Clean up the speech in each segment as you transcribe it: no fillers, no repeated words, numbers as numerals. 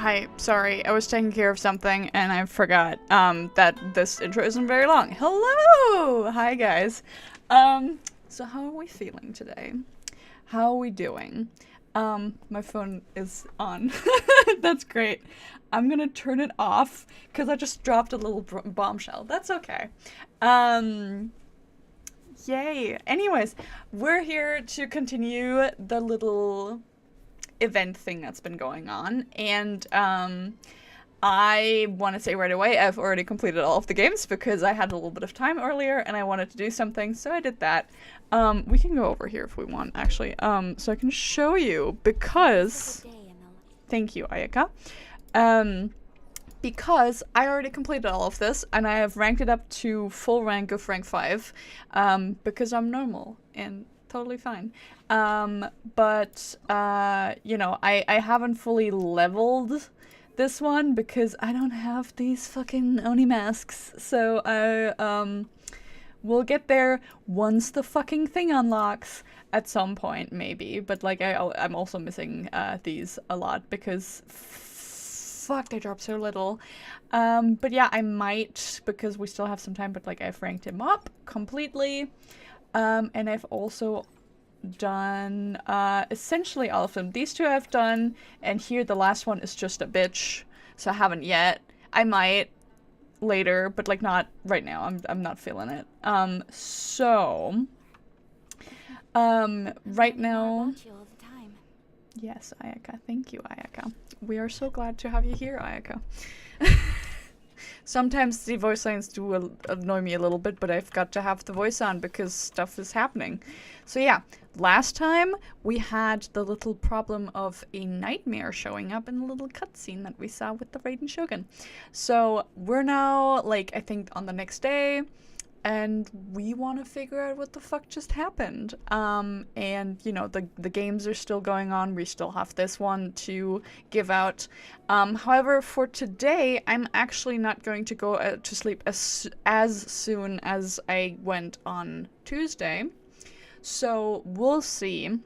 Hi, sorry, I was taking care of something and I forgot that this intro isn't very long. Hello! Hi guys. So how are we feeling today? How are we doing? My phone is on. That's great. I'm gonna turn it off because I just dropped a little bombshell. That's okay. Yay. Anyways, we're here to continue the little event thing that's been going on, and I want to say right away I've already completed all of the games because I had a little bit of time earlier and I wanted to do something, so I did that. We can go over here if we want, actually, so I can show you, because thank you, Ayaka, because I already completed all of this and I have ranked it up to full rank of rank 5, because I'm normal and totally fine. But you know, I haven't fully leveled this one because I don't have these fucking Oni masks. So I will get there once the fucking thing unlocks at some point, maybe. But like I'm also missing these a lot because fuck, they drop so little. But yeah, I might, because we still have some time, but like I've ranked him up completely. And I've also done essentially all of them. These two I've done, and here the last one is just a bitch, so I haven't yet. I might later, but like not right now. I'm not feeling it. So right now, yes, Ayaka, thank you, Ayaka. We are so glad to have you here, Ayaka. Sometimes the voice lines do annoy me a little bit, but I've got to have the voice on because stuff is happening. So yeah, last time we had the little problem of a nightmare showing up in the little cutscene that we saw with the Raiden Shogun. So we're now, like, I think on the next day, and we want to figure out what the fuck just happened. And, you know, the games are still going on. We still have this one to give out. However, for today, I'm actually not going to go to sleep as soon as I went on Tuesday. So we'll see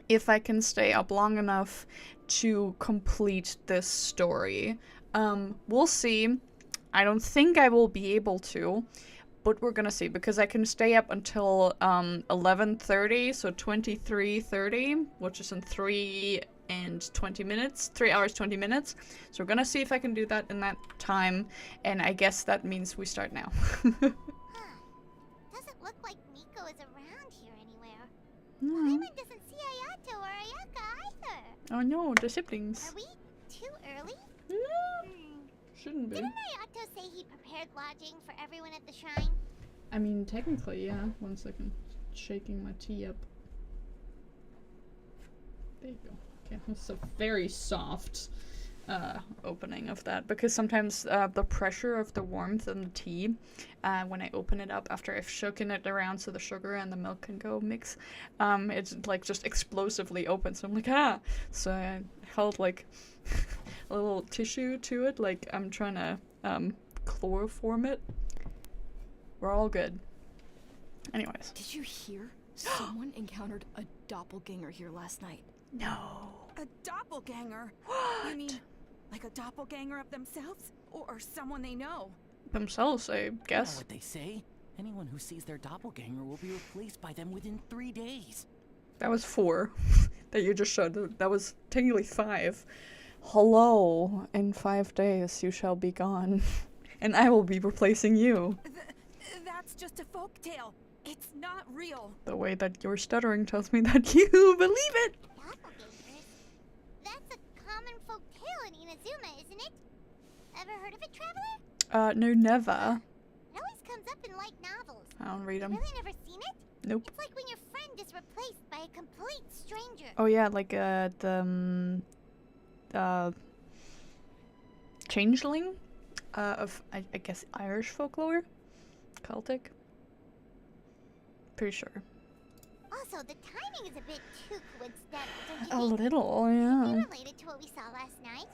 if I can stay up long enough to complete this story. We'll see. I don't think I will be able to, but we're gonna see, because I can stay up until 11:30, so 23:30, which is in 3 and 20 minutes, 3 hours 20 minutes. So we're gonna see if I can do that in that time, and I guess that means we start now. Doesn't look like Miko is around here anywhere. Paimon doesn't see Ayato or Ayaka either. Oh no, the siblings. Are we too early? No, shouldn't be. Didn't Ayato say he prepared lodging for everyone at the shrine? I mean, technically, yeah. 1 second. Shaking my tea up. There you go. Okay, that's a very soft opening of that, because sometimes the pressure of the warmth in the tea, when I open it up after I've shaken it around so the sugar and the milk can go mix, it's like just explosively open. So I'm like, ah! So I held like a little tissue to it, like I'm trying to chloroform it. We're all good. Anyways. Did you hear? Someone encountered a doppelganger here last night. No. A doppelganger? What? You mean like a doppelganger of themselves? Or someone they know? Themselves, I You know guess. what they say? Anyone who sees their doppelganger will be replaced by them within 3 days. That was 4 that you just showed. That was technically 5. Hello, in 5 days you shall be gone, and I will be replacing you. That's just a folktale. It's not real. The way that you're stuttering tells me that you believe it. Doppelgangers? That's a common folk tale in Inazuma, isn't it? Ever heard of it, Traveler? No, never. It always comes up in light novels. I don't read them. Really never seen it? Nope. It's like when your friend is replaced by a complete stranger. Oh yeah, like changeling of I guess Irish folklore, Celtic. Pretty sure. Also, the timing is a bit too coincidental, don't you A think? little, Could yeah. be related to what we saw last night.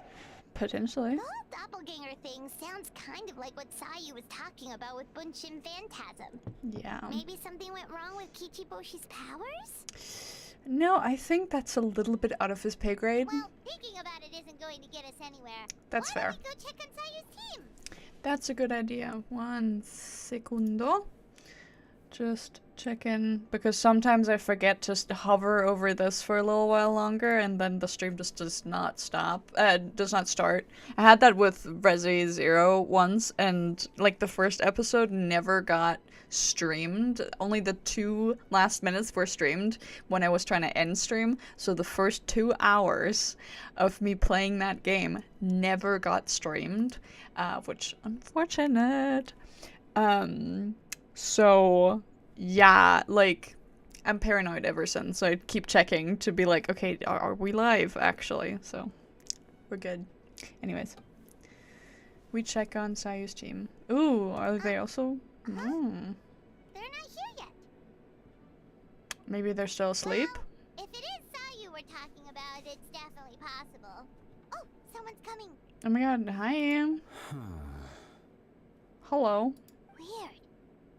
Potentially. The whole doppelganger thing sounds kind of like what Sayu was talking about with Bunshin Phantasm. Yeah. Maybe something went wrong with Kichiboshi's powers? No, I think that's a little bit out of his pay grade. Well, thinking about it isn't going to get us anywhere. That's Why fair. don't we go check on Sayu's team? That's a good idea. 1 segundo. Just check in, because sometimes I forget to hover over this for a little while longer, and then the stream just does not stop. Does not start. I had that with Resi Zero once, and like the first episode never got streamed. Only the 2 last minutes were streamed when I was trying to end stream. So the first 2 hours of me playing that game never got streamed, which unfortunate. So, yeah, like, I'm paranoid ever since, so I keep checking to be like, okay, are we live, actually? So, we're good. Anyways. We check on Sayu's team. Ooh, are they also? They're not here yet. Maybe they're still asleep? Well, if it is Sayu we're talking about, it's definitely possible. Oh, someone's coming. Oh my god, hi. Hello. Weird.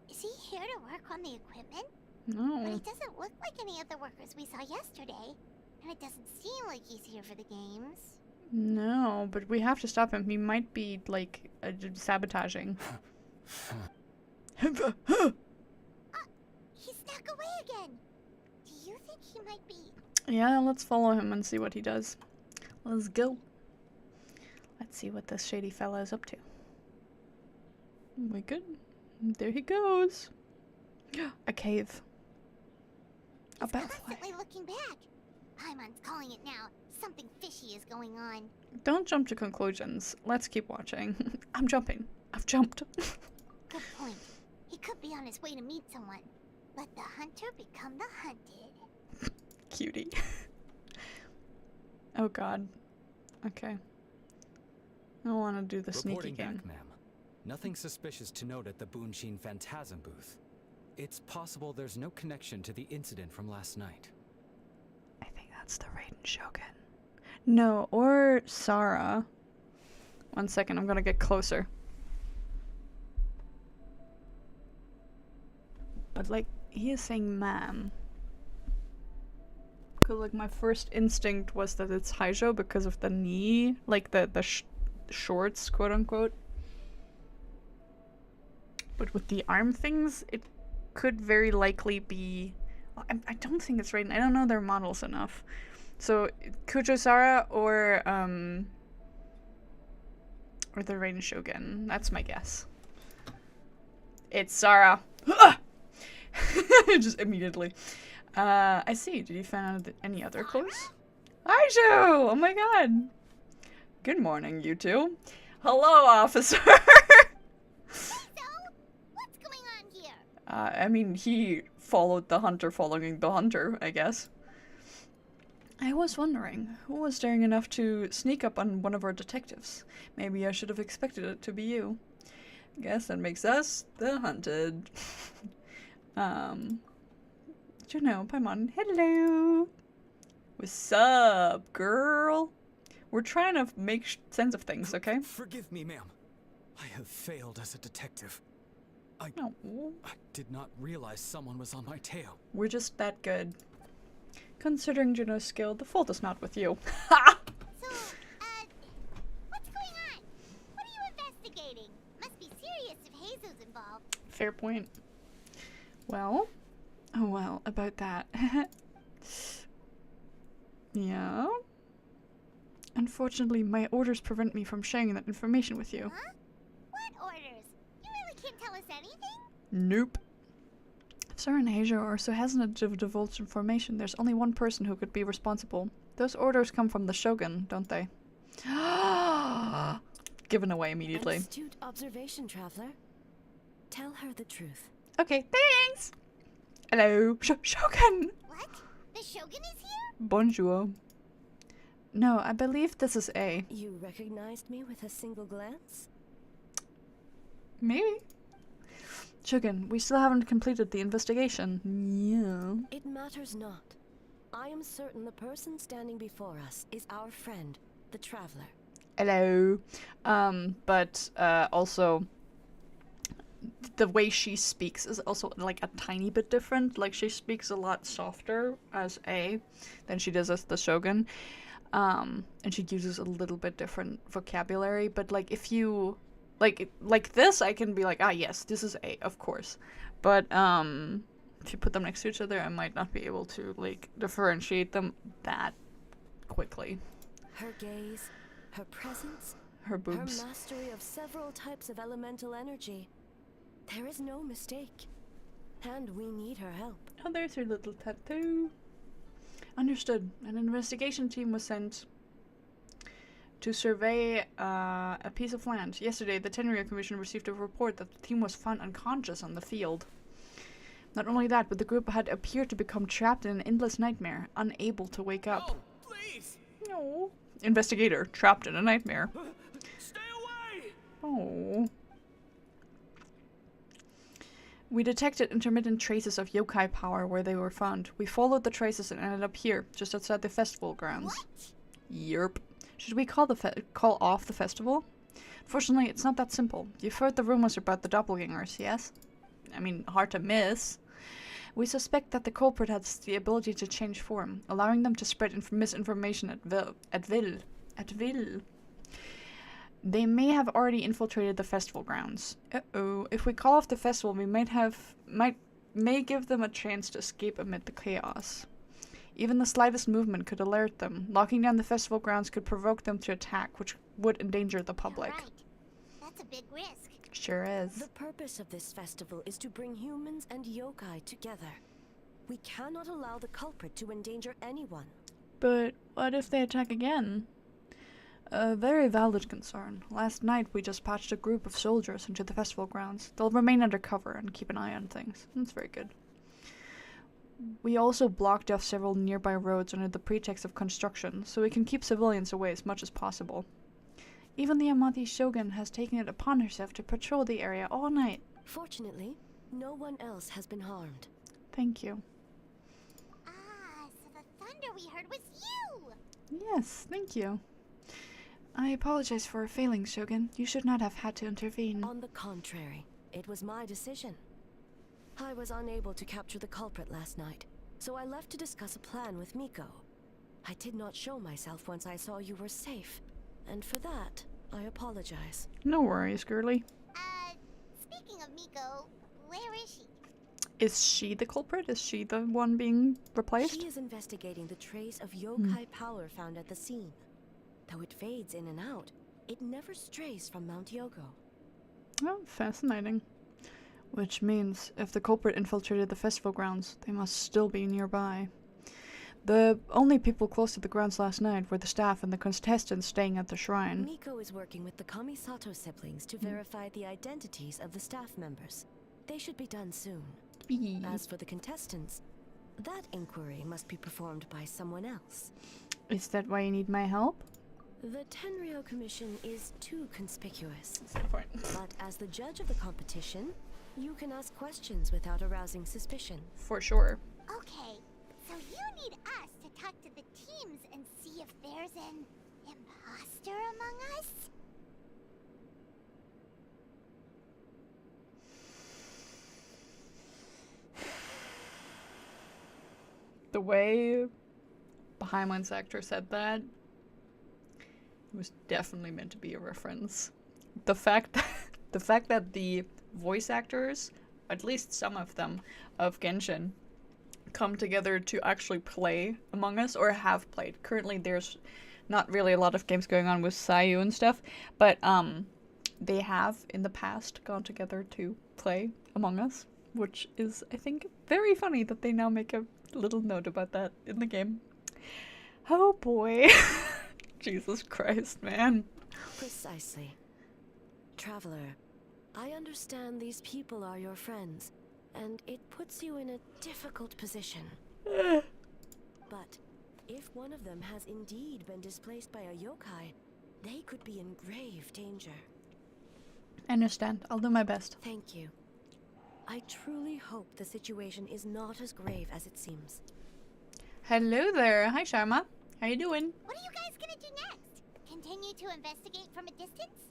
Is he here to work on the equipment? But No. he doesn't look like any of the workers we saw yesterday. And it doesn't seem like he's here for the games. No, but we have to stop him. He might be, like, sabotaging. He snuck away again. Do you think he might be... Yeah, let's follow him and see what he does. Let's go. Let's see what this shady fella is up to. We good? There he goes. A cave. A He's bellfly. constantly looking back. Paimon's calling it now. Something fishy is going on. Don't jump to conclusions. Let's keep watching. I'm jumping. I've jumped. Good point. He could be on his way to meet someone. Let the hunter become the hunted. Cutie. Oh god. Okay. I don't want to do the sneaky Reporting game. back, ma'am. Nothing suspicious to note at the Boonshin Phantasm booth. It's possible there's no connection to the incident from last night. I think that's the Raiden Shogun. No, or Sarah. 1 second, I'm gonna get closer. But like, he is saying ma'am. Cause like my first instinct was that it's Haijo because of the knee, like the shorts, quote unquote. But with the arm things, it could very likely be... I don't think it's Raiden. I don't know their models enough. So, Kujo Sara or the Raiden Shogun. That's my guess. It's Sara. Just immediately. I see. Did you find any other clues? Aishu! Oh my god. Good morning, you two. Hello, officer. What's going on here? I mean, he followed the hunter following the hunter, I guess. I was wondering, who was daring enough to sneak up on one of our detectives? Maybe I should have expected it to be you. Guess that makes us the hunted. Juno, Paimon, hello! What's up, girl? We're trying to make sense of things, okay? Forgive me, ma'am. I have failed as a detective. No, I did not realize someone was on my tail. we're just that good. Considering Juno's skill, the fault is not with you. So, what's going on? What are you investigating? Must be serious if Jesus involved. Fair point. Well, oh well, about that. Yeah? Unfortunately, my orders prevent me from sharing that information with you. Huh? What orders? You really can't tell us anything? Nope. If Saren Asia also hasn't divulged information, there's only one person who could be responsible. Those orders come from the Shogun, don't they? Given away immediately. Astute observation, traveler. Tell her the truth. Okay, thanks! Hello, Shogun! What? The Shogun is here? Bonjour. No, I believe this is A. You recognized me with a single glance? Maybe. Shogun, we still haven't completed the investigation. Yeah. It matters not. I am certain the person standing before us is our friend, the traveler. Hello. But also, the way she speaks is also like a tiny bit different. Like she speaks a lot softer as A than she does as the Shogun. And she uses a little bit different vocabulary, but like if you like this, I can be like, ah yes, this is A, of course. But if you put them next to each other, I might not be able to like differentiate them that quickly. Her gaze, her presence, Her boobs. her mastery of several types of elemental energy. There is no mistake. And we need her help. Oh, there's her little tattoo. Understood. An investigation team was sent to survey a piece of land. Yesterday, the Tenryou Commission received a report that the team was found unconscious on the field. Not only that, but the group had appeared to become trapped in an endless nightmare, unable to wake up. Oh, please! No. Investigator, trapped in a nightmare. Stay away! Oh. We detected intermittent traces of yokai power where they were found. We followed the traces and ended up here, just outside the festival grounds. Yerp. Should we call off the festival? Fortunately, it's not that simple. You've heard the rumors about the doppelgangers, yes? I mean, hard to miss. We suspect that the culprit has the ability to change form, allowing them to spread misinformation at will. They may have already infiltrated the festival grounds. Uh-oh. If we call off the festival, we may give them a chance to escape amid the chaos. Even the slightest movement could alert them. Locking down the festival grounds could provoke them to attack, which would endanger the public. Right. That's a big risk. Sure is. The purpose of this festival is to bring humans and yokai together. We cannot allow the culprit to endanger anyone. But what if they attack again? A very valid concern. Last night we dispatched a group of soldiers into the festival grounds. They'll remain undercover and keep an eye on things. That's very good. We also blocked off several nearby roads under the pretext of construction, so we can keep civilians away as much as possible. Even the Amati Shogun has taken it upon herself to patrol the area all night. Fortunately, no one else has been harmed. Thank you. Ah, so the thunder we heard was you! Yes, thank you. I apologize for our failings, Shogun. You should not have had to intervene. On the contrary, it was my decision. I was unable to capture the culprit last night, so I left to discuss a plan with Miko. I did not show myself once I saw you were safe, and for that, I apologize. No worries, girly. Speaking of Miko, where is she? Is she the culprit? Is she the one being replaced? She is investigating the trace of yokai power found at the scene. Though it fades in and out, it never strays from Mount Yogo. Oh, fascinating. Which means, if the culprit infiltrated the festival grounds, they must still be nearby. The only people close to the grounds last night were the staff and the contestants staying at the shrine. Miko is working with the Kamisato siblings to verify the identities of the staff members. They should be done soon. As for the contestants, that inquiry must be performed by someone else. Is that why you need my help? The Tenryou Commission is too conspicuous. That's the point. But as the judge of the competition, you can ask questions without arousing suspicion. For sure. Okay, so you need us to talk to the teams and see if there's an imposter among us? The way Behind actor said that, it was definitely meant to be a reference. The fact that the voice actors, at least some of them, of Genshin, come together to actually play Among Us, or have played. Currently there's not really a lot of games going on with Sayu and stuff, but they have in the past gone together to play Among Us, which is, I think, very funny that they now make a little note about that in the game. Oh boy. Jesus Christ, man. Precisely. Traveler, I understand these people are your friends, and it puts you in a difficult position. But if one of them has indeed been displaced by a yokai, they could be in grave danger. I understand. I'll do my best. Thank you. I truly hope the situation is not as grave as it seems. Hello there. Hi, Sharma. How you doing? What are you guys gonna do next? Continue to investigate from a distance?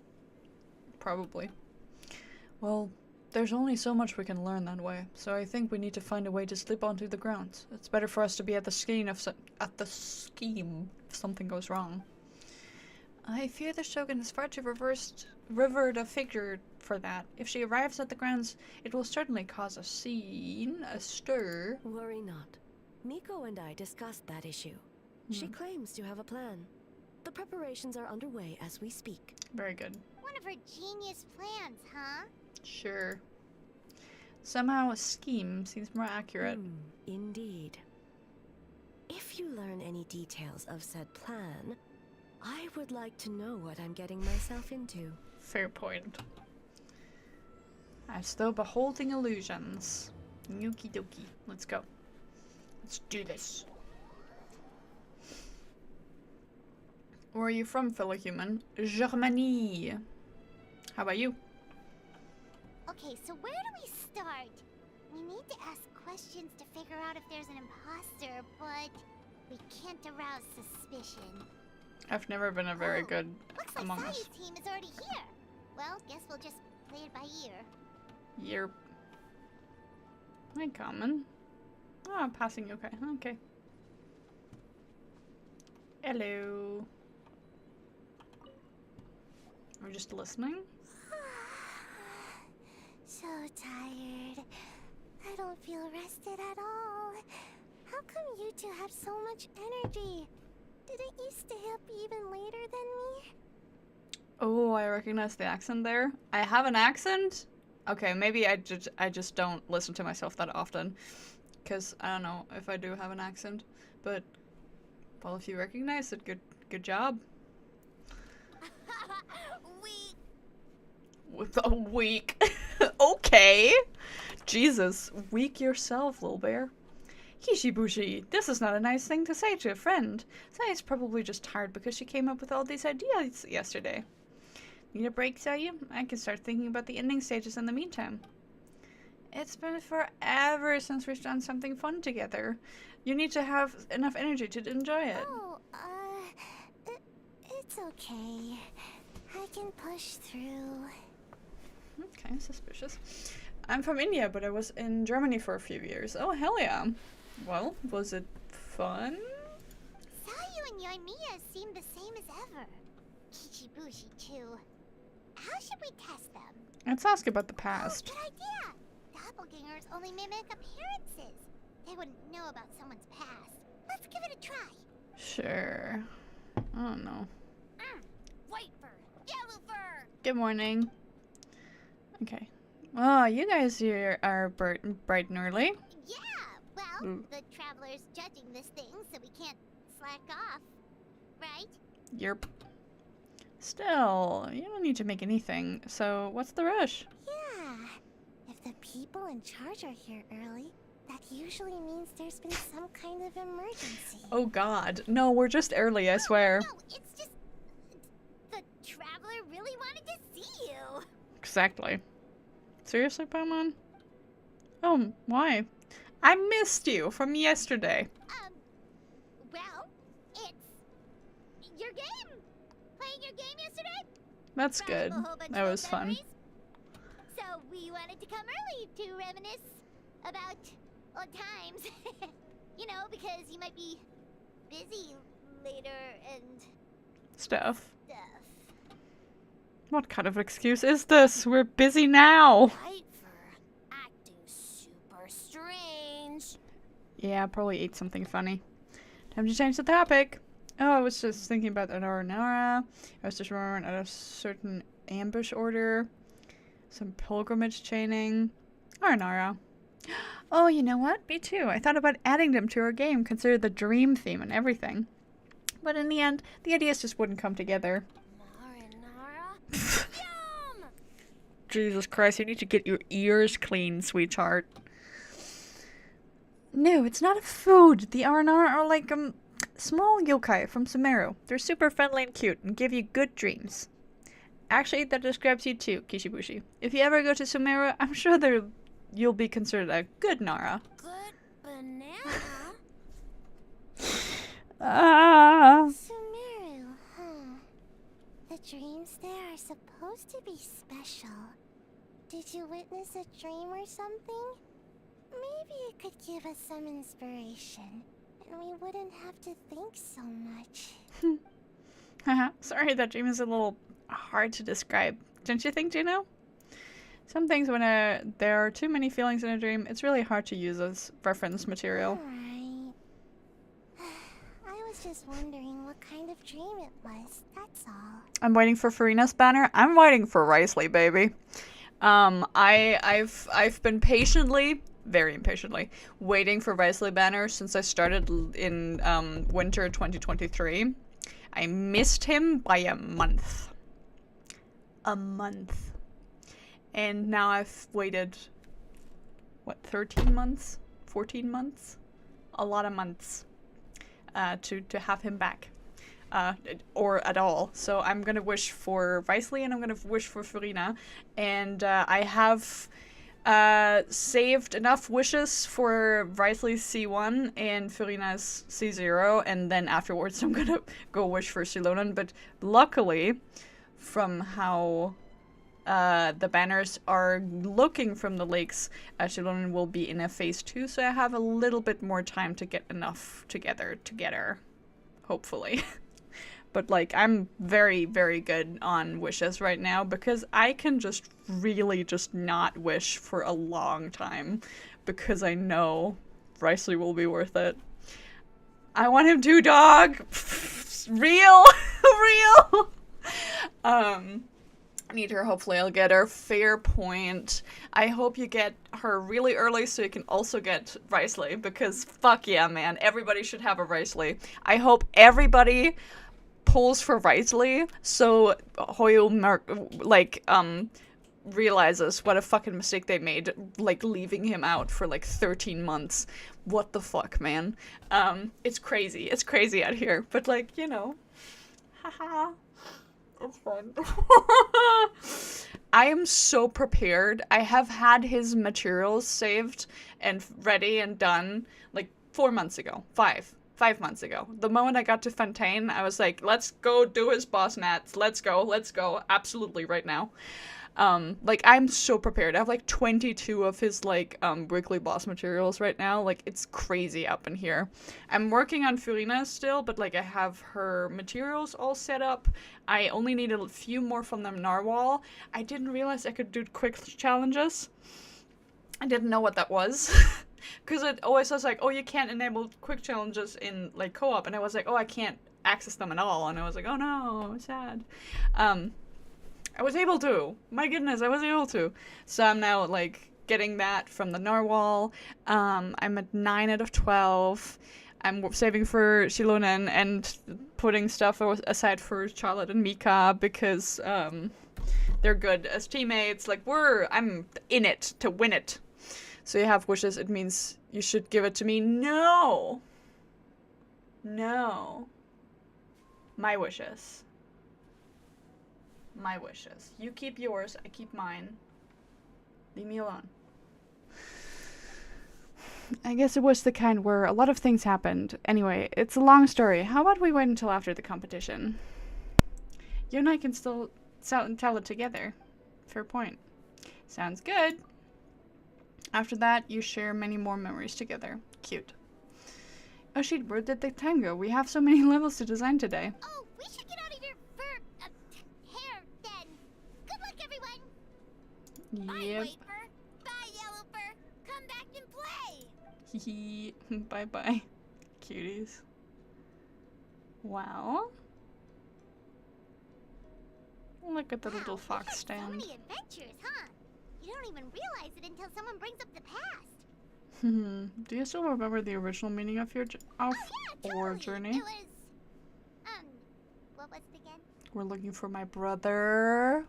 Probably. Well, There's only so much we can learn that way, so I think we need to find a way to slip onto the ground. It's better for us to be at the scheme if something goes wrong. I fear the Shogun is far too revered a figure for that. If she arrives at the grounds, it will certainly cause a scene, a stir. Worry not. Miko and I discussed that issue. She claims to have a plan. The preparations are underway as we speak. Very good. One of her genius plans, huh? Sure. Somehow a scheme seems more accurate. Indeed. If you learn any details of said plan, I would like to know what I'm getting myself into. Fair point. As though beholding illusions. Okie dokie. Let's go. Let's do this. Where are you from, fellow human? Germany. How about you? Okay, so where do we start? We need to ask questions to figure out if there's an imposter, but we can't arouse suspicion. I've never been a very good Looks like Among Us. Sayu's team is already here. Well, guess we'll just play it by ear. Yerp. Hi, common. Oh, I'm passing you. Okay. Okay. Hello. We're just listening. So tired. I don't feel rested at all. How come you two have so much energy? Didn't you stay up even later than me? Oh, I recognize the accent there. I have an accent? Okay, maybe I just don't listen to myself that often. Because I don't know if I do have an accent. But, well, if you recognize it, good job. With a weak. Okay. Jesus, weak yourself, little bear. Kishibushi, this is not a nice thing to say to a friend. Sayu's probably just tired because she came up with all these ideas yesterday. Need a break, Sayu? I can start thinking about the ending stages in the meantime. It's been forever since we've done something fun together. You need to have enough energy to enjoy it. Oh, it's okay. I can push through. Okay, suspicious. I'm from India, but I was in Germany for a few years. Oh, hell yeah. Well, was it fun? Sayu and Yoimiya seem the same as ever. Kichibushi, too. How should we test them? Let's ask about the past. Oh, good idea! Doppelgangers only mimic appearances. They wouldn't know about someone's past. Let's give it a try. Sure. I don't know. White fur, yellow fur. Good morning. Okay. Oh, you guys here are bright and early. Yeah, well, the traveler's judging this thing, so we can't slack off, right? Yerp. Still, you don't need to make anything, so what's the rush? Yeah. If the people in charge are here early, that usually means there's been some kind of emergency. Oh god. No, we're just early, I swear. No, it's just... The traveler really wanted to see you. Exactly. Seriously, Paimon? Oh, why? I missed you from yesterday. Well, it's... your game! Playing your game yesterday? That's Brought up good. a whole bunch That of was fun. memories. So we wanted to come early to reminisce about old times. You know, because you might be busy later and Stuff. stuff. What kind of excuse is this? We're busy now. Right for acting super strange. Yeah, probably ate something funny. Time to change the topic. Oh, I was just thinking about Aranara. I was just remembering a certain ambush order. Some pilgrimage chaining. Aranara. Oh, you know what? Me too. I thought about adding them to our game, consider the dream theme and everything. But in the end, the ideas just wouldn't come together. Marinara? Yum! Jesus Christ, you need to get your ears clean, sweetheart. No, it's not a food. The Aranara are like, small yokai from Sumeru. They're super friendly and cute and give you good dreams. Actually, that describes you too, Kishibushi. If you ever go to Sumeru, I'm sure you'll be considered a good Nara. Good banana? Sumeru, huh? The dreams there are supposed to be special. did you witness a dream or something? Maybe it could give us some inspiration, and we wouldn't have to think so much. Haha, sorry, that dream is a little hard to describe. Don't you think, Juno? Some things when there are too many feelings in a dream, it's really hard to use as reference material. Alright. I was just wondering what kind of dream it was, that's all. I'm waiting for Farina's banner. I'm waiting for Risley, baby. I've been patiently, very impatiently, waiting for Risley banner since I started in winter 2023. I missed him by a month. A month. And now I've waited, what, 13 months? 14 months? A lot of months to have him back. Or at all. So I'm gonna wish for Risley and I'm gonna wish for Farina. And I have saved enough wishes for Risley's C1 and Farina's C0. And then afterwards I'm gonna go wish for Shilonan. But luckily, from how the banners are looking from the lakes, Shilonan will be in a phase 2, so I have a little bit more time to get enough together, hopefully. But like, I'm very, very good on wishes right now because I can just really just not wish for a long time because I know Risley will be worth it. I want him to, dog! Real! Real! I need her. Hopefully I'll get her. Fair point. I hope you get her really early so you can also get Risley, because fuck yeah, man. Everybody should have a Risley. I hope everybody pulls for Risley so Hoyo realizes what a fucking mistake they made, like leaving him out for like 13 months. What the fuck, man? It's crazy. It's crazy out here. But like, you know, haha. It's fun. I am so prepared. I have had his materials saved and ready and done like 4 months ago. 5 months ago. The moment I got to Fontaine, I was like, let's go do his boss mats. Let's go. Absolutely right now. Like, I'm so prepared. I have like 22 of his like weekly boss materials right now. Like, it's crazy up in here. I'm working on Farina still, but like I have her materials all set up. I only need a few more from the narwhal. I didn't realize I could do quick challenges. I didn't know what that was. Because it always was like, oh, you can't enable quick challenges in like co-op. And I was like, oh, I can't access them at all. And I was like, oh no, sad. I was able to. My goodness, I was able to. So I'm now, like, getting that from the narwhal. I'm at 9 out of 12. I'm saving for Shilonan and putting stuff aside for Charlotte and Mika because they're good as teammates. Like, I'm in it to win it. So you have wishes. It means you should give it to me. No. No. My wishes. My wishes. You keep yours, I keep mine. Leave me alone. I guess it was the kind where a lot of things happened. Anyway, it's a long story. How about we wait until after the competition? You and I can still tell it together. Fair point. Sounds good. After that, you share many more memories together. Cute. Oh shit, where did the time go? We have so many levels to design today. Oh, we should get out of your hair then. Good luck, everyone. Bye, Yep. Wafer. Bye, Yellowfur. Come back and play. Hee. Bye-bye, cuties. Wow. Look at the little fox stand. So many adventures, huh? You don't even realize it until someone brings up the past. Do you still remember the original meaning of your Totally. journey? It was, what was it again? We're looking for my brother.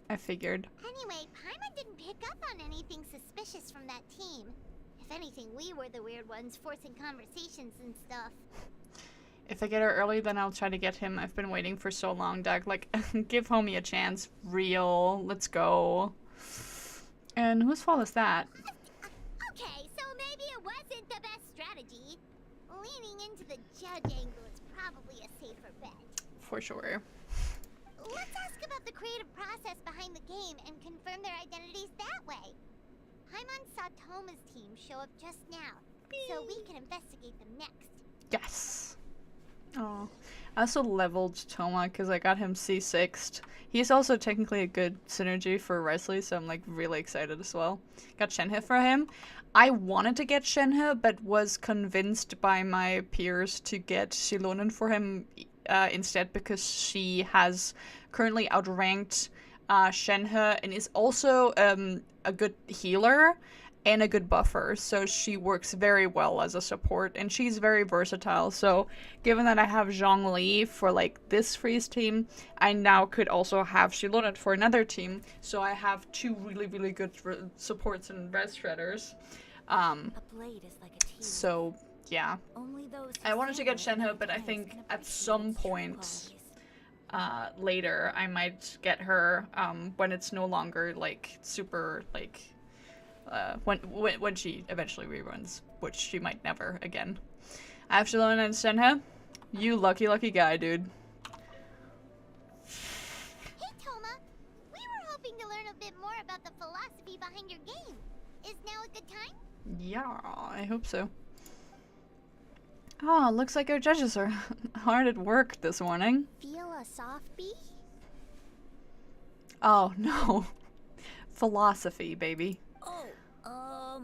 I figured. Anyway, Paimon didn't pick up on anything suspicious from that team. If anything, we were the weird ones forcing conversations and stuff. If I get her early, then I'll try to get him. I've been waiting for so long, Doug. Like, give homie a chance. Real. Let's go. And whose fault is that? Okay, so maybe it wasn't the best strategy. Leaning into the judge angle is probably a safer bet. For sure. let's ask about the creative process behind the game and confirm their identities that way. Paimon saw Toma's team show up just now, so we can investigate them next. Yes. Oh, I also leveled Toma because I got him C6'd. He's also technically a good synergy for Wesley, so I'm like really excited as well. Got Shenhe for him. I wanted to get Shenhe, but was convinced by my peers to get Shilonen for him instead because she has currently outranked Shenhe and is also a good healer and a good buffer, so she works very well as a support, and she's very versatile. So given that I have Zhongli for like this freeze team, I now could also have Shilonet for another team, so I have two really good supports and res shredders. A blade is like a team. So yeah, Only those I wanted to get Shenhe, but I think at some point later I might get her when it's no longer like super like when she eventually reruns, which she might never again. I have Shalon and Shenhe. You lucky guy, dude. Hey Toma, we were hoping to learn a bit more about the philosophy behind your game. Is now a good time? Yeah, I hope so. Oh, looks like our judges are hard at work this morning. Feel a soft bee? Oh no. Philosophy, baby. Oh,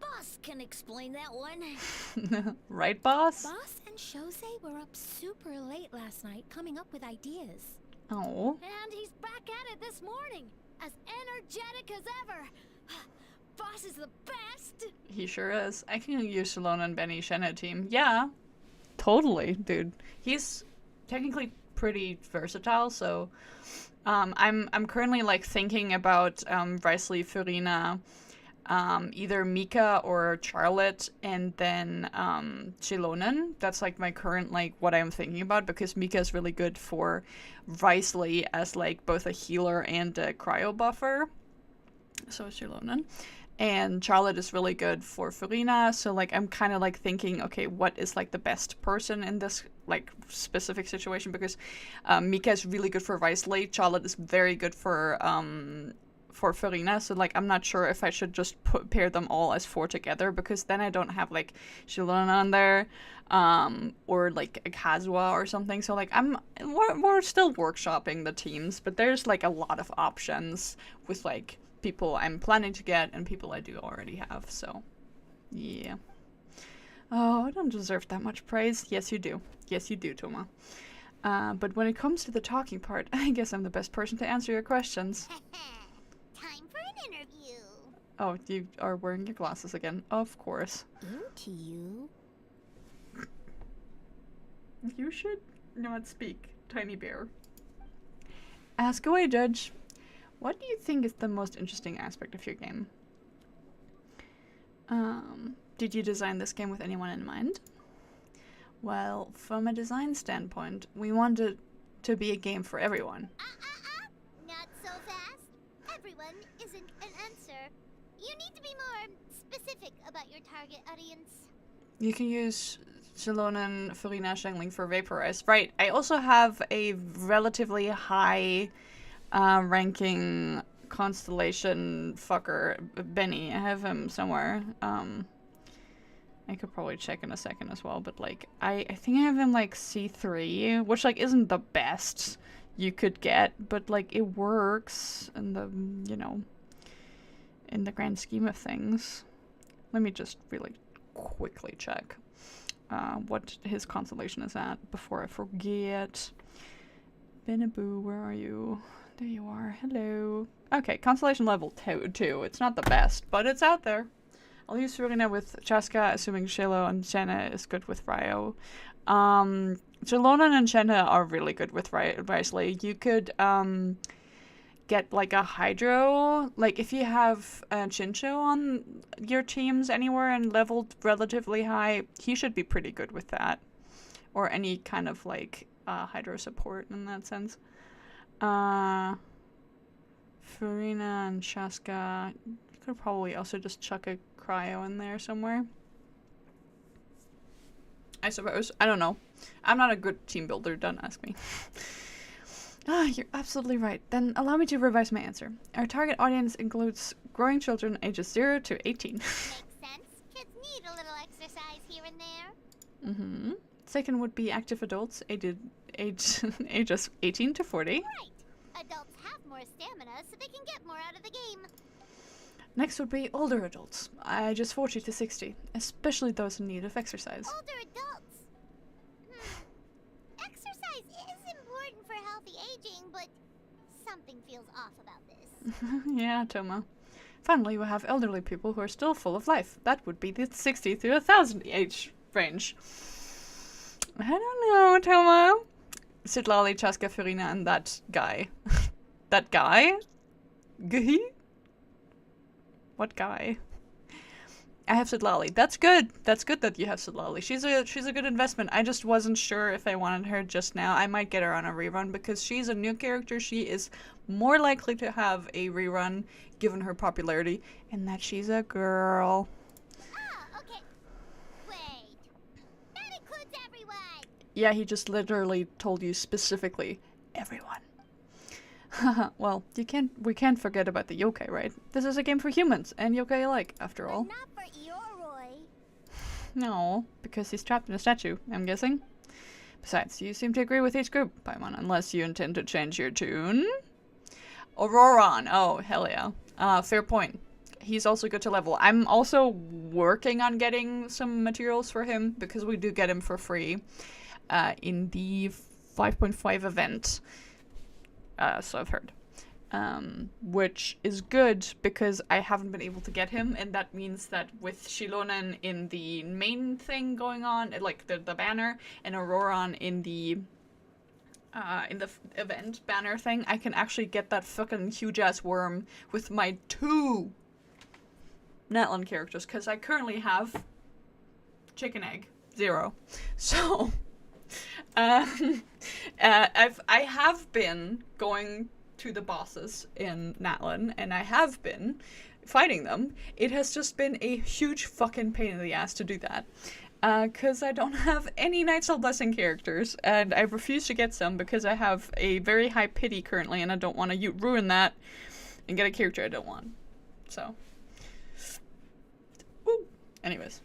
Boss can explain that one. Right, boss? Boss and Shose were up super late last night coming up with ideas. Oh. And he's back at it this morning, as energetic as ever. Boss is the best. He sure is. I can use Shalon and Benny Shenhe team. Yeah. Totally, dude. He's technically pretty versatile, so I'm currently like thinking about Wesley, Furina, either Mika or Charlotte, and then Chilonen. That's like my current like what I'm thinking about, because Mika is really good for Wesley as like both a healer and a cryo buffer. So is Chilonen. And Charlotte is really good for Furina, so like I'm kind of like thinking, okay, what is like the best person in this like specific situation? Because Mika is really good for Wesley, Charlotte is very good for Furina, so like I'm not sure if I should just pair them all as 4 together, because then I don't have like Shilona on there, or like a Kazuha or something. So like we're still workshopping the teams, but there's like a lot of options with like people I'm planning to get and people I do already have, so yeah. Oh, I don't deserve that much praise. Yes, you do. Yes, you do, Toma. But when it comes to the talking part, I guess I'm the best person to answer your questions. Time for an interview. Oh, you are wearing your glasses again. Of course. Into you. You should not speak, tiny bear. Ask away, Judge. What do you think is the most interesting aspect of your game? Did you design this game with anyone in mind? Well, from a design standpoint, we want it to be a game for everyone. Not so fast. Everyone isn't an answer. You need to be more specific about your target audience. You can use Shilonen, Furina, Shengling for Vaporize. Right, I also have a relatively high ranking constellation fucker, Benny. I have him somewhere. I could probably check in a second as well, but like I think I have him like C3, which like isn't the best you could get, but like it works in the, you know, in the grand scheme of things. Let me just really quickly check what his constellation is at before I forget. Benaboo, where are you? There you are. Hello. Okay, constellation level 2. It's not the best, but it's out there. I'll use Furina with Chaska, assuming Shilo and Shenhe is good with Ryo. Jalonan and Shenhe are really good with Wesley. You could get like a Hydro. Like if you have Chincho on your teams anywhere and leveled relatively high, he should be pretty good with that. Or any kind of like Hydro support in that sense. Furina and Shaska, you could probably also just chuck a cryo in there somewhere, I suppose. I don't know. I'm not a good team builder, don't ask me. Ah, you're absolutely right. Then allow me to revise my answer. Our target audience includes growing children ages 0 to 18. Makes sense. Kids need a little exercise here and there. Mm-hmm. Second would be active adults ages 18 to 40. Right. Adults have more stamina, so they can get more out of the game. Next would be older adults, ages 40 to 60, especially those in need of exercise. Older adults. Exercise is important for healthy aging, but something feels off about this. Yeah, Toma. Finally, we have elderly people who are still full of life. That would be the 60 to 1,000 age range. I don't know, Toma. Sitlali, Chaska, Farina, and that guy. That guy? Guhi? What guy? I have Sitlali. That's good. That's good that you have Sitlali. She's a good investment. I just wasn't sure if I wanted her just now. I might get her on a rerun because she's a new character. She is more likely to have a rerun given her popularity and that she's a girl. Ah, okay. Wait. That includes everyone. Yeah, he just literally told you specifically everyone. Well, we can't forget about the yokai, right? This is a game for humans and yokai alike, after all. But not for Eoroi. No, because he's trapped in a statue, I'm guessing. Besides, you seem to agree with each group, Paimon, unless you intend to change your tune. Auroron. Oh, hell yeah. Fair point. He's also good to level. I'm also working on getting some materials for him, because we do get him for free in the 5.5 event. So I've heard. Which is good because I haven't been able to get him, and that means that with Shilonen in the main thing going on, like the banner, and Auroron in the event banner thing, I can actually get that fucking huge ass worm with my 2 Natlan characters, because I currently have chicken egg 0. So I have been going to the bosses in Natlan, and I have been fighting them. It has just been a huge fucking pain in the ass to do that. Because I don't have any Nightsoul Blessing characters, and I refuse to get some because I have a very high pity currently, and I don't want to ruin that and get a character I don't want. So. Ooh. Anyways.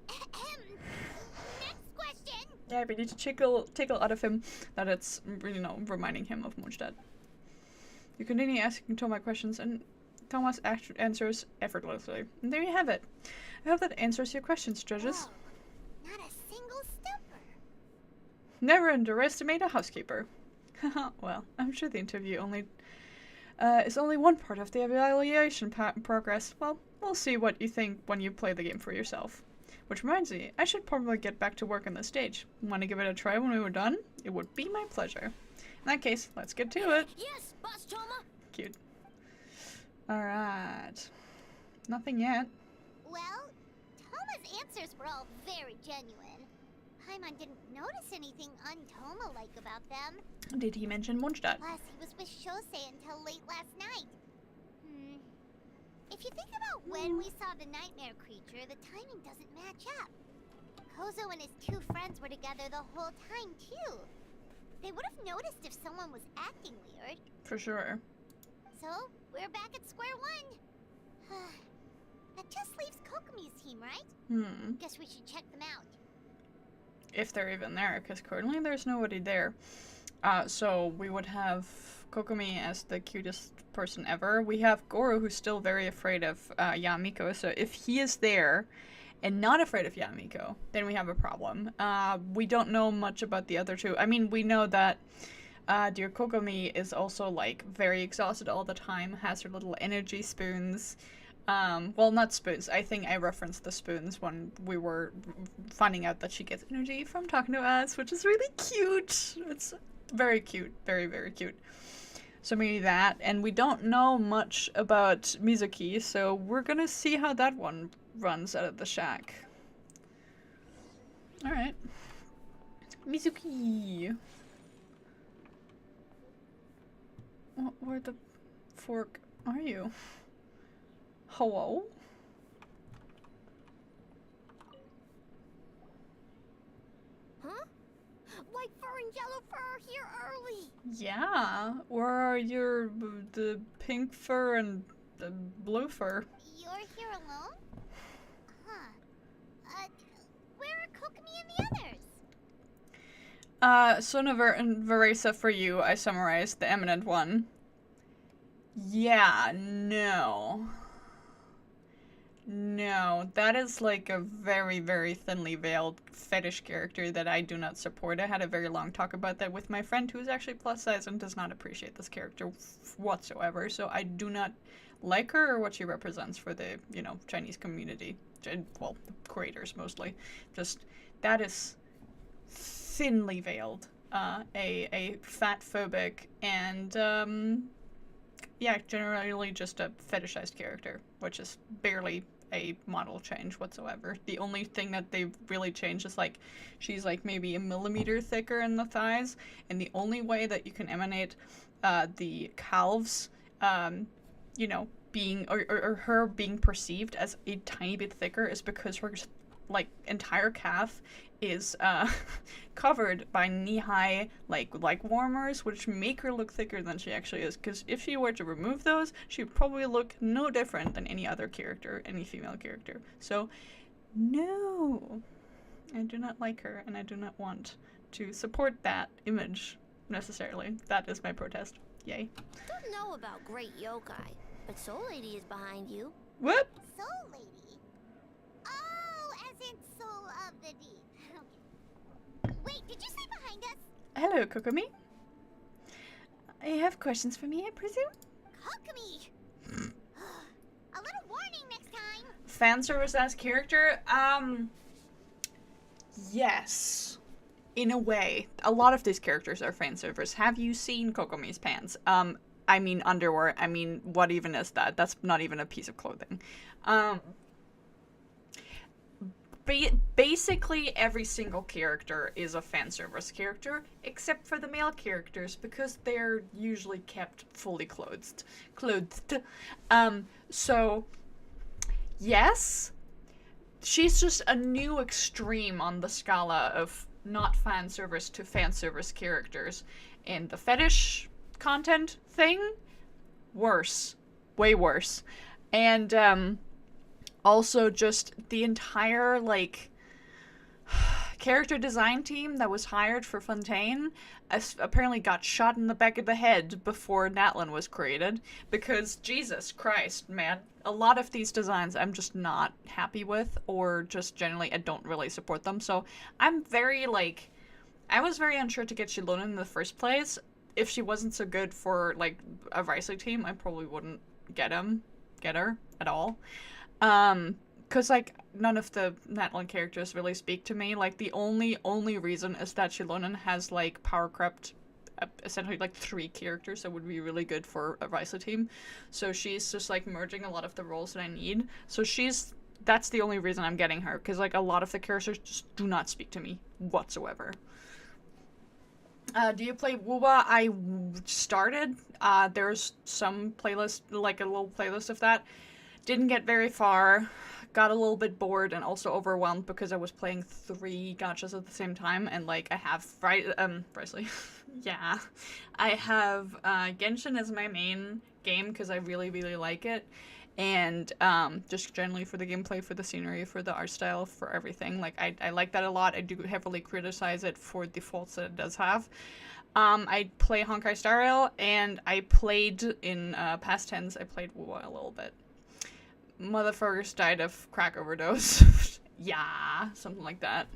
Next question. Yeah, we need to tickle out of him that it's, reminding him of Mondstadt. You continue asking Thomas questions, and Thomas answers effortlessly. And there you have it. I hope that answers your questions, judges. Whoa, not a single stupor. Never underestimate a housekeeper. Well, I'm sure the interview is only one part of the evaluation progress. Well, we'll see what you think when you play the game for yourself. Which reminds me, I should probably get back to work on the stage. Want to give it a try when we were done? It would be my pleasure. In that case, let's get to it. Yes, Boss Toma. Cute. Alright. Nothing yet. Well, Toma's answers were all very genuine. Paimon didn't notice anything un-Toma-like about them. Did he mention Mondstadt? Plus, he was with Shosei until late last night. If you think about when we saw the nightmare creature, the timing doesn't match up. Kozo and his 2 friends were together the whole time, too. They would have noticed if someone was acting weird. For sure. So, we're back at square one. That just leaves Kokomi's team, right? Guess we should check them out. If they're even there, because currently there's nobody there. So we would have Kokomi as the cutest person ever. We have Goro, who's still very afraid of Yamiko, so if he is there and not afraid of Yamiko, then we have a problem. We don't know much about the other 2. I mean, we know that dear Kokomi is also, like, very exhausted all the time, has her little energy spoons. Well, not spoons. I think I referenced the spoons when we were finding out that she gets energy from talking to us, which is really cute. It's very cute. Very, very cute. So maybe that. And we don't know much about Mizuki, so we're gonna see how that one runs out of the shack. Alright. Mizuki! Where the fork are you? Hello? Huh? White fur and yellow fur are here early. Yeah. Where are the pink fur and the blue fur? You're here alone? Huh. Where are Kokomi and the others? Sona and Veresa for you, I summarized the eminent one. Yeah, no. No, that is like a very, very thinly veiled fetish character that I do not support. I had a very long talk about that with my friend who is actually plus size and does not appreciate this character whatsoever. So I do not like her or what she represents for the, Chinese community. Well, creators mostly. Just, that is thinly veiled. A fat-phobic and, yeah, generally just a fetishized character, which is barely a model change whatsoever. The only thing that they've really changed is like she's like maybe a millimeter thicker in the thighs, and the only way that you can emanate the calves, being or her being perceived as a tiny bit thicker is because her like entire calf is covered by knee-high like warmers, which make her look thicker than she actually is. Because if she were to remove those, she would probably look no different than any other character, any female character. So, no, I do not like her, and I do not want to support that image necessarily. That is my protest. Yay. Don't know about great yokai, but Soul Lady is behind you. What? Soul Lady? Oh, as in Soul of the Deep. Wait, did you say behind us? Hello, Kokomi. You have questions for me, I presume? Kokomi! A little warning next time. Fan service as character? Yes. In a way. A lot of these characters are fan service. Have you seen Kokomi's pants? I mean underwear. I mean, what even is that? That's not even a piece of clothing. Basically, every single character is a fan service character, except for the male characters, because they're usually kept fully clothed. So, yes, she's just a new extreme on the scala of not fan service to fan service characters. And the fetish content thing, worse. Way worse. And, also, just the entire, character design team that was hired for Fontaine apparently got shot in the back of the head before Natlin was created. Because, Jesus Christ, man, a lot of these designs I'm just not happy with, or just generally I don't really support them. So, I'm very, I was very unsure to get Shilona in the first place. If she wasn't so good for, a Risley team, I probably wouldn't get her at all. Cause, none of the Natlin characters really speak to me. The only reason is that Shilonen has, power crept essentially, 3 characters that would be really good for a Risley team. So she's just, merging a lot of the roles that I need. So that's the only reason I'm getting her. Cause, a lot of the characters just do not speak to me whatsoever. Do you play Wuba? I started. There's some playlist, a little playlist of that. Didn't get very far, got a little bit bored and also overwhelmed because I was playing 3 gachas at the same time, and I have Risley. Yeah. I have Genshin as my main game because I really, really like it. And just generally for the gameplay, for the scenery, for the art style, for everything. I like that a lot. I do heavily criticize it for the faults that it does have. I play Honkai Star Rail, and I played in past tense, I played Wuwa a little bit. Motherfuckers died of crack overdose. Yeah, something like that.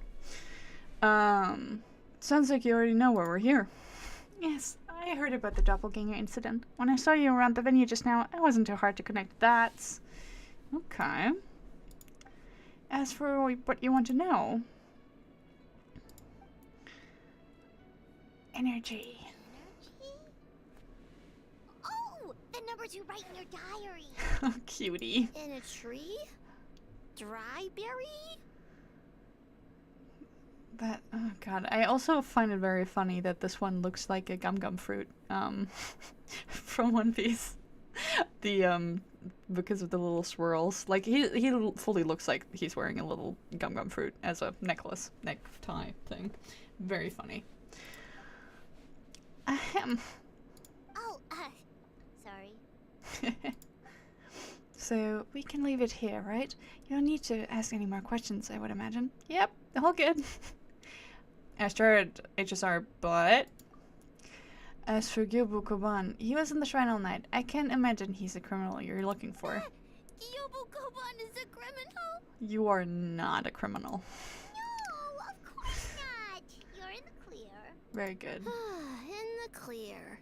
Sounds like you already know why we're here. Yes, I heard about the doppelganger incident. When I saw you around the venue just now, it wasn't too hard to connect dots. Okay. As for what you want to know... Energy. Oh, the numbers you write in your diary. Cutie. In a tree? Dry berry? That, oh god. I also find it very funny that this one looks like a gum fruit, from One Piece. Because of the little swirls. He fully looks like he's wearing a little gum fruit as a necktie thing. Very funny. Ahem. Oh, sorry. So, we can leave it here, right? You don't need to ask any more questions, I would imagine. Yep, all good. I started HSR, but... As for Gyobu Koban, he was in the shrine all night. I can't imagine he's the criminal you're looking for. Yobu Koban is a criminal? You are not a criminal. No, of course not. You're in the clear. Very good. In the clear.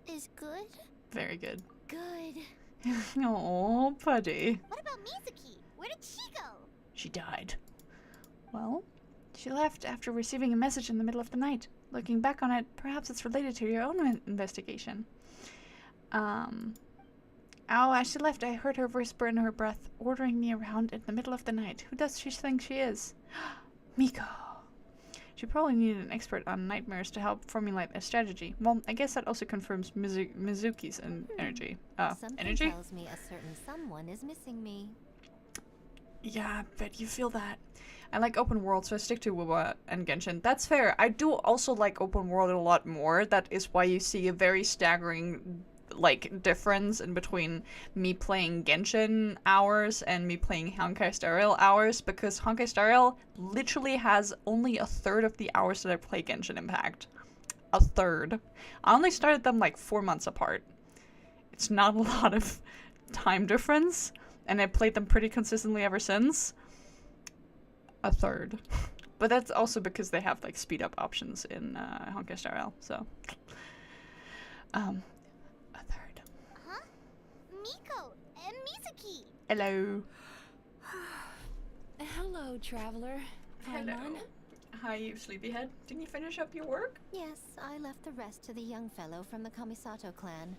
Is good? Very good. Good. Oh, buddy. What about Mizuki? Where did she go? She died. Well, she left after receiving a message in the middle of the night. Looking back on it, perhaps it's related to your own investigation. As she left, I heard her whisper in her breath, ordering me around in the middle of the night. Who does she think she is? Miko. She probably needed an expert on nightmares to help formulate a strategy. Well, I guess that also confirms Mizuki's energy. Something Energy? tells me a certain someone is missing me. Yeah, I bet you feel that. I like open world, so I stick to WoW and Genshin. That's fair. I do also like open world a lot more. That is why you see a very staggering, like, difference in between me playing Genshin hours and me playing Honkai Star Rail hours, because Honkai Star Rail literally has only a third of the hours that I play Genshin Impact. A third. I only started them like 4 months apart. It's not a lot of time difference, and I played them pretty consistently ever since. A third. But that's also because they have like speed up options in Honkai Star Rail, so a third. Huh? Miko and Mizuki. Hello. Hello, traveler. Hello. Hi, you sleepyhead. Didn't you finish up your work? Yes, I left the rest to the young fellow from the Kamisato clan.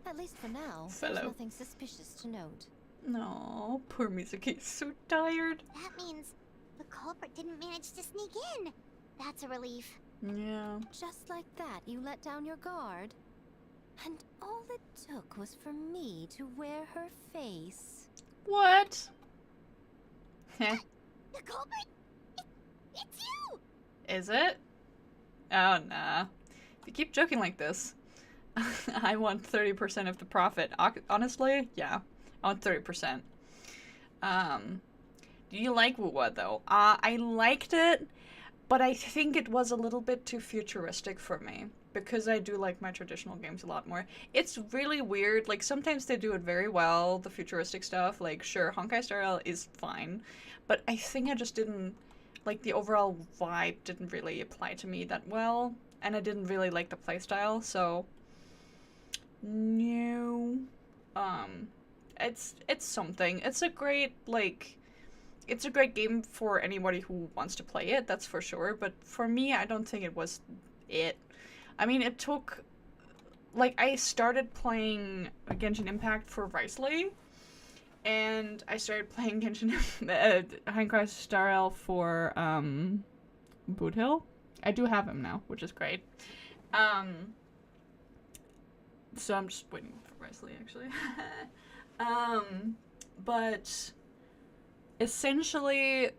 At least for now. Fellow. There's nothing suspicious to note. No, poor Mizuki. So tired. That means the culprit didn't manage to sneak in. That's a relief. Yeah. Just like that, you let down your guard? And all it took was for me to wear her face. What? Heh. The culprit? It's you! Is it? Oh, nah. If you keep joking like this, I want 30% of the profit. Honestly, yeah. I want 30%. Do you like WoW though? I liked it, but I think it was a little bit too futuristic for me, because I do like my traditional games a lot more. It's really weird. Like, sometimes they do it very well, the futuristic stuff. Like, sure, Honkai Star Rail is fine, but I think I just didn't, like, the overall vibe didn't really apply to me that well, and I didn't really like the playstyle, so no. It's something. It's a great, like, it's a great game for anybody who wants to play it, that's for sure, but for me, I don't think it was it. I mean, it took, like, I started playing Genshin Impact for Risley, and I started playing Genshin Honkai Star Rail for Boot Hill. I do have him now, which is great. So I'm just waiting for Risley, actually. But essentially,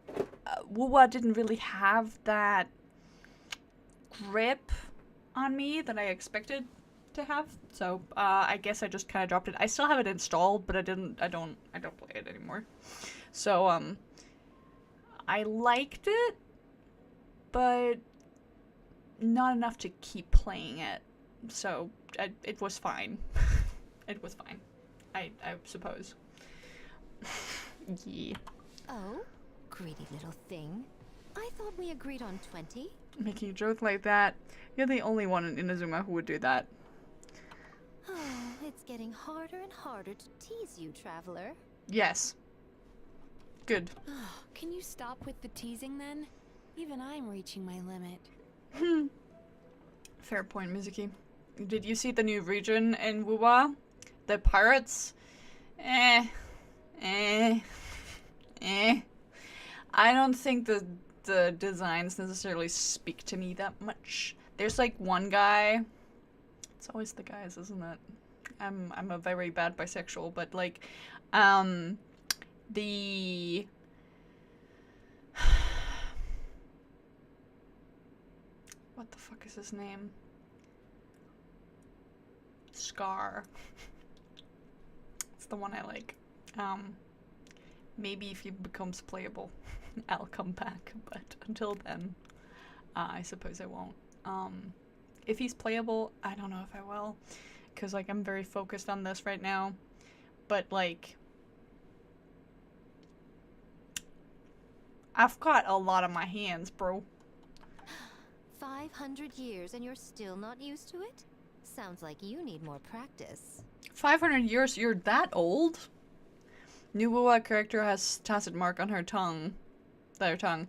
WoW didn't really have that grip on me that I expected to have. So I guess I just kind of dropped it. I still have it installed, but I don't play it anymore. So I liked it, but not enough to keep playing it. So it was fine. It was fine. I suppose. Yeah. Oh, greedy little thing. I thought we agreed on 20. Making a joke like that. You're the only one in Inazuma who would do that. Oh, it's getting harder and harder to tease you, traveler. Yes. Good. Can you stop with the teasing then? Even I'm reaching my limit. Fair point, Mizuki. Did you see the new region in Wuwa? The pirates? I don't think the designs necessarily speak to me that much. There's like one guy. It's always the guys, isn't it? I'm a very bad bisexual, but like, the what the fuck is his name? Scar. It's the one I like. Maybe if he becomes playable, I'll come back. But until then, I suppose I won't. If he's playable, I don't know if I will. Because, like, I'm very focused on this right now. But, like, I've got a lot on my hands, bro. 500 years and you're still not used to it? Sounds like you need more practice. 500 years? You're that old? New Wuwa character has tacit mark on her tongue. Their tongue.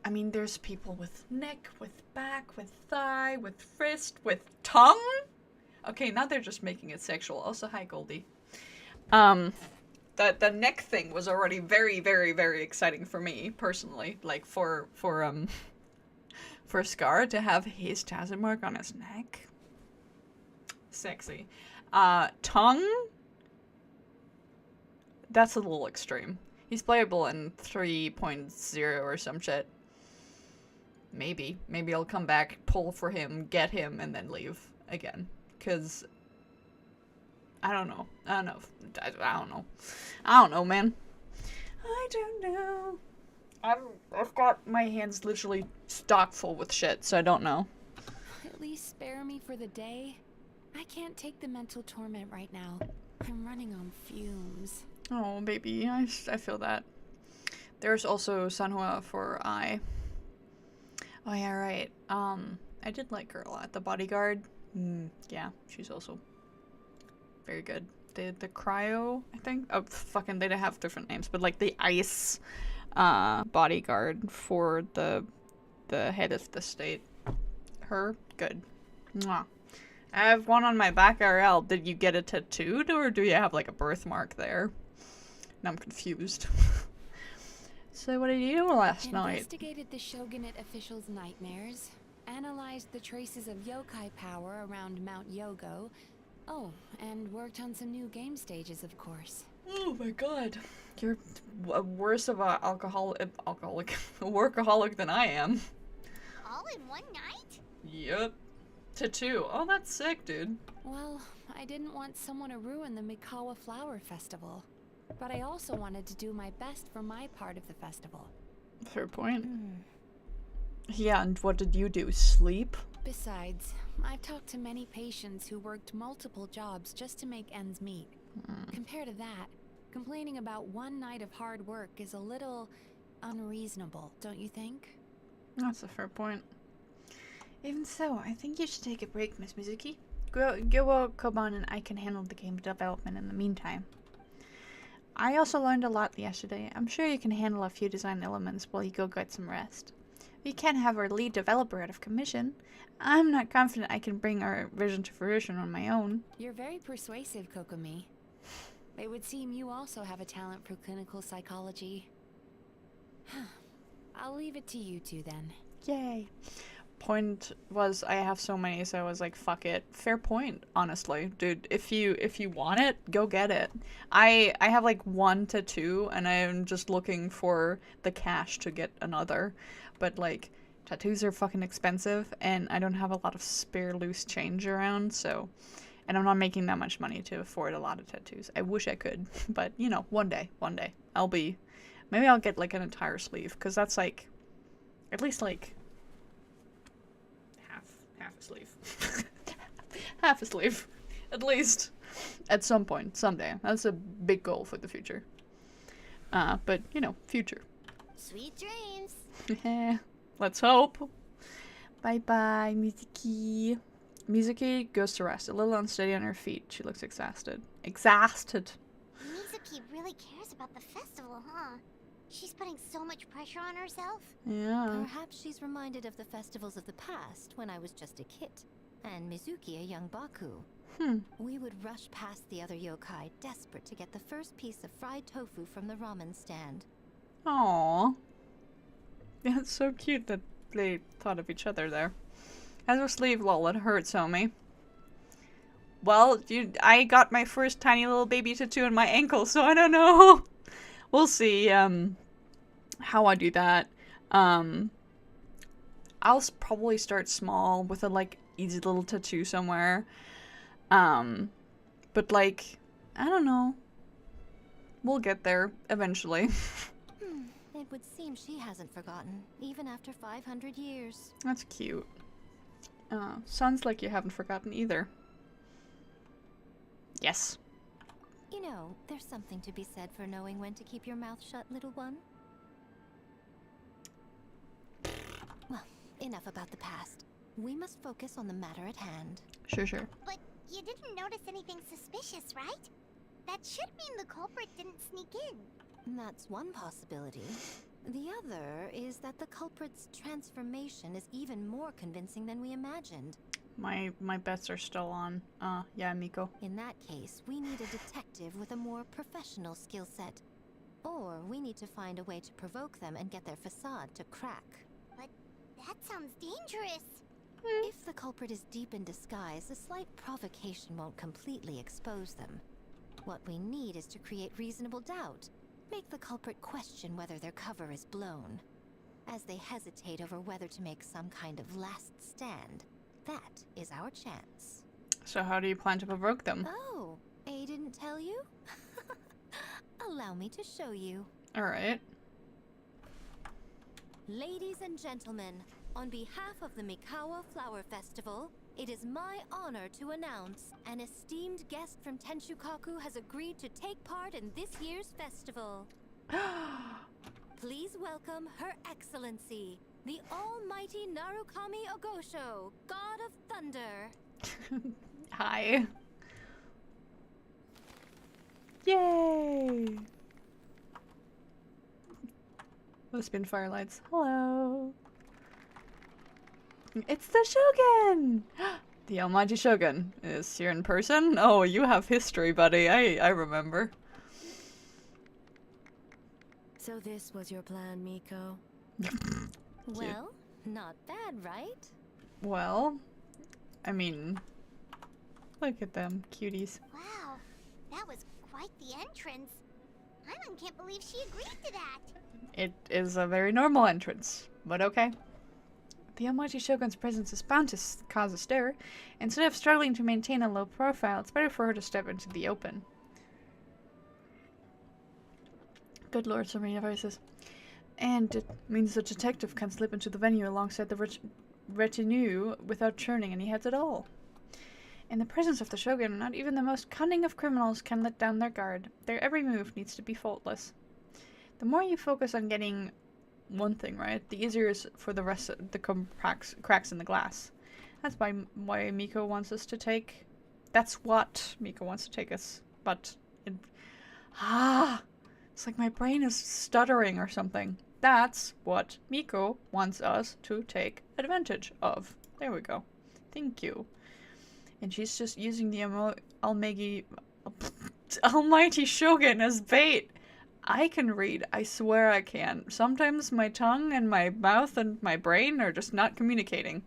I mean, there's people with neck, with back, with thigh, with wrist, with tongue? Okay, now they're just making it sexual. Also, hi, Goldie. The neck thing was already very, very, very exciting for me, personally. Like, for Scar to have his tacit mark on his neck. Sexy. Tongue? That's a little extreme. He's playable in 3.0 or some shit. Maybe. Maybe I'll come back, pull for him, get him, and then leave again. Because I don't know. I don't know. I don't know. I don't know, man. I don't know. I've got my hands literally stock full with shit, so I don't know. At least spare me for the day. I can't take the mental torment right now. I'm running on fumes. Oh, baby. I feel that. There's also Sanhua for I. Oh, yeah, right. I did like her a lot. The bodyguard. Yeah, she's also very good. The cryo, I think. Oh, fucking, they have different names, but like the ice bodyguard for the head of the state. Her, good. Mwah. I have one on my back RL. Did you get it tattooed, or do you have like a birthmark there? Now I'm confused. So what did you do last night? Investigated the shogunate officials' nightmares. Analyzed the traces of yokai power around Mount Yogo. Oh, and worked on some new game stages, of course. Oh my god. You're worse of a workaholic than I am. All in one night? Yep. Tattoo. Oh, that's sick, dude. Well, I didn't want someone to ruin the Mikawa Flower Festival. But I also wanted to do my best for my part of the festival. Fair point. Yeah, and what did you do? Sleep? Besides, I've talked to many patients who worked multiple jobs just to make ends meet. Compared to that, complaining about one night of hard work is a little unreasonable, don't you think? That's a fair point. Even so, I think you should take a break, Miss Mizuki. Go Koban and I can handle the game development in the meantime. I also learned a lot yesterday. I'm sure you can handle a few design elements while you go get some rest. We can't have our lead developer out of commission. I'm not confident I can bring our vision to fruition on my own. You're very persuasive, Kokomi. It would seem you also have a talent for clinical psychology. I'll leave it to you two then. Yay. Point was I have so many, so I was like, fuck it. Fair point, honestly. Dude, if you want it, go get it. I have like 1 to 2 and I'm just looking for the cash to get another. But like tattoos are fucking expensive and I don't have a lot of spare loose change around, so and I'm not making that much money to afford a lot of tattoos. I wish I could, but you know, one day maybe I'll get like an entire sleeve, because that's like at least like half a sleeve. Half a sleeve. At least. At some point. Someday. That's a big goal for the future. But, you know, future. Sweet dreams. Let's hope. Bye-bye, Mizuki. Mizuki goes to rest. A little unsteady on her feet. She looks exhausted. Exhausted. Mizuki really cares about the festival, huh? She's putting so much pressure on herself. Yeah. Perhaps she's reminded of the festivals of the past when I was just a kid, and Mizuki a young Baku. We would rush past the other yokai, desperate to get the first piece of fried tofu from the ramen stand. Aww. Yeah, it's so cute that they thought of each other there. How's your sleeve, lol? It hurts, homie. Well, I got my first tiny little baby tattoo on my ankle, so I don't know. We'll see how I do that. I'll probably start small with a like easy little tattoo somewhere. But like, I don't know. We'll get there eventually. It would seem she hasn't forgotten, even after 500 years. That's cute. Sounds like you haven't forgotten either. Yes. You know, there's something to be said for knowing when to keep your mouth shut, little one. Well, enough about the past. We must focus on the matter at hand. Sure. But you didn't notice anything suspicious, right? That should mean the culprit didn't sneak in. That's one possibility. The other is that the culprit's transformation is even more convincing than we imagined. My bets are still on. Yeah, Miko. In that case, we need a detective with a more professional skill set. Or we need to find a way to provoke them and get their facade to crack. But that sounds dangerous. If the culprit is deep in disguise, a slight provocation won't completely expose them. What we need is to create reasonable doubt. Make the culprit question whether their cover is blown. As they hesitate over whether to make some kind of last stand, that is our chance. So how do you plan to provoke them? Oh, A didn't tell you? Allow me to show you. Alright. Ladies and gentlemen, on behalf of the Mikawa Flower Festival, it is my honor to announce an esteemed guest from Tenshukaku has agreed to take part in this year's festival. Please welcome Her Excellency, the Almighty Narukami Ogosho, God of Thunder. Hi. Yay! Spin firelights. Hello. It's the Shogun! The Almighty Shogun is here in person? Oh, you have history, buddy. I remember. So this was your plan, Miko? Well, not bad, right? Well, I mean, look at them, cuties. Wow, that was quite the entrance. Paimon can't believe she agreed to that. It is a very normal entrance, but okay. The Almighty Shogun's presence is bound to cause a stir. Instead of struggling to maintain a low profile, it's better for her to step into the open. Good lord, so many devices. And it means the detective can slip into the venue alongside the retinue without churning any heads at all. In the presence of the Shogun, not even the most cunning of criminals can let down their guard. Their every move needs to be faultless. The more you focus on getting one thing right, the easier it is for the rest of the cracks in the glass. That's why Miko wants us to take... That's what Miko wants to take us. But... It's like my brain is stuttering or something. That's what Miko wants us to take advantage of. There we go. Thank you. And she's just using the Almighty Shogun as bait. I can read. I swear I can. Sometimes my tongue and my mouth and my brain are just not communicating.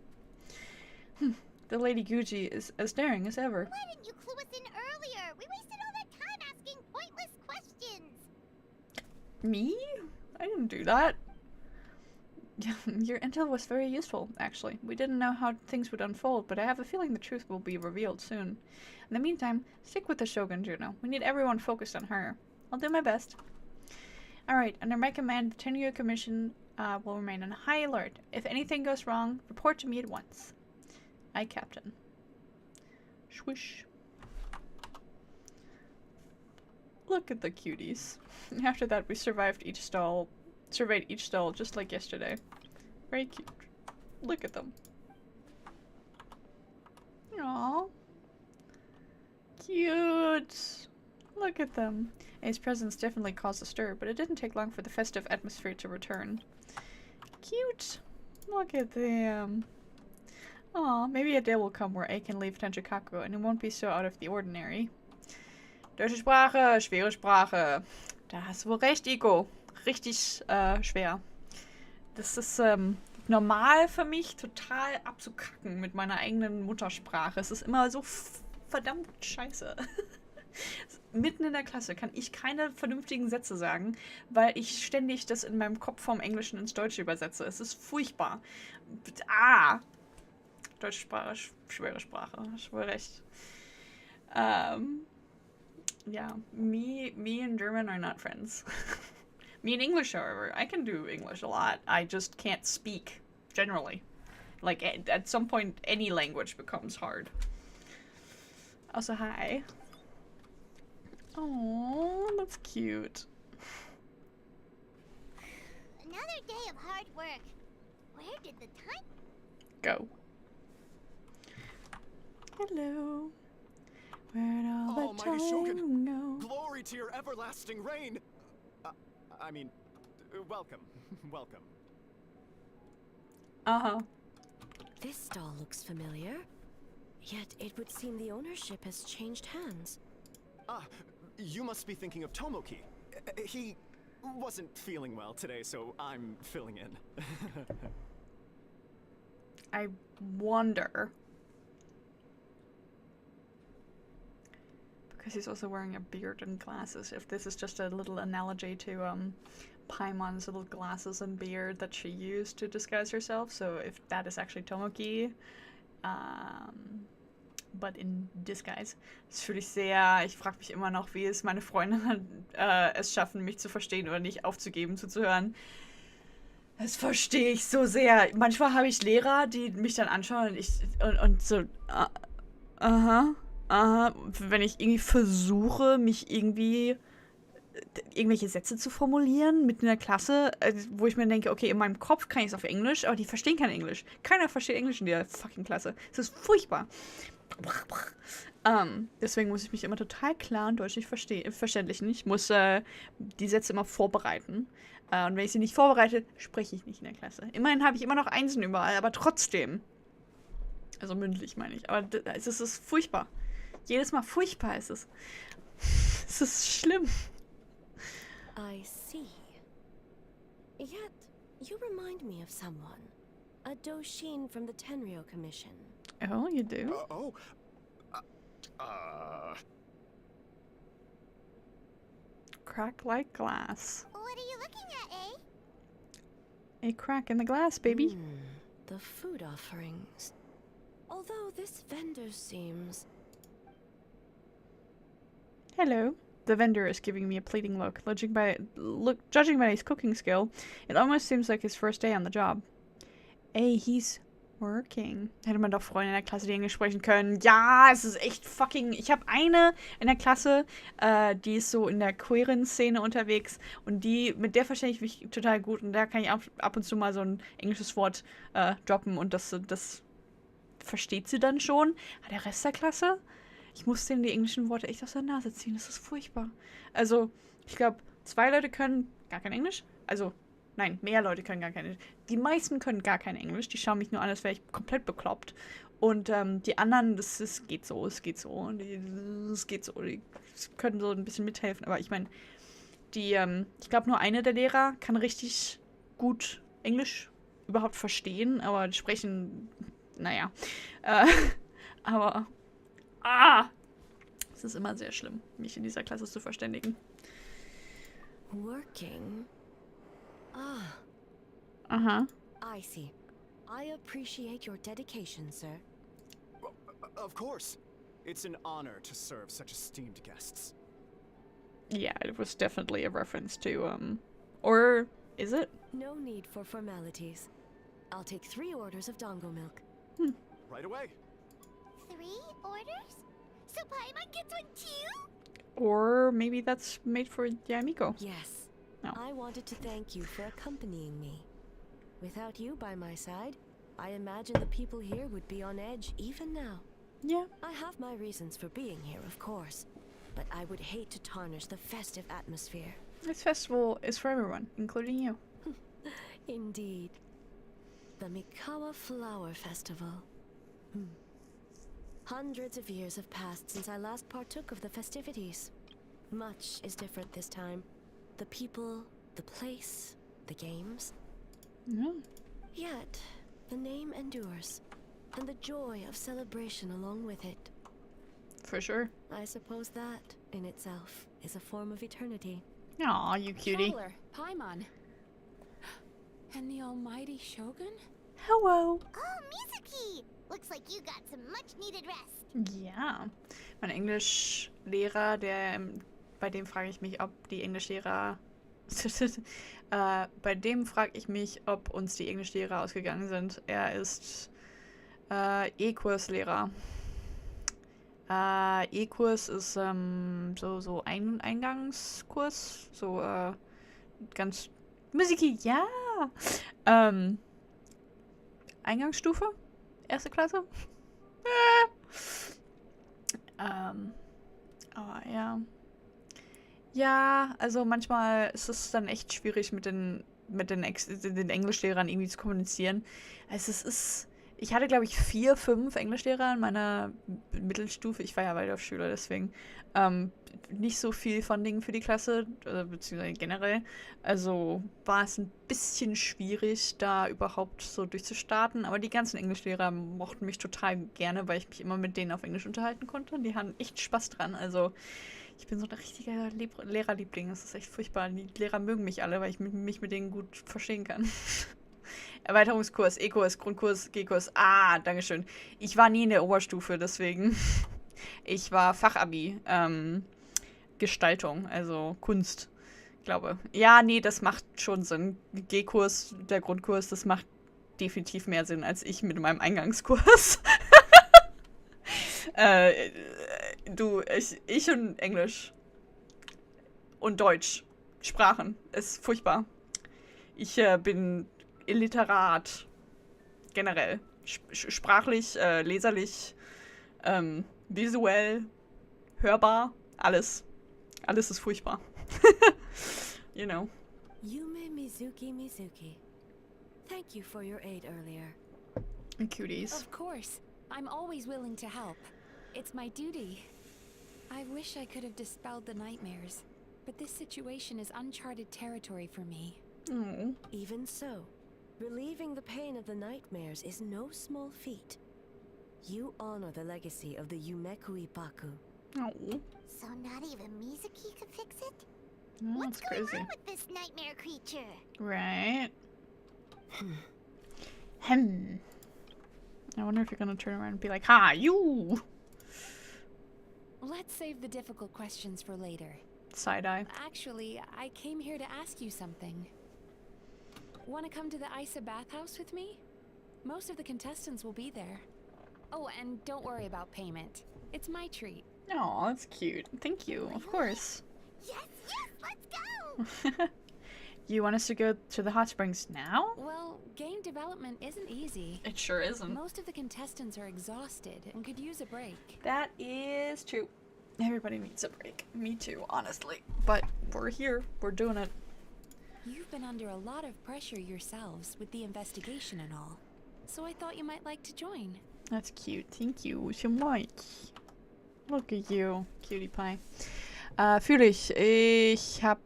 The Lady Gucci is as daring as ever. Why didn't you clue us in earlier? We wasted all that time asking pointless questions. Me? I didn't do that. Your intel was very useful, actually. We didn't know how things would unfold, but I have a feeling the truth will be revealed soon. In the meantime, stick with the Shogun, Juno. We need everyone focused on her. I'll do my best. Alright, under my command, the 10-year commission will remain on high alert. If anything goes wrong, report to me at once. Aye, Captain. Swish. Look at the cuties. After that, we surveyed each stall just like yesterday. Very cute. Look at them. Aww. Cute. Look at them. His presence definitely caused a stir, but it didn't take long for the festive atmosphere to return. Cute. Look at them. Aw, maybe a day will come where A can leave Tenshukaku and it won't be so out of the ordinary. Deutsche Sprache, schwere Sprache. Da hast du wohl recht, Iko. Richtig schwer. Das ist normal für mich, total abzukacken mit meiner eigenen Muttersprache. Es ist immer so verdammt scheiße. Mitten in der Klasse kann ich keine vernünftigen Sätze sagen, weil ich ständig das in meinem Kopf vom Englischen ins Deutsche übersetze. Es ist furchtbar. Deutsche Sprache, schwere Sprache. Hast wohl recht. Yeah, me and German are not friends. Me and English, however, I can do English a lot. I just can't speak generally. Like at some point, any language becomes hard. Also, hi. Oh, that's cute. Another day of hard work. Where did the time Go. Hello. Where'd all the Almighty time Shogun, go? glory to your everlasting reign! I mean, welcome. Welcome. Uh-huh. This stall looks familiar. Yet it would seem the ownership has changed hands. Ah, you must be thinking of Tomoki. He wasn't feeling well today, so I'm filling in. I wonder. Because he's also wearing a beard and glasses. If this is just a little analogy to Paimon's little glasses and beard that she used to disguise herself. So if that is actually Tomoki, but in disguise. Das fühle ich sehr. Ich frage mich immer noch, wie es meine Freunde es schaffen, mich zu verstehen oder nicht aufzugeben, zuzuhören. Das verstehe ich so sehr. Manchmal habe ich Lehrer, die mich dann anschauen und so, aha, wenn ich irgendwie versuche, mich irgendwelche Sätze zu formulieren mit einer Klasse, wo ich mir denke, okay, in meinem Kopf kann ich es auf Englisch, aber die verstehen kein Englisch. Keiner versteht Englisch in der fucking Klasse. Das ist furchtbar. Deswegen muss ich mich immer total klar und deutlich verständlichen. Ich muss die Sätze immer vorbereiten. Und wenn ich sie nicht vorbereite, spreche ich nicht in der Klasse. Immerhin habe ich immer noch Einsen überall, aber trotzdem. Also mündlich meine ich. Aber es ist furchtbar. Jedes Mal furchtbar ist es. Es ist schlimm. I see. Yet, you remind me of someone. A Doshin from the Tenryo Commission. Oh, you do? Crack like glass. What are you looking at, eh? A crack in the glass, baby. The food offerings. Although this vendor seems... Hello. The vendor is giving me a pleading look. Judging by his cooking skill, it almost seems like his first day on the job. Ey, he's working. Hätte man doch Freunde in der Klasse, die Englisch sprechen können. Ja, es ist echt fucking... Ich habe eine in der Klasse, die ist so in der queeren Szene unterwegs und mit der verstehe ich mich total gut und da kann ich ab und zu mal so ein englisches Wort droppen und das versteht sie dann schon. Aber der Rest der Klasse... Ich muss denen die englischen Worte echt aus der Nase ziehen. Das ist furchtbar. Also, ich glaube, 2 Leute können gar kein Englisch. Also, nein, mehr Leute können gar kein Englisch. Die meisten können gar kein Englisch. Die schauen mich nur an, als wäre ich komplett bekloppt. Und die anderen, es geht so. Es geht so. Die können so ein bisschen mithelfen. Aber ich meine, ich glaube, nur eine der Lehrer kann richtig gut Englisch überhaupt verstehen. Aber sprechen, naja. Aber... Es ist immer sehr schlimm, mich in dieser Klasse zu verständigen. Working? Aha. I see. I appreciate your dedication, sir. Of course. It's an honor to serve such esteemed guests. Yeah, it was definitely a reference to, or is it? No need for formalities. I'll take 3 orders of dango milk. Right away. 3 orders? So Paimon gets one too? Or maybe that's made for Yamiko. Yes. No. I wanted to thank you for accompanying me. Without you by my side, I imagine the people here would be on edge even now. Yeah. I have my reasons for being here, of course, but I would hate to tarnish the festive atmosphere. This festival is for everyone, including you. Indeed. The Mikawa Flower Festival. Hundreds of years have passed since I last partook of the festivities. Much is different this time. The people, the place, the games. Yeah. Yet, the name endures, and the joy of celebration along with it. For sure. I suppose that, in itself, is a form of eternity. Aw, you cutie. Traveler, Paimon. And the almighty Shogun? Hello. Oh, Mizuki! Looks like you got some much-needed rest. Yeah. Mein Englischlehrer, bei dem frage ich mich, ob die Englischlehrer... bei dem frage ich mich, ob uns die Englischlehrer ausgegangen sind. Er ist E-Kurslehrer. E-Kurs ist so ein Eingangskurs. So ganz... Musiki, ja! Eingangsstufe? Erste Klasse? Aber ja. Ja, also manchmal ist es dann echt schwierig den Englischlehrern irgendwie zu kommunizieren. Also ich hatte glaube ich 4, 5 Englischlehrer in meiner Mittelstufe. Ich war ja Waldorfschüler, deswegen nicht so viel Funding für die Klasse, beziehungsweise generell. Also war es ein bisschen schwierig, da überhaupt so durchzustarten. Aber die ganzen Englischlehrer mochten mich total gerne, weil ich mich immer mit denen auf Englisch unterhalten konnte. Und die hatten echt Spaß dran. Also ich bin so ein richtiger Lehrerliebling. Das ist echt furchtbar. Die Lehrer mögen mich alle, weil ich mich mit denen gut verstehen kann. Erweiterungskurs, E-Kurs, Grundkurs, G-Kurs. Dankeschön. Ich war nie in der Oberstufe, deswegen. Ich war Fachabi. Gestaltung, also Kunst, glaube. Ja, nee, das macht schon Sinn. G-Kurs, der Grundkurs, das macht definitiv mehr Sinn als ich mit meinem Eingangskurs. Ich und Englisch. Und Deutsch. Sprachen. Ist furchtbar. Ich bin illiterat. Generell. Sprachlich, leserlich, visuell, hörbar. Alles. Alles ist furchtbar. You know. Yume Mizuki. Thank you for your aid earlier. Cuties. Of course. I'm always willing to help. It's my duty. I wish I could have dispelled the nightmares, but this situation is uncharted territory for me. Oh. Even so, relieving the pain of the nightmares is no small feat. You honor the legacy of the Yumekui Baku. Oh. So not even Mizuki could fix it? Oh, What's that's going crazy. on with this nightmare creature? Right. I wonder if you're gonna turn around and be like, "Ha, you!" Let's save the difficult questions for later. Side eye. Actually, I came here to ask you something. Want to come to the Isa bathhouse with me? Most of the contestants will be there. Oh, and don't worry about payment. It's my treat. Oh, that's cute. Thank you. Of course. Yes, let's go! You want us to go to the hot springs now? Well, game development isn't easy. It sure isn't. Most of the contestants are exhausted and could use a break. That is true. Everybody needs a break. Me too, honestly. But we're here. We're doing it. You've been under a lot of pressure yourselves with the investigation and all. So I thought you might like to join. That's cute. Thank you so much. Look at you, cutie pie. Fühle ich. Ich habe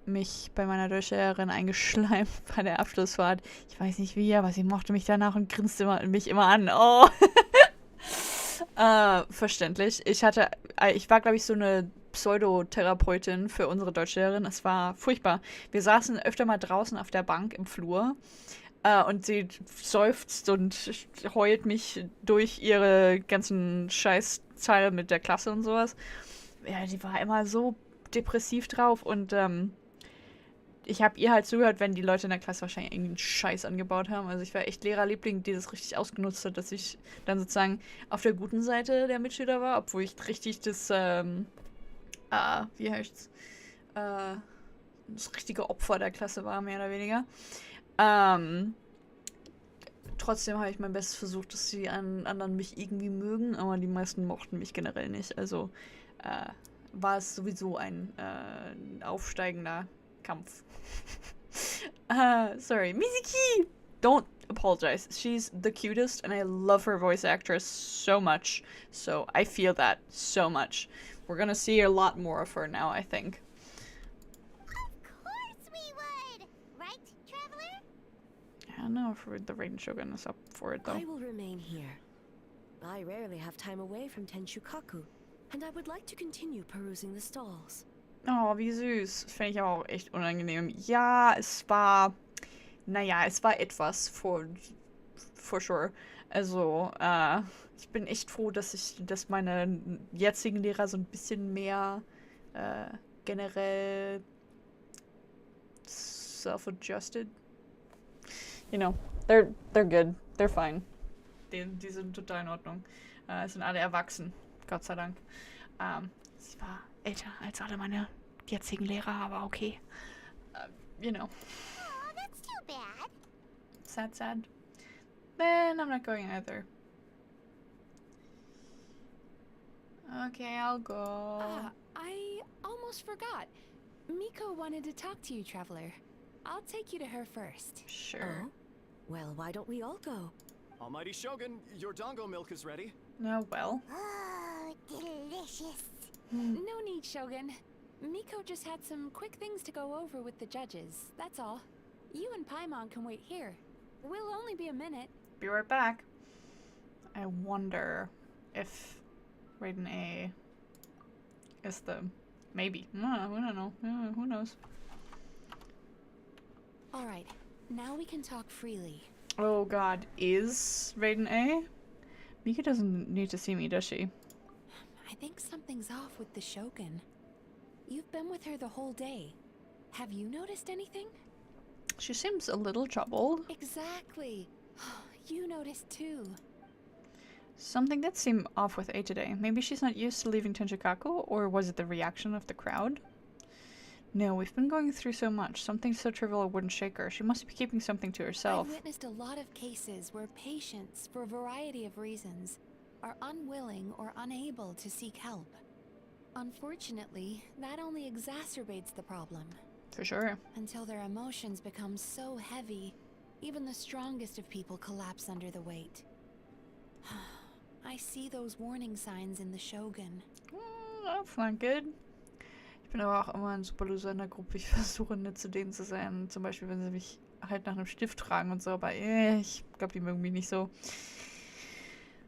mich bei meiner Deutschlehrerin eingeschleimt bei der Abschlussfahrt. Ich weiß nicht wie, aber sie mochte mich danach und grinste mich immer an. Oh. Verständlich. Ich war, glaube ich, so eine Pseudotherapeutin für unsere Deutschlehrerin. Es war furchtbar. Wir saßen öfter mal draußen auf der Bank im Flur. Und sie seufzt und heult mich durch ihre ganzen Scheißteile mit der Klasse und sowas. Ja, die war immer so depressiv drauf und ich habe ihr halt zugehört, wenn die Leute in der Klasse wahrscheinlich irgendeinen Scheiß angebaut haben. Also ich war echt Lehrerliebling, die das richtig ausgenutzt hat, dass ich dann sozusagen auf der guten Seite der Mitschüler war, obwohl ich richtig das, wie heißt's? Das richtige Opfer der Klasse war, mehr oder weniger. Trotzdem habe ich mein Bestes versucht, dass die anderen mich irgendwie mögen, aber die meisten mochten mich generell nicht. Also war es sowieso ein aufsteigender Kampf. Sorry. Mizuki! Don't apologize. She's the cutest and I love her voice actress so much. So I feel that so much. We're gonna see a lot more of her now, I think. Of course we would! Right, Traveler? I don't know if the Raiden Shogun is up for it, though. I will remain here. I rarely have time away from Tenshukaku, and I would like to continue perusing the stalls. Oh, wie süß. Fände ich aber auch echt unangenehm. Ja, es war... Naja, es war etwas, for sure. Also, ich bin echt froh, dass meine jetzigen Lehrer so ein bisschen mehr generell self-adjusted. You know, they're good. They're fine. Die sind total in Ordnung. Es sind alle erwachsen, Gott sei Dank. Sie war älter als alle meine jetzigen Lehrer, aber okay. You know. Oh, that's too bad. Sad, sad. Then I'm not going either. Okay, I'll go. I almost forgot. Miko wanted to talk to you, Traveler. I'll take you to her first. Sure. Oh? Well, why don't we all go? Almighty Shogun, your dango milk is ready. Oh, well. Oh, delicious. No need, Shogun. Miko just had some quick things to go over with the judges, that's all. You and Paimon can wait here. We'll only be a minute. Be right back. I wonder if Raiden A is the... Maybe. No, we don't know. Who knows? Alright, now we can talk freely. Oh god, is Raiden A? Mika doesn't need to see me, does she? I think something's off with the Shogun. You've been with her the whole day. Have you noticed anything? She seems a little troubled. Exactly. You noticed too. Something did seem off with A today. Maybe she's not used to leaving Tenjikaku, or was it the reaction of the crowd? No, we've been going through so much. Something so trivial wouldn't shake her. She must be keeping something to herself. I've witnessed a lot of cases where patients, for a variety of reasons, are unwilling or unable to seek help. Unfortunately, that only exacerbates the problem. For sure. Until their emotions become so heavy, even the strongest of people collapse under the weight. I see those warning signs in the Shogun. That's not good. Ich bin aber auch immer ein super Loser in der Gruppe. Ich versuche nett zu denen zu sein. Zum Beispiel, wenn sie mich halt nach einem Stift fragen und so. Aber ich glaube, die mögen mich nicht so.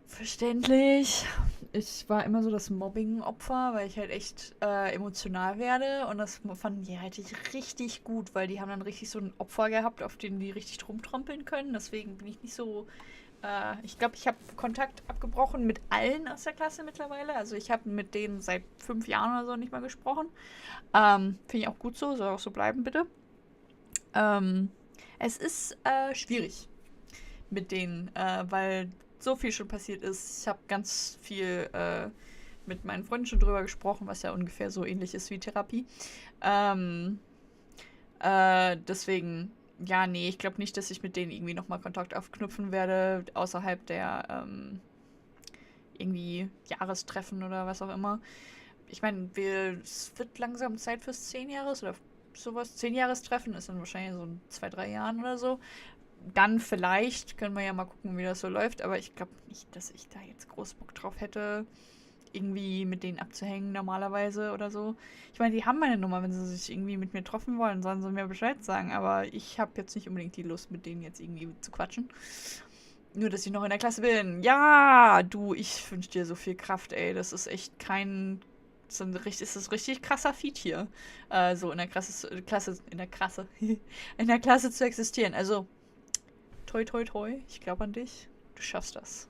Verständlich. Ich war immer so das Mobbing-Opfer, weil ich halt echt emotional werde. Und das fanden die halt richtig gut, weil die haben dann richtig so ein Opfer gehabt, auf den die richtig rumtrampeln können. Deswegen bin ich nicht so... ich glaube, ich habe Kontakt abgebrochen mit allen aus der Klasse mittlerweile. Also ich habe mit denen seit 5 Jahren oder so nicht mehr gesprochen. Finde ich auch gut so. Soll auch so bleiben, bitte. Es ist schwierig mit denen, weil so viel schon passiert ist. Ich habe ganz viel mit meinen Freunden schon drüber gesprochen, was ja ungefähr so ähnlich ist wie Therapie. Deswegen... Ja, nee, ich glaube nicht, dass ich mit denen irgendwie nochmal Kontakt aufknüpfen werde, außerhalb der irgendwie Jahrestreffen oder was auch immer. Ich meine, es wird langsam Zeit fürs 10-Jahres oder sowas. 10-Jahrestreffen ist dann wahrscheinlich so in 2, 3 Jahren oder so. Dann vielleicht, können wir ja mal gucken, wie das so läuft, aber ich glaube nicht, dass ich da jetzt groß Bock drauf hätte, irgendwie mit denen abzuhängen normalerweise oder so. Ich meine, die haben meine Nummer, wenn sie sich irgendwie mit mir treffen wollen, sollen sie mir Bescheid sagen, aber ich habe jetzt nicht unbedingt die Lust, mit denen jetzt irgendwie zu quatschen. Nur, dass ich noch in der Klasse bin. Ja, du, ich wünsche dir so viel Kraft, ey. Das ist echt ist ein richtig krasser Feat hier. So in der Klasse zu existieren. Also, toi, toi, toi. Ich glaube an dich. Du schaffst das.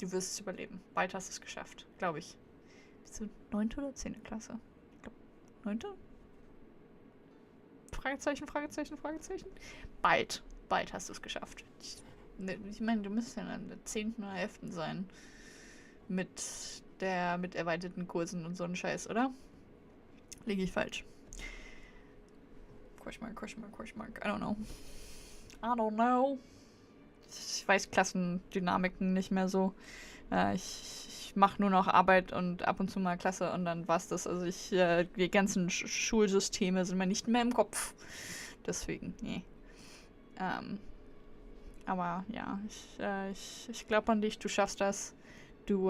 Du wirst es überleben. Bald hast du es geschafft, glaube ich. Bist du 9. oder 10. Klasse? Ich glaube, 9. Fragezeichen, Fragezeichen, Fragezeichen. Bald hast du es geschafft. Ich meine, du müsstest ja in der 10. oder 11. sein. Mit erweiterten Kursen und so einen Scheiß, oder? Liege ich falsch? Question mark, question mark, question mark. I don't know. Ich weiß Klassendynamiken nicht mehr so. Ich mache nur noch Arbeit und ab und zu mal Klasse und dann war's das. Also die ganzen Schulsysteme sind mir nicht mehr im Kopf. Deswegen, nee. Aber ja, ich glaube an dich, du schaffst das. Du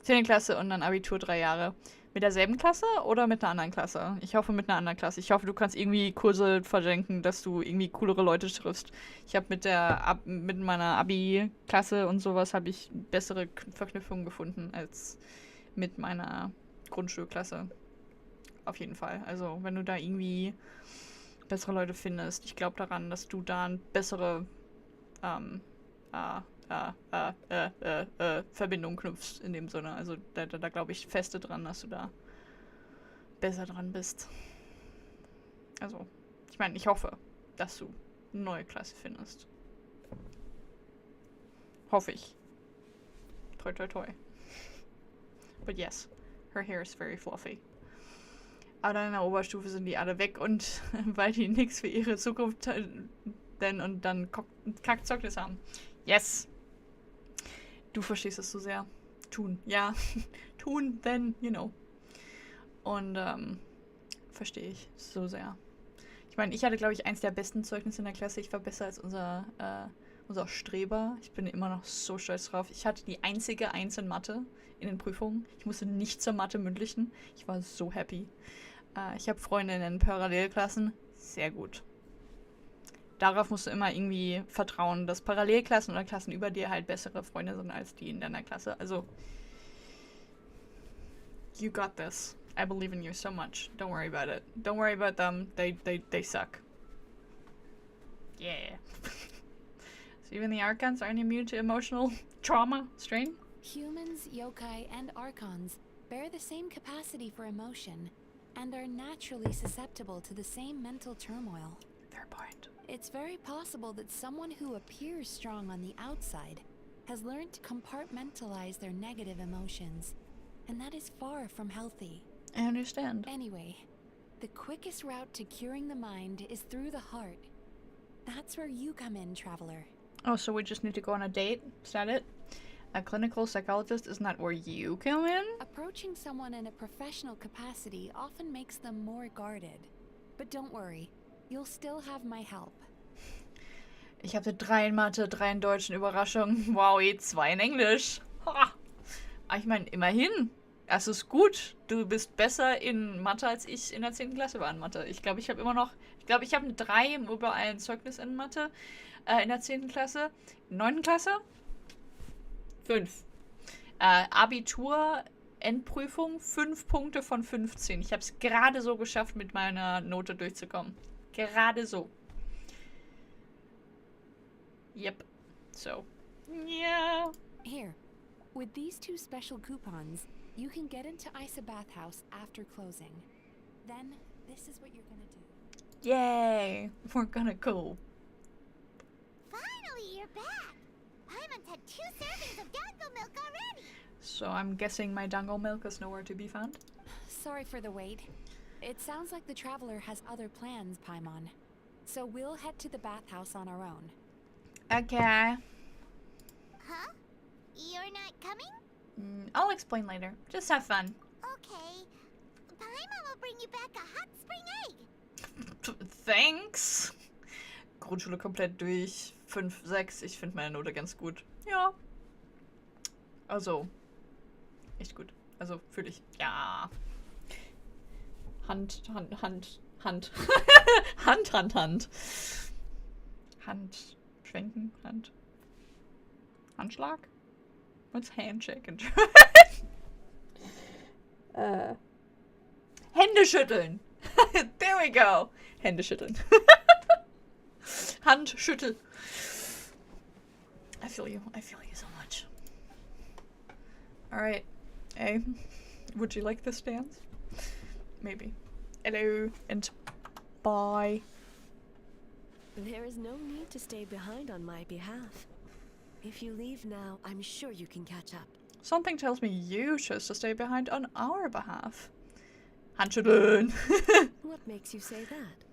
10. Klasse und dann Abitur 3 Jahre. Mit derselben Klasse oder mit einer anderen Klasse? Ich hoffe mit einer anderen Klasse. Ich hoffe, du kannst irgendwie Kurse verschenken, dass du irgendwie coolere Leute triffst. Ich habe mit meiner Abi-Klasse und sowas habe ich bessere Verknüpfungen gefunden als mit meiner Grundschulklasse. Auf jeden Fall. Also wenn du da irgendwie bessere Leute findest. Ich glaube daran, dass du da eine bessere Verbindung knüpfst in dem Sinne. Also da glaube ich feste dran, dass du da besser dran bist. Also, ich meine, ich hoffe, dass du eine neue Klasse findest. Hoffe ich. Toi, toi, toi. But yes, her hair is very fluffy. Aber dann in der Oberstufe sind die alle weg und weil die nichts für ihre Zukunft dann Kackzeugnis haben. Yes! Du verstehst es so sehr. Tun, ja. Tun, then, you know. Und, verstehe ich so sehr. Ich meine, ich hatte, glaube ich, eins der besten Zeugnisse in der Klasse. Ich war besser als unser Streber. Ich bin immer noch so stolz drauf. Ich hatte die einzige 1 in Mathe in den Prüfungen. Ich musste nicht zur Mathe mündlichen. Ich war so happy. Ich habe Freunde in den Parallelklassen. Sehr gut. Darauf musst du immer irgendwie vertrauen, dass Parallelklassen oder Klassen über dir halt bessere Freunde sind als die in deiner Klasse. Also, you got this. I believe in you so much. Don't worry about it. Don't worry about them. They suck. Yeah. So even the Archons aren't immune to emotional trauma, strain? Humans, yokai, and archons bear the same capacity for emotion and are naturally susceptible to the same mental turmoil. Fair point. It's very possible that someone who appears strong on the outside has learned to compartmentalize their negative emotions, and that is far from healthy. I understand. Anyway, the quickest route to curing the mind is through the heart. That's where you come in, traveler. Oh, so we just need to go on a date? Is that it? A clinical psychologist, isn't that where you come in? Approaching someone in a professional capacity often makes them more guarded. But don't worry, you'll still have my help. Ich hatte 3 in Mathe, 3 in Deutsch, Überraschung. Wow, 2 in Englisch. Ha! Aber ich meine, immerhin. Es ist gut. Du bist besser in Mathe, als ich in der 10. Klasse war in Mathe. Ich glaube, ich habe eine 3 im überall Zeugnis in Mathe. In der 10. Klasse. 9. Klasse? 5. Abitur, Endprüfung, 5 Punkte von 15. Ich habe es gerade so geschafft, mit meiner Note durchzukommen. Gerade so. Yep. So. Yeah. Here, with these 2 special coupons, you can get into Isa Bathhouse after closing. Then, this is what you're gonna do. Yay! We're gonna go. Finally, you're back! Paimon's had 2 servings of dango milk already! So I'm guessing my dango milk is nowhere to be found? Sorry for the wait. It sounds like the traveler has other plans, Paimon. So we'll head to the bathhouse on our own. Okay. Huh? You're not coming? I'll explain later. Just have fun. Okay. Paimon will bring you back a hot spring egg. Thanks. Grundschule komplett durch. 5, 6. Ich finde meine Note ganz gut. Ja. Also. Echt gut. Also fühle ich. Ja. Hand. Hand schwenken. Handschlag? What's handshake in German? Hände schütteln. There we go. Hände schütteln. Handschüttel. I feel you so much. Alright. Hey, would you like this dance? Maybe. Hello and bye. There is no need to stay behind on my behalf. If you leave now, I'm sure you can catch up. Something tells me you chose to stay behind on our behalf. Handschütteln. What makes you say that?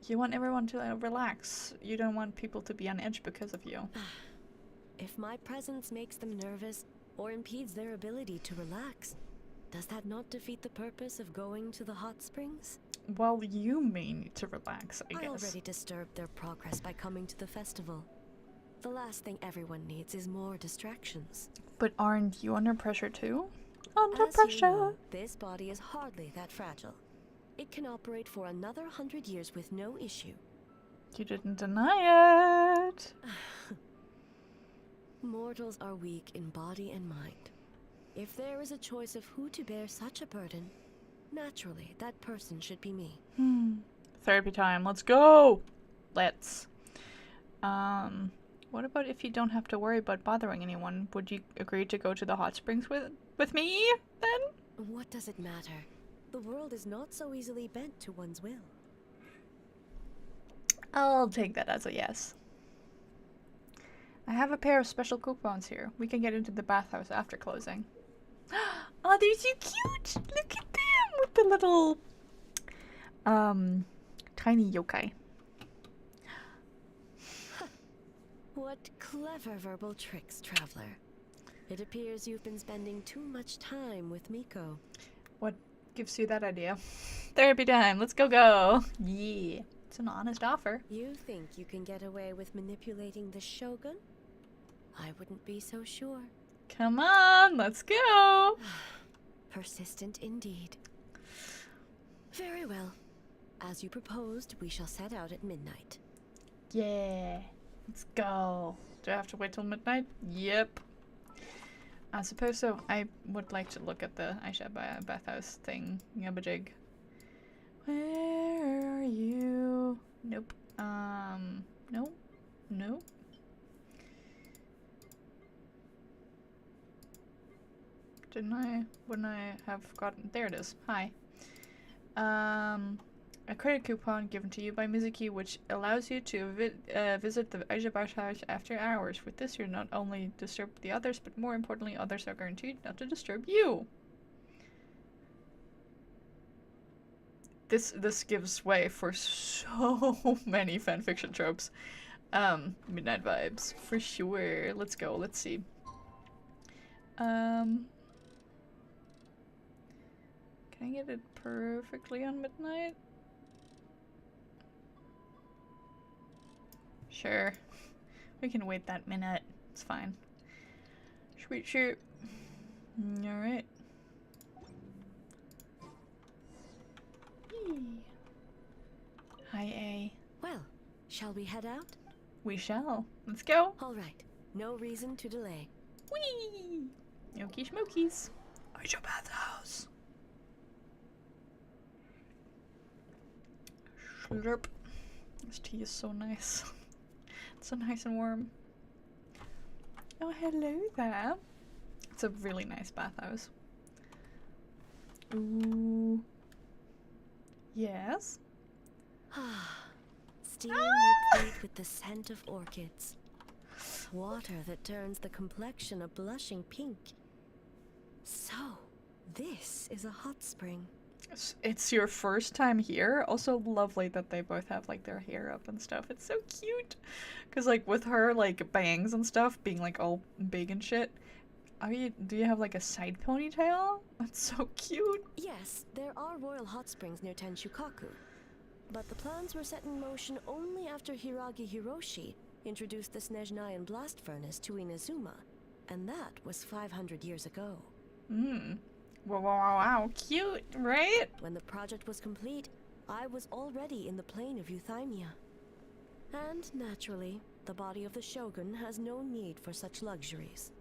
You want everyone to relax. You don't want people to be on edge because of you. If my presence makes them nervous or impedes their ability to relax, does that not defeat the purpose of going to the hot springs? Well, you may need to relax, I guess. I already disturbed their progress by coming to the festival. The last thing everyone needs is more distractions. But aren't you under pressure too? Under As pressure. you know, this body is hardly that fragile. It can operate for another 100 years with no issue. You didn't deny it. Mortals are weak in body and mind. If there is a choice of who to bear such a burden, naturally that person should be me. Therapy time. Let's go. Let's. What about if you don't have to worry about bothering anyone? Would you agree to go to the hot springs with me then? What does it matter? The world is not so easily bent to one's will. I'll take that as a yes. I have a pair of special coupons here. We can get into the bathhouse after closing. Oh, they're so cute! Look at them with the little tiny yokai. What clever verbal tricks, Traveler. It appears you've been spending too much time with Miko. What gives you that idea? Therapy time. Let's go. Yeah. It's an honest offer. You think you can get away with manipulating the Shogun? I wouldn't be so sure. Come on, let's go. Persistent indeed. Very well. As you proposed, we shall set out at midnight. Yeah. Let's go. Do I have to wait till midnight? Yep. I suppose so. I would like to look at the Aisha bathhouse thing. Yabajig. Where are you? Nope. Nope. Nope. Wouldn't I have gotten, there it is. Hi. A credit coupon given to you by Mizuki which allows you to visit the Aisha bathhouse after hours. With this, you're not only disturb the others, but more importantly, others are guaranteed not to disturb you. This gives way for so many fanfiction tropes. Midnight vibes, for sure. Let's go, let's see. Can I get it perfectly on midnight? Sure. We can wait that minute. It's fine. Sweet shoot. Alright. Hi, A. Well, shall we head out? We shall. Let's go. All right. No reason to delay. Whee! Yoki schmokies. Aisha bathhouse. Slurp. This tea is so nice. It's so nice and warm. Oh, hello there. It's a really nice bathhouse. Ooh. Yes? Steam replete with the scent of orchids. Water that turns the complexion a blushing pink. So, this is a hot spring. It's your first time here. Also lovely that they both have like their hair up and stuff. It's so cute. Cause like with her like bangs and stuff being like all big and shit. Do you have like a side ponytail? That's so cute. Yes, there are royal hot springs near Tenshukaku. But the plans were set in motion only after Hiragi Hiroshi introduced the Snezhnayan blast furnace to Inazuma. And that was 500 years ago. Wow, cute, right? When the project was complete, I was already in the plain of Euthymia. And naturally, the body of the Shogun has no need for such luxuries.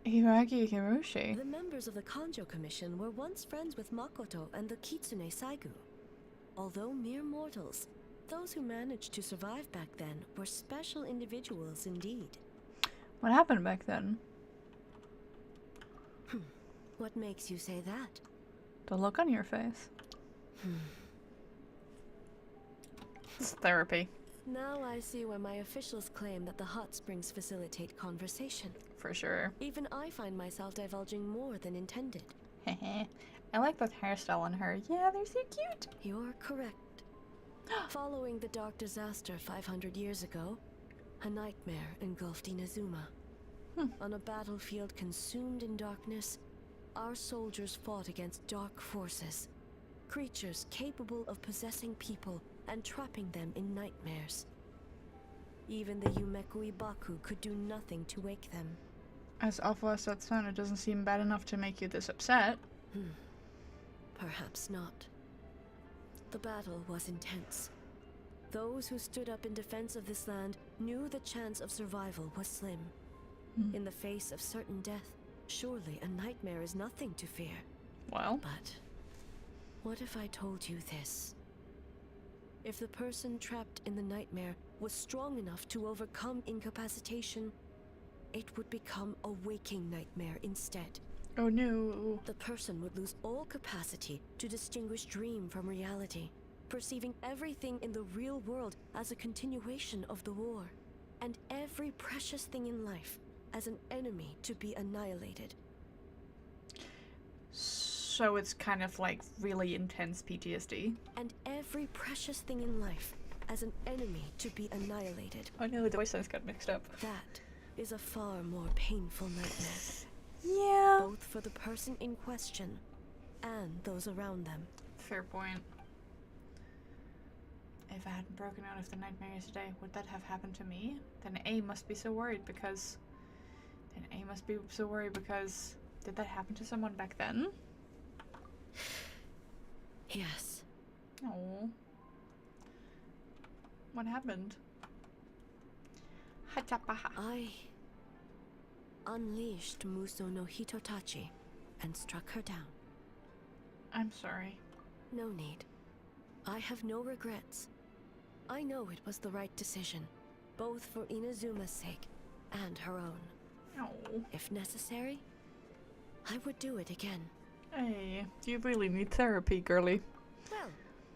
Hiragi Hiroshi. The members of the Kanjo Commission were once friends with Makoto and the Kitsune Saigu. Although mere mortals, those who managed to survive back then were special individuals indeed. What happened back then? What makes you say that? The look on your face. It's therapy. Now I see why my officials claim that the hot springs facilitate conversation. For sure. Even I find myself divulging more than intended. Hehe. I like that hairstyle on her. Yeah, they're so cute. You're correct. Following the dark disaster 500 years ago, a nightmare engulfed Inazuma. On a battlefield consumed in darkness, our soldiers fought against dark forces. Creatures capable of possessing people and trapping them in nightmares. Even the Yumekui Baku could do nothing to wake them. As awful as that sounds, it doesn't seem bad enough to make you this upset. Perhaps not. The battle was intense. Those who stood up in defense of this land knew the chance of survival was slim. In the face of certain death, surely a nightmare is nothing to fear. Well. But what if I told you this? If the person trapped in the nightmare was strong enough to overcome incapacitation, it would become a waking nightmare instead. Oh no. The person would lose all capacity to distinguish dream from reality, perceiving everything in the real world as a continuation of the war, and every precious thing in life as an enemy to be annihilated. So it's kind of like really intense PTSD. And every precious thing in life as an enemy to be annihilated. Oh no, the voice lines got mixed up. That is a far more painful nightmare. Yeah. Both for the person in question and those around them. Fair point. If I hadn't broken out of the nightmare yesterday, would that have happened to me? Then A must be so worried because... Did that happen to someone back then? Yes. Oh. What happened? Hatapaha. I unleashed Muso no Hitotachi and struck her down. I'm sorry. No need. I have no regrets. I know it was the right decision, both for Inazuma's sake and her own. Oh. If necessary, I would do it again. Hey, you really need therapy, girly. Well,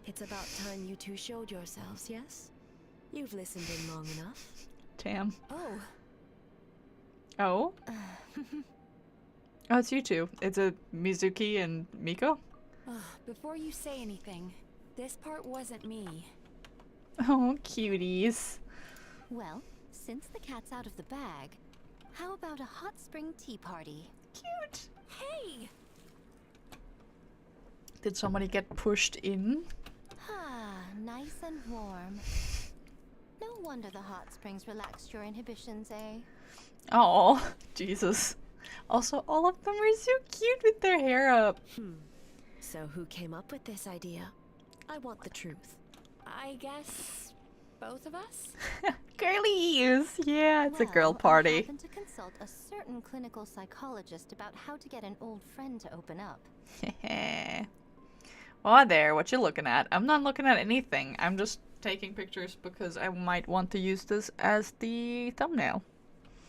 it's about time you two showed yourselves, yes? You've listened in long enough. Damn. Oh. Oh? Oh, it's you two. It's a Mizuki and Miko? Before you say anything, this part wasn't me. Oh, cuties. Well, since the cat's out of the bag, how about a hot spring tea party? Cute. Hey! Did somebody get pushed in? Ah, nice and warm. No wonder the hot springs relaxed your inhibitions, eh? Oh, Jesus. Also, all of them are so cute with their hair up. So who came up with this idea? I want the truth. I guess both of us? Girlies! Yeah, it's a girl Well, I party. happened to consult a certain clinical psychologist about how to get an old friend to open up. Oh, there, what you looking at? I'm not looking at anything. I'm just taking pictures because I might want to use this as the thumbnail.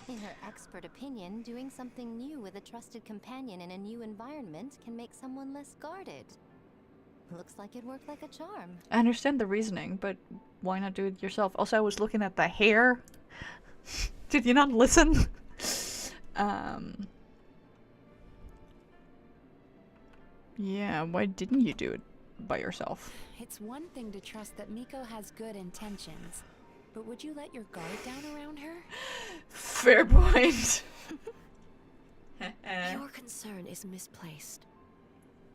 In her expert opinion, doing something new with a trusted companion in a new environment can make someone less guarded. Looks like it worked like a charm. I understand the reasoning, but why not do it yourself? Also, I was looking at the hair. Did you not listen? Yeah, why didn't you do it by yourself? It's one thing to trust that Miko has good intentions, but would you let your guard down around her? Fair point. Your concern is misplaced.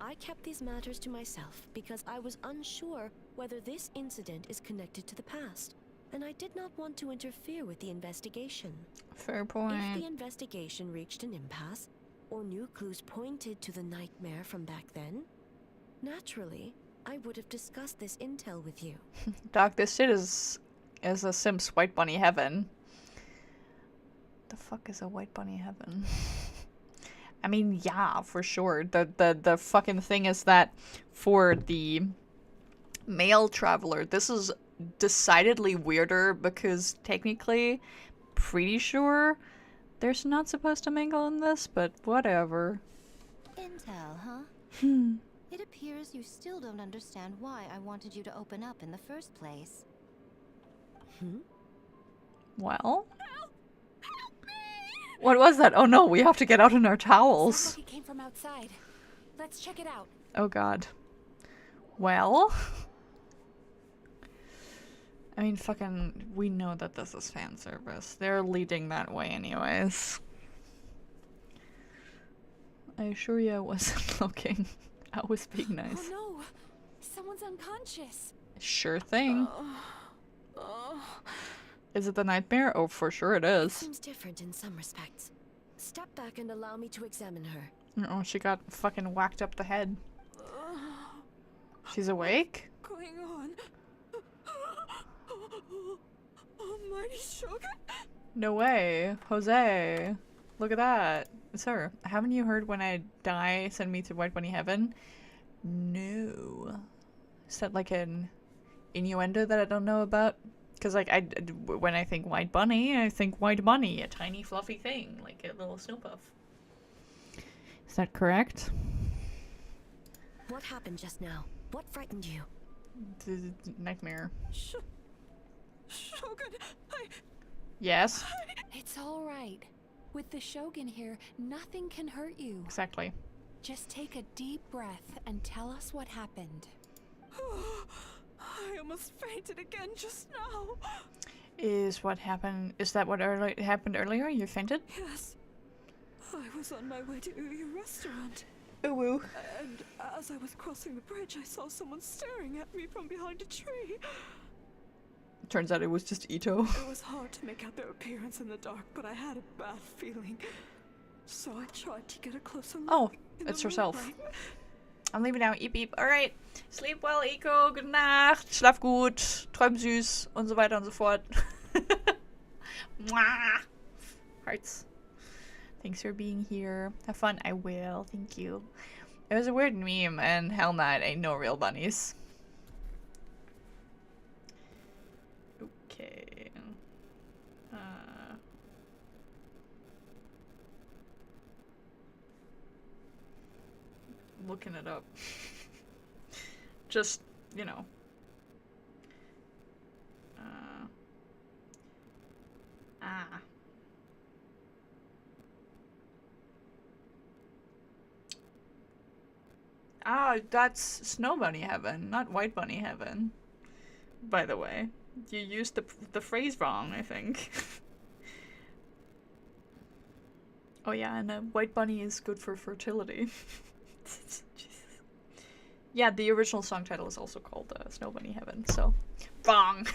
I kept these matters to myself because I was unsure whether this incident is connected to the past, and I did not want to interfere with the investigation. Fair If point. the investigation reached an impasse, or new clues pointed to the nightmare from back then, naturally, I would have discussed this intel with you. Doc, this shit is a Sims white bunny heaven. The fuck is a white bunny heaven? I mean, yeah, for sure. The fucking thing is that for the male traveler, this is decidedly weirder because technically, pretty sure there's not supposed to mingle in this, but whatever. Intel, huh? It appears you still don't understand why I wanted you to open up in the first place. Well? What was that? Oh no, we have to get out in our towels. Sounds like it came from outside. Let's check it out. Oh god. Well? I mean, fucking, we know that this is fan service. They're leading that way anyways. I assure you I wasn't looking. I was being nice. Oh no! Someone's unconscious. Sure thing. Is it the nightmare? Oh, for sure it is. Seems different in some respects. Step back and allow me to examine her. Oh, she got fucking whacked up the head. She's awake? Going on. Almighty Shogun. No way. Jose. Look at that. It's her. Haven't you heard when I die, send me to White Bunny Heaven? No. Is that like an innuendo that I don't know about? Because like when I think white bunny, I think white bunny, a tiny fluffy thing, like a little snow puff. Is that correct? What happened just now? What frightened you? The nightmare. Shogun, Yes. It's all right. With the Shogun here, nothing can hurt you. Exactly. Just take a deep breath and tell us what happened. I almost fainted again just now. Is that what happened earlier? You fainted? Yes. I was on my way to your restaurant. Ooh woo. And as I was crossing the bridge, I saw someone staring at me from behind a tree. Turns out it was just Ito. It was hard to make out their appearance in the dark, but I had a bad feeling. So I tried to get a closer look. Oh, it's herself. I'm leaving now. Eep, eep. Alright. Sleep well, Iko. Gute Nacht. Schlaf gut. Träum süß. Und so weiter und so fort. Mwah. Hearts. Thanks for being here. Have fun. I will. Thank you. It was a weird meme, and hell not, ain't no real bunnies. Okay. Looking it up. Just, you know. That's Snow Bunny Heaven, not White Bunny Heaven. By the way. You used the phrase wrong, I think. Oh yeah, and White Bunny is good for fertility. Jesus. Yeah, the original song title is also called Snow Bunny Heaven, so wrong.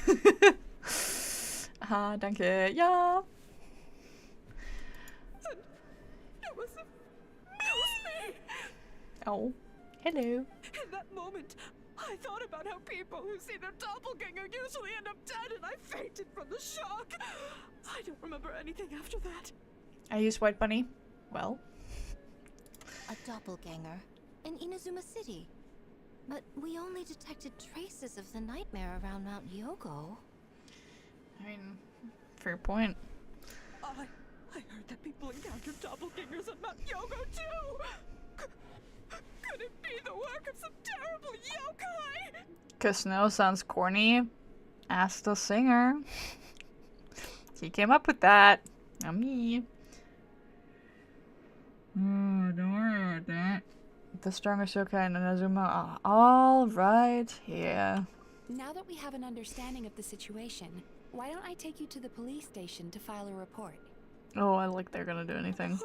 Danke, ja. It was me. Oh, hello. In that moment, I thought about how people who see their doppelganger usually end up dead, and I fainted from the shock. I don't remember anything after that. I used White Bunny. Well. A doppelganger in Inazuma City. But we only detected traces of the nightmare around Mount Yogo. I mean, fair point. I heard that people encountered doppelgangers at Mount Yogo too. Could it be the work of some terrible yokai? 'Cause Snow sounds corny. Ask the singer. He came up with that. Not me. Don't worry about that. The strongest yokai in Inazuma. All right, yeah. Now that we have an understanding of the situation, why don't I take you to the police station to file a report? Oh, I like they're gonna do anything.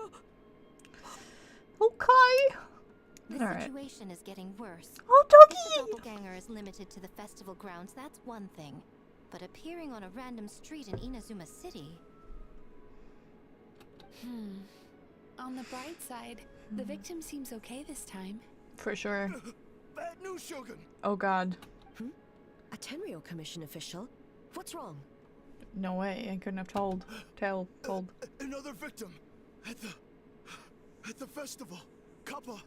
Okay. The situation is getting worse. Oh, doggy! If the doppelganger is limited to the festival grounds, that's one thing. But appearing on a random street in Inazuma City... On the bright side, the victim seems okay this time. For sure. Bad news, Shogun! Oh god. A Tenryou Commission official? What's wrong? No way, I couldn't have told. Told. Another victim! At the festival! Kappa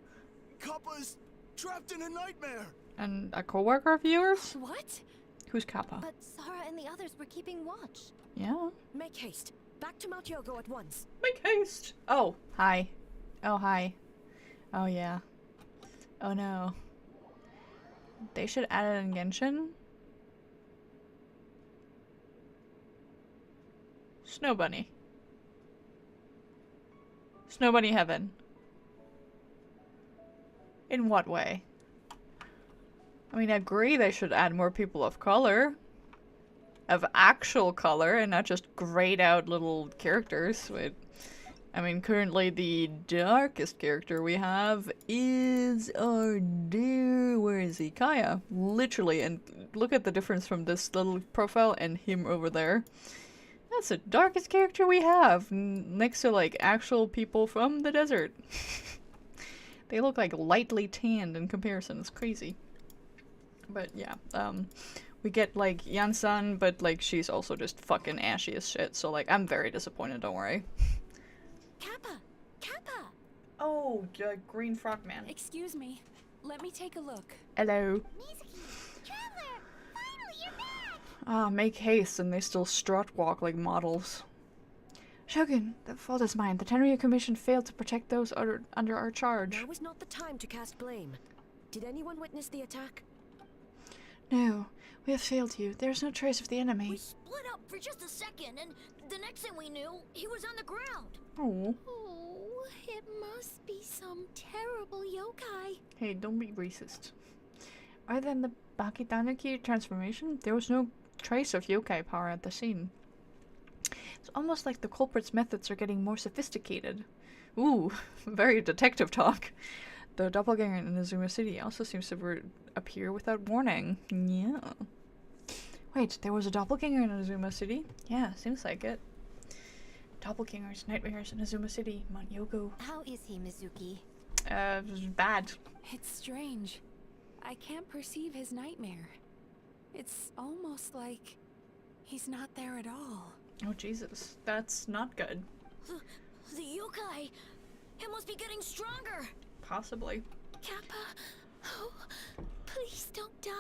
is trapped in a nightmare! And a co-worker of yours? What? Who's Kappa? But Sarah and the others were keeping watch. Yeah. Make haste. Back to Mount Yogo at once. Make haste! Oh, hi. Oh, hi. Oh, yeah. Oh, no. They should add it in Genshin? Snow Bunny. Snow Bunny Heaven. In what way? I mean, I agree they should add more people of color. Of actual color, and not just grayed out little characters. I mean, currently the darkest character we have is our dear, where is he? Kaya. Literally, and look at the difference from this little profile and him over there. That's the darkest character we have, next to like actual people from the desert. They look like lightly tanned in comparison, it's crazy. But yeah, we get like Yansan, but like she's also just fucking ashy as shit, so like I'm very disappointed, don't worry. Kappa! Oh, Green Frogman. Excuse me. Let me take a look. Hello. Mizuki, Traveler! Finally, Ah, make haste, and they still strut walk like models. Shogun, the fault is mine. The Tenryu Commission failed to protect those under our charge. Now is not the time to cast blame. Did anyone witness the attack? No, we have failed you. There's no trace of the enemy. We split up for just a second, and the next thing we knew, he was on the ground. Oh. Oh, it must be some terrible yokai. Hey, don't be racist. Other than the Bakitanuki transformation, there was no trace of yokai power at the scene. It's almost like the culprit's methods are getting more sophisticated. Ooh, very detective talk. The doppelganger in Inazuma City also seems to appear without warning. Yeah. Wait, there was a doppelganger in Inazuma City? Yeah, seems like it. Doppelgangers, nightmares in Inazuma City, Mount Yogo. How is he, Mizuki? Bad. It's strange. I can't perceive his nightmare. It's almost like he's not there at all. Oh, Jesus. That's not good. The yokai! It must be getting stronger! Possibly. Kappa, oh, please don't die.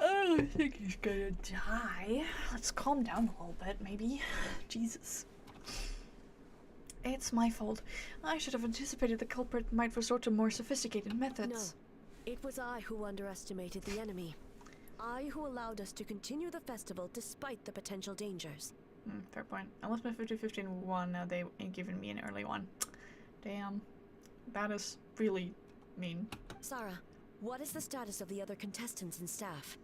I don't think he's gonna die. Let's calm down a little bit, maybe. Jesus. It's my fault. I should have anticipated the culprit might resort to more sophisticated methods. No. It was I who underestimated the enemy. I who allowed us to continue the festival despite the potential dangers. Fair point. I lost my 50-50 one, now they ain't giving me an early one. Damn. That is really mean. Sarah, what is the status of the other contestants and staff?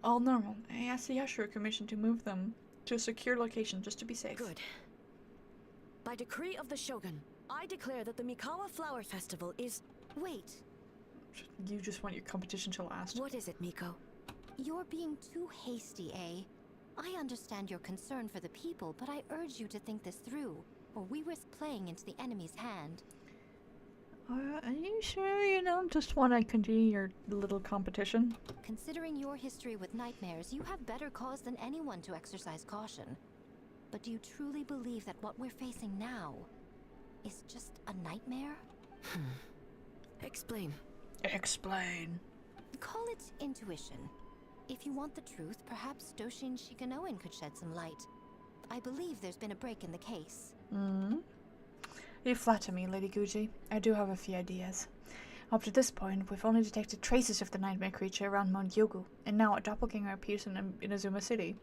All normal. I asked the Yashiro Commission to move them to a secure location just to be safe. Good. By decree of the Shogun, I declare that the Mikawa Flower Festival is... Wait. You just want your competition to last. What is it, Miko? You're being too hasty, eh? I understand your concern for the people, but I urge you to think this through, or we risk playing into the enemy's hand. Are you sure you don't just want to continue your little competition? Considering your history with nightmares, you have better cause than anyone to exercise caution. But do you truly believe that what we're facing now is just a nightmare? Explain. Explain. Call it intuition. If you want the truth, perhaps Doshin Shikanoen could shed some light. I believe there's been a break in the case. You flatter me, Lady Guji. I do have a few ideas. Up to this point, we've only detected traces of the nightmare creature around Mount Yogu, and now a doppelganger appears in Inazuma City.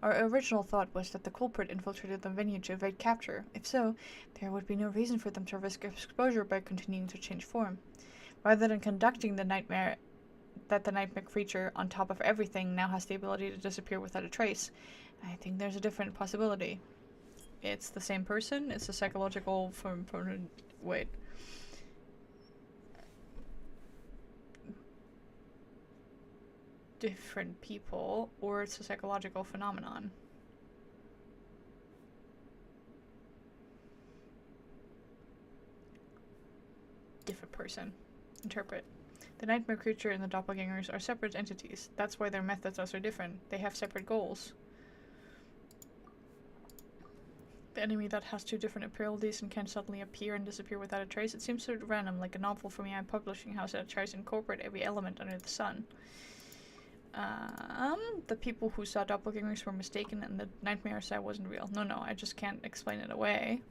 Our original thought was that the culprit infiltrated the venue to evade capture. If so, there would be no reason for them to risk exposure by continuing to change form. Rather than conducting the nightmare creature, on top of everything, now has the ability to disappear without a trace, I think there's a different possibility. It's the same person? It's a psychological wait. Different people, or it's a psychological phenomenon. Different person. Interpret. The nightmare creature and the doppelgangers are separate entities. That's why their methods are so different. They have separate goals. The enemy that has two different abilities and can suddenly appear and disappear without a trace. It seems so random, like a novel from a publishing house that tries to incorporate every element under the sun. The people who saw doppelgangers were mistaken and the nightmare side wasn't real. No, I just can't explain it away.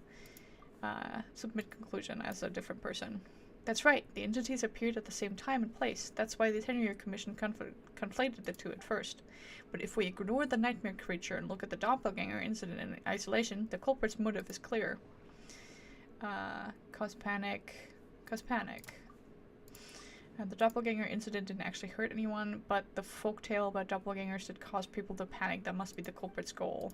Submit conclusion as a different person. That's right, the entities appeared at the same time and place. That's why the Tenryu Commission conflated the two at first. But if we ignore the nightmare creature and look at the doppelganger incident in isolation, the culprit's motive is clear. Cause panic. And the doppelganger incident didn't actually hurt anyone, but the folktale about doppelgangers did cause people to panic. That must be the culprit's goal.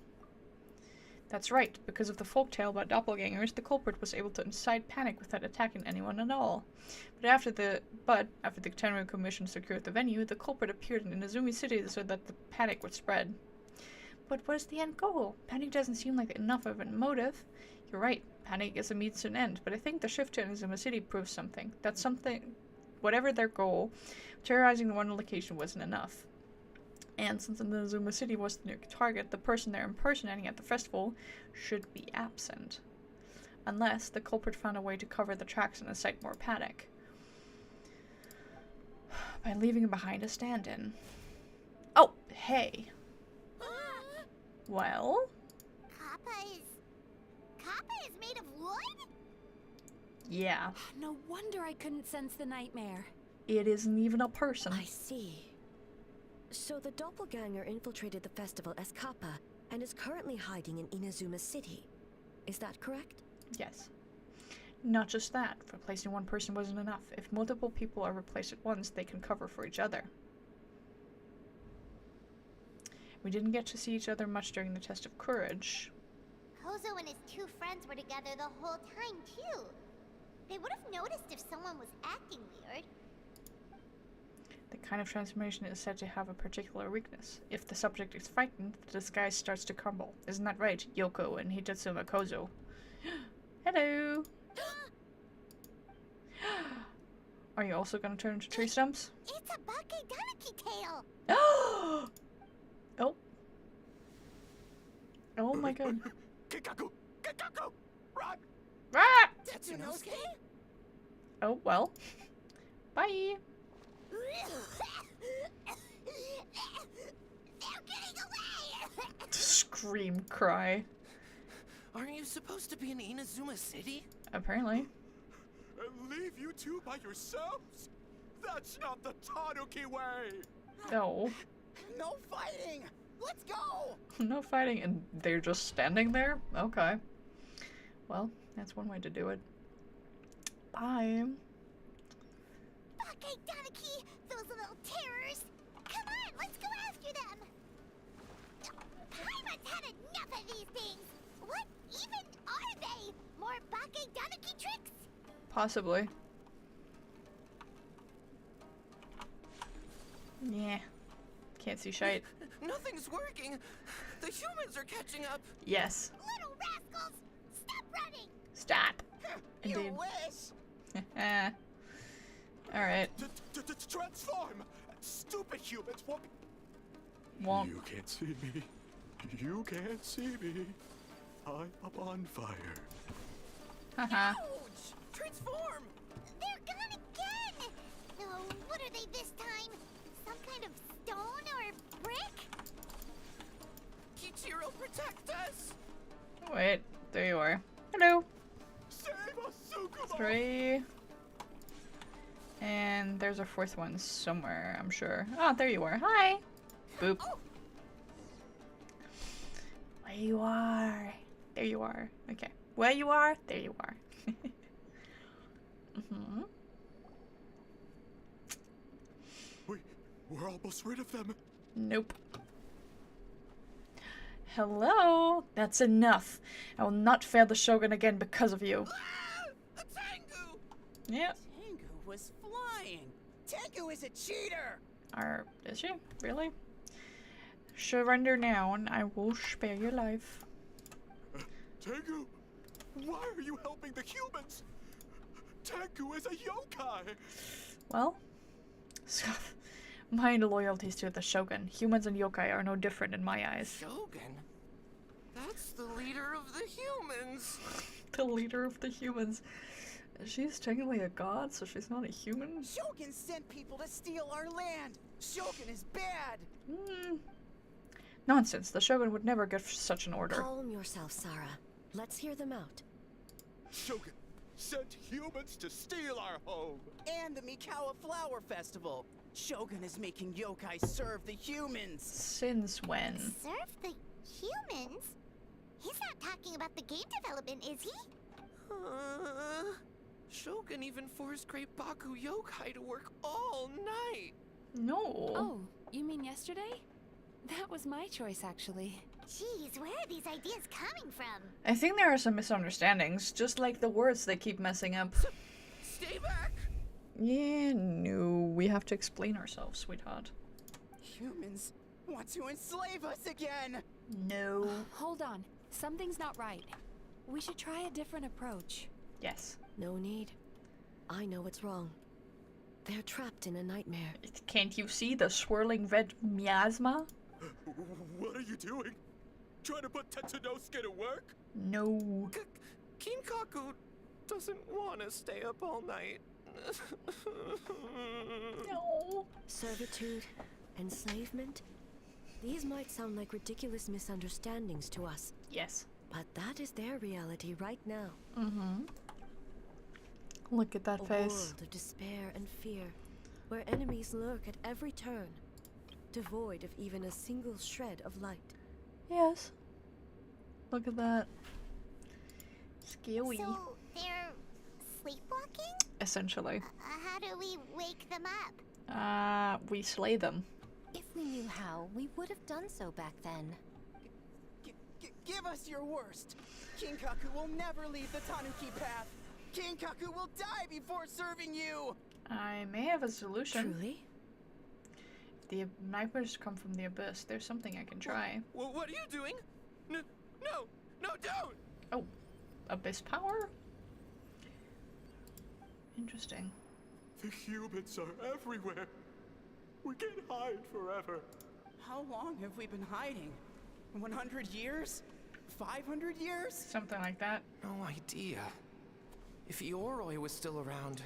That's right, because of the folktale about doppelgangers, the culprit was able to incite panic without attacking anyone at all. But after the Tenryu Commission secured the venue, the culprit appeared in Inazuma City so that the panic would spread. But what is the end goal? Panic doesn't seem like enough of a motive. You're right, panic is a means to an end, but I think the shift to Inazuma City proves something. Whatever their goal, terrorizing the one location wasn't enough. And since Inazuma City was the new target, the person they're impersonating at the festival should be absent. Unless the culprit found a way to cover the tracks and incite more panic. By leaving behind a stand-in. Oh, hey. Well? Kappa is made of wood? Yeah. No wonder I couldn't sense the nightmare. It isn't even a person. I see. So the doppelganger infiltrated the festival as Kappa and is currently hiding in Inazuma City. Is that correct? Yes. Not just that. Replacing one person wasn't enough. If multiple people are replaced at once, they can cover for each other. We didn't get to see each other much during the test of courage. Kozo and his two friends were together the whole time, too. They would have noticed if someone was acting weird. The kind of transformation is said to have a particular weakness. If the subject is frightened, the disguise starts to crumble. Isn't that right, Yoko and Hitatsuma Kozo? Hello! Are you also gonna turn into tree stumps? It's a Bakedanaki tail! Oh! Oh my god. Kikaku! Kikaku! Run! Ah! Tatsunosuke? Oh, well. Bye! They're getting away! Scream, cry. Aren't you supposed to be in Inazuma City? Apparently. Leave you two by yourselves? That's not the Tanuki way! No. No fighting! Let's go! No fighting, and they're just standing there? Okay. Well, that's one way to do it. Bye. Bakedanaki! Those little terrors! Come on, let's go after them! Paimon's had enough of these things! What even are they? More Bakedanaki tricks? Possibly. Yeah. Can't see shite. Nothing's working. The humans are catching up. Yes. Little rascals! Stop running! Stop. You Indeed. wish. Alright. Transform! Stupid humans won't Won't. You can't see me. You can't see me. I'm up on fire. Haha. Ouch! Transform! They're gone again! Oh, what are they this time? Some kind of stone or brick? Kichiro, protect us! Wait, there you are. Hello. Save us, Sukuma! 3. And there's a 4th one somewhere, I'm sure. Oh, there you are. Hi. Boop. Oh. Where you are. There you are. Okay. Where you are, there you are. Mm-hmm. We're almost rid of them. Nope. Hello? That's enough. I will not fail the Shogun again because of you. A Tengu! Yep. Tengu was flying. Tengu is a cheater. Is she? Really? Surrender now and I will spare your life. Tengu, why are you helping the humans? Tengu is a yokai. Well, my loyalties to the Shogun. Humans and yokai are no different in my eyes. Shogun? That's the leader of the humans. The leader of the humans. She's technically a god, so she's not a human? Shogun sent people to steal our land. Shogun is bad. Nonsense. The Shogun would never give such an order. Calm yourself, Sarah. Let's hear them out. Shogun sent humans to steal our home. And the Mikawa Flower Festival. Shogun is making yokai serve the humans. Since when? Serve the humans? He's not talking about the game development, is he? Shogun even forced Great Baku yokai to work all night. No. Oh, you mean yesterday? That was my choice, actually. Jeez, where are these ideas coming from? I think there are some misunderstandings, just like the words they keep messing up. Stay back! Yeah, no. We have to explain ourselves, sweetheart. Humans want to enslave us again! No. Hold on. Something's not right. We should try a different approach. Yes. No need. I know what's wrong. They're trapped in a nightmare. Can't you see the swirling red miasma? What are you doing? Trying to put Tetsunosuke to work? No. Kinkaku doesn't want to stay up all night. No. Servitude, enslavement, These might sound like ridiculous misunderstandings to us. Yes. But that is their reality right now. Mm-hmm. Look at that A face. world of despair and fear, where enemies lurk at every turn, devoid of even a single shred of light. Yes. Look at that. Scary. So they're sleepwalking? Essentially. How do we wake them up? We slay them. If we knew how, we would have done so back then. Give us your worst. Kinkaku will never leave the Tanuki path. Kinkaku will die before serving you. I may have a solution. Truly? If the nightmares come from the abyss, there's something I can try. What are you doing? No, don't! Oh, abyss power? Interesting. The humans are everywhere. We can't hide forever. How long have we been hiding? 100 years? 500 years? Something like that. No idea. If Ioroi was still around,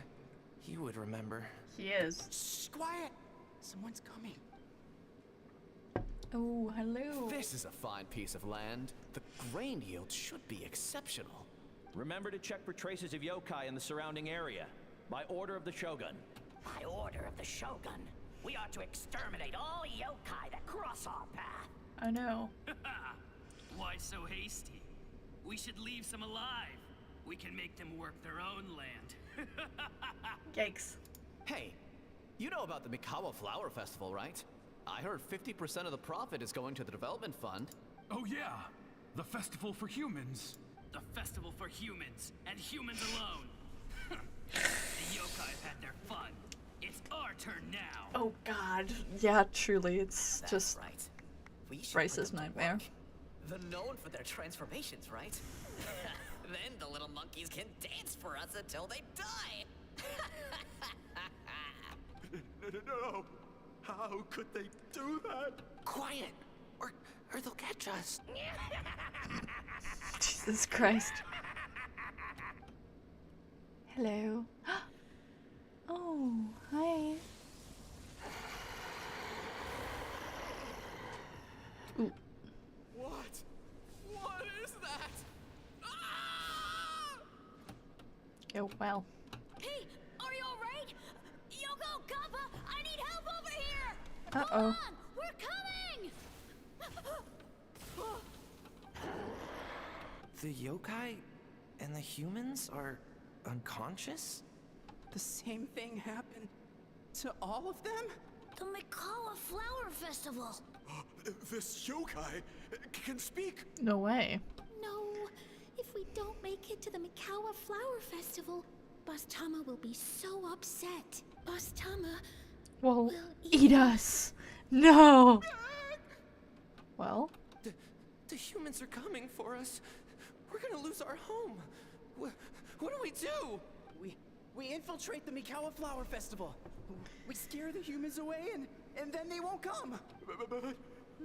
he would remember. He is. Shh, quiet! Someone's coming. Oh, hello. This is a fine piece of land. The grain yield should be exceptional. Remember to check for traces of yokai in the surrounding area. By order of the Shogun. By order of the Shogun, we ought to exterminate all yokai that cross our path. I know. Why so hasty? We should leave some alive. We can make them work their own land. Yikes. Hey, you know about the Mikawa Flower Festival, right? I heard 50% of the profit is going to the development fund. Oh yeah, the festival for humans. The festival for humans, and humans alone. The yokai have had their fun. It's our turn now. Oh god. Yeah, truly, it's That's just right. We should Bryce's put them to nightmare. work. They're known for their transformations, right? Then the little monkeys can dance for us until they die. No. How could they do that? Quiet, or they'll catch us. Jesus Christ. Hello. Oh, hi. Ooh. What? What is that? Ah! Oh, well. Hey, are you alright? Yoko, Kappa, I need help over here! Uh-oh. Hold on, we're coming! The yokai and the humans are unconscious? The same thing happened to all of them? The Mikawa Flower Festival! This yokai can speak. No way. No, if we don't make it to the Mikawa Flower Festival, Bastama will be so upset. Bastama Well, will eat us. No. Well, The humans are coming for us. We're gonna lose our home. What do we do? We infiltrate the Mikawa Flower Festival. We scare the humans away and then they won't come. But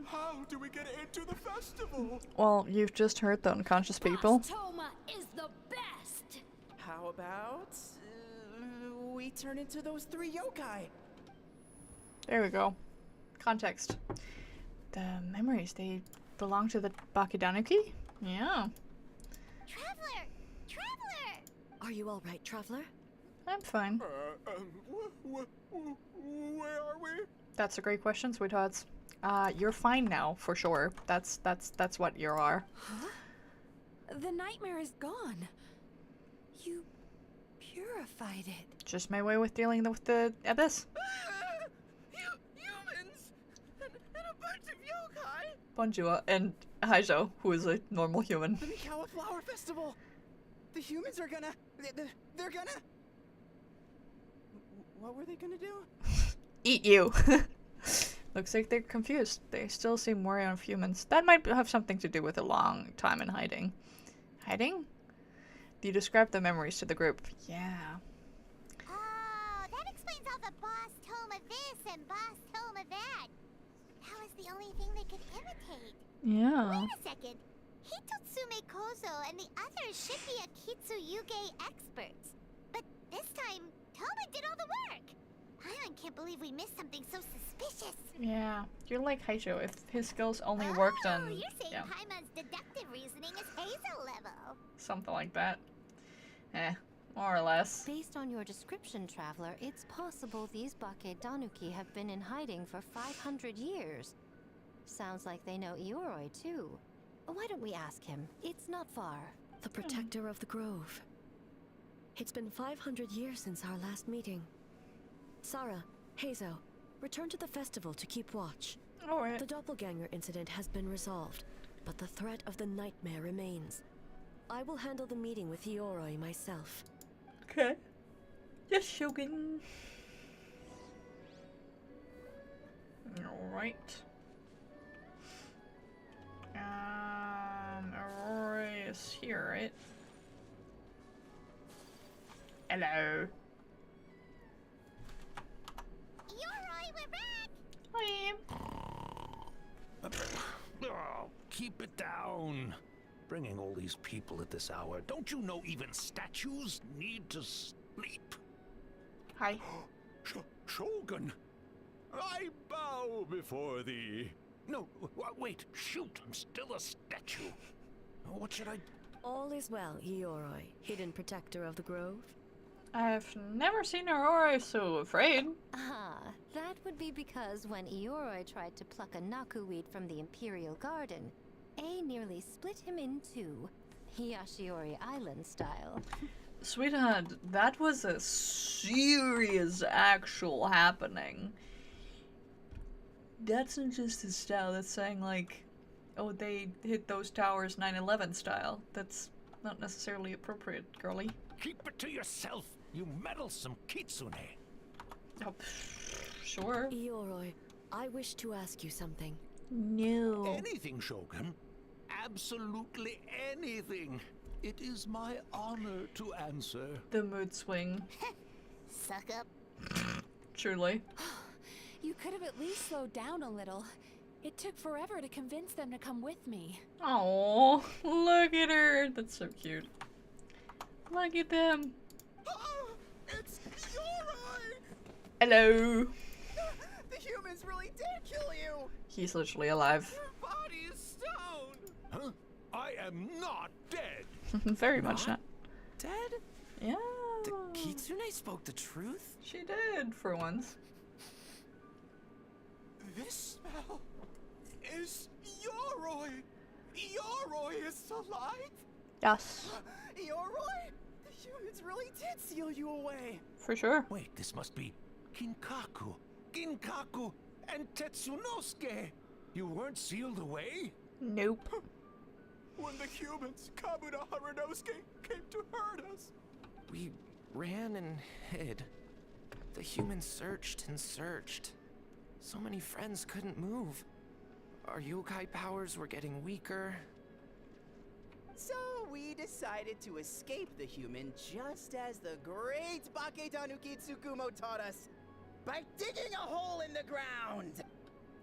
how do we get into the festival? well, you've just heard the unconscious people. Toma is the best! How about we turn into those 3 yokai? There we go. Context. The memories, they belong to the Bakudanuki? Yeah. Traveler! Traveler! Are you all right, Traveler? I'm fine. Where are we? That's a great question, sweethearts. You're fine now, for sure. That's what you are. Huh? The nightmare is gone. You purified it. Just my way with dealing with the abyss. Humans! And a bunch of yokai! Bonjour, and Haijo, who is a normal human. The Mikawa Flower Festival! The humans are gonna... They're gonna... What were they gonna do? Eat you. Looks like they're confused. They still seem wary of humans. That might have something to do with a long time in hiding. Hiding? You described the memories to the group. Yeah. Oh, that explains all the boss Toma this and boss Toma that. That was the only thing they could imitate. Yeah. Wait a second. Hitotsume Kozo and the others should be Akitsu Yuge experts. But this time, Toma did all the work. I'm can't believe we missed something so suspicious. Yeah, you're like Haijo. If his skills only worked on, You're saying yeah, Paimon's deductive reasoning is Hazel level. something like that. More or less. Based on your description, Traveler, it's possible these Bake Danuki have been in hiding for 500 years. Sounds like they know Ioroi, too. Why don't we ask him? It's not far. The protector of the grove. It's been 500 years since our last meeting. Sarah, Hazo, return to the festival to keep watch. Alright. The doppelganger incident has been resolved, but the threat of the nightmare remains. I will handle the meeting with Ioroi myself. Okay. Yes, Shogun. Alright. Aurora is here, right? Hello. Ioroi, we're back! Hi. Oh, keep it down. Bringing all these people at this hour. Don't you know even statues need to sleep? Hi. Shogun, I bow before thee. No, wait, shoot, I'm still a statue. What should I... All is well, Ioroi, hidden protector of the grove. I've never seen Aurora so afraid. Ah, that would be because when Ioroi tried to pluck a naku weed from the Imperial Garden, A nearly split him in two, Yashiori Island style. Sweetheart, that was a serious actual happening. That's not just his style, that's saying like, oh, they hit those towers 9/11 style. That's not necessarily appropriate, girly. Keep it to yourself, you meddlesome kitsune. Oh, sure. Ioroi, I wish to ask you something. No. Anything, Shogun. Absolutely anything. It is my honor to answer. The mood swing. Suck up. Truly. You could have at least slowed down a little. It took forever to convince them to come with me. Oh, look at her. That's so cute. Look at them. It's Ioroi! Hello. The humans really did kill you! He's literally alive. Your body is stone! Huh? I am not dead! Very much not. Dead? Yeah. The Kitsune spoke the truth? She did, for once. This smell is Ioroi! Ioroi is alive? Yes. Ioroi? The humans really did seal you away! For sure. Wait, this must be Kinkaku. Kinkaku and Tetsunosuke! You weren't sealed away? Nope. When the humans, Kabuto Harunosuke, came to hurt us. We ran and hid. The humans searched and searched. So many friends couldn't move. Our yokai powers were getting weaker. So we decided to escape the human just as the great Bake Tanuki Tsukumo taught us. By digging a hole in the ground!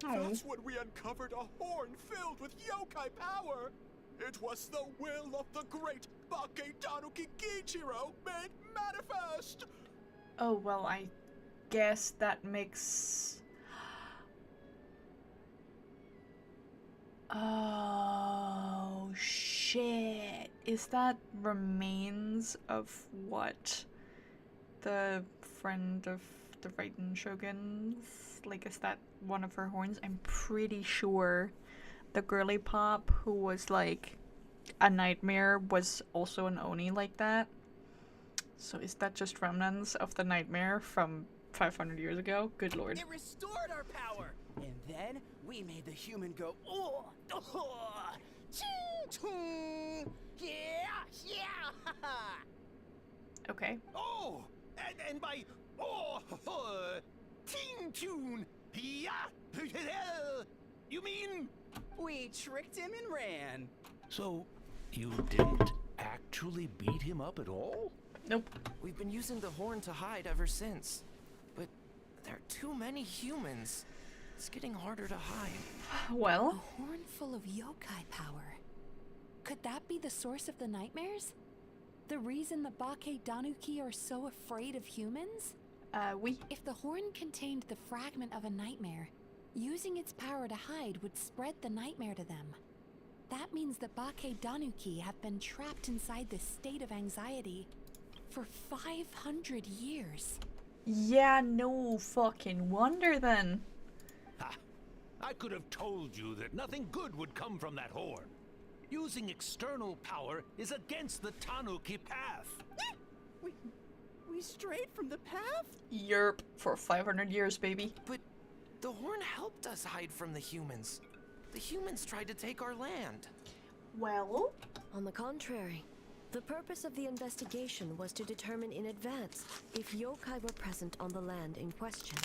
That's when we uncovered a horn filled with yokai power. It was the will of the great Bake Tanuki Kiichiro made manifest. Oh, well, I guess that makes... Oh, shit. Is that remains of what? The friend of the Raiden Shoguns? Like, is that one of her horns? I'm pretty sure the girly pop who was like a nightmare was also an Oni like that. So is that just remnants of the nightmare from 500 years ago? Good lord. It restored our power! And then we made the human go, oh, oh, ching, chung, yeah, yeah, Okay. Oh, and by ting tune, yeah, you mean? We tricked him and ran. So, you didn't actually beat him up at all? Nope. We've been using the horn to hide ever since. But there are too many humans. It's getting harder to hide. Well? A horn full of yokai power. Could that be the source of the nightmares? The reason the Bake Danuki are so afraid of humans? If the horn contained the fragment of a nightmare, using its power to hide would spread the nightmare to them. That means that Bake Danuki have been trapped inside this state of anxiety for 500 years. Yeah, no fucking wonder then. Ha! I could have told you that nothing good would come from that horn. Using external power is against the Tanuki path. We strayed from the path? Yerp, for 500 years, baby. But the horn helped us hide from the humans. The humans tried to take our land. Well? On the contrary, the purpose of the investigation was to determine in advance if yokai were present on the land in question.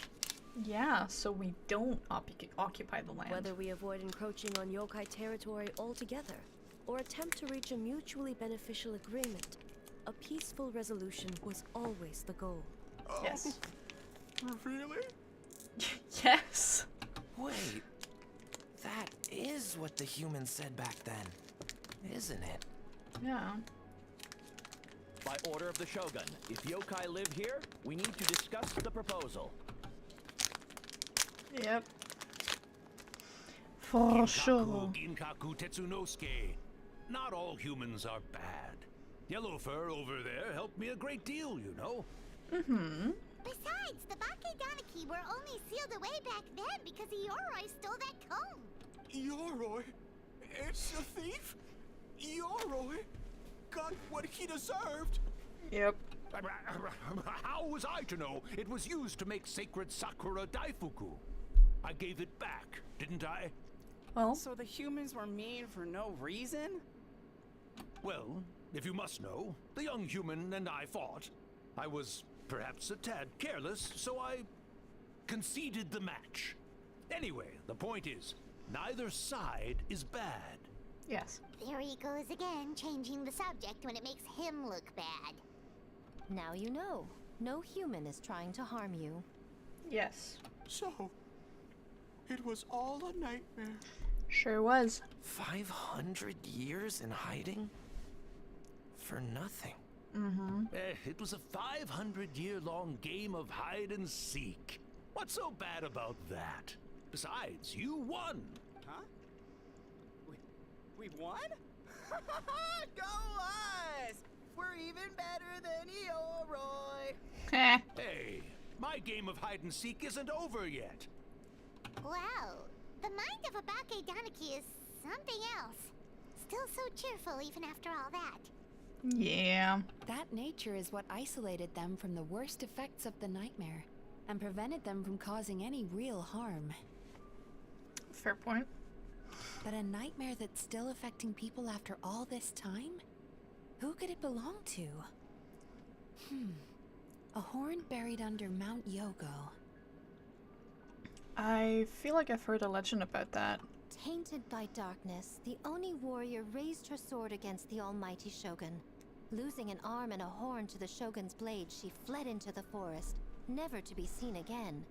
Yeah, so we don't occupy the land. Whether we avoid encroaching on yokai territory altogether, or attempt to reach a mutually beneficial agreement, a peaceful resolution was always the goal. Yes. Really? Yes. Wait, that is what the humans said back then, isn't it? Yeah. By order of the Shogun, if yokai live here, we need to discuss the proposal. Yep. For sure. Ginkaku Tetsunosuke. Not all humans are bad. Yellow Fur over there helped me a great deal, you know. Mm-hmm. Besides, the Bake Danuki were only sealed away back then because Yoroi stole that comb. Yoroi? It's a thief? Yoroi got what he deserved. Yep. How was I to know it was used to make sacred Sakura Daifuku? I gave it back, didn't I? Well. So the humans were mean for no reason? Well, if you must know, the young human and I fought. I was perhaps a tad careless, so I conceded the match. Anyway, the point is, neither side is bad. Yes. There he goes again, changing the subject when it makes him look bad. Now you know. No human is trying to harm you. Yes. So, it was all a nightmare. Sure was. 500 years in hiding? For nothing. Mm-hmm. It was a 500-year-long game of hide and seek. What's so bad about that? Besides, you won. Huh? We won? Go us! We're even better than Yoroi. Hey, my game of hide and seek isn't over yet. Wow, the mind of a Bake Danuki is something else. Still so cheerful even after all that. Yeah. That nature is what isolated them from the worst effects of the nightmare and prevented them from causing any real harm. Fair point. But a nightmare that's still affecting people after all this time? Who could it belong to? A horn buried under Mount Yogo. I feel like I've heard a legend about that. Tainted by darkness, the Oni warrior raised her sword against the almighty Shogun. Losing an arm and a horn to the Shogun's blade, she fled into the forest, never to be seen again.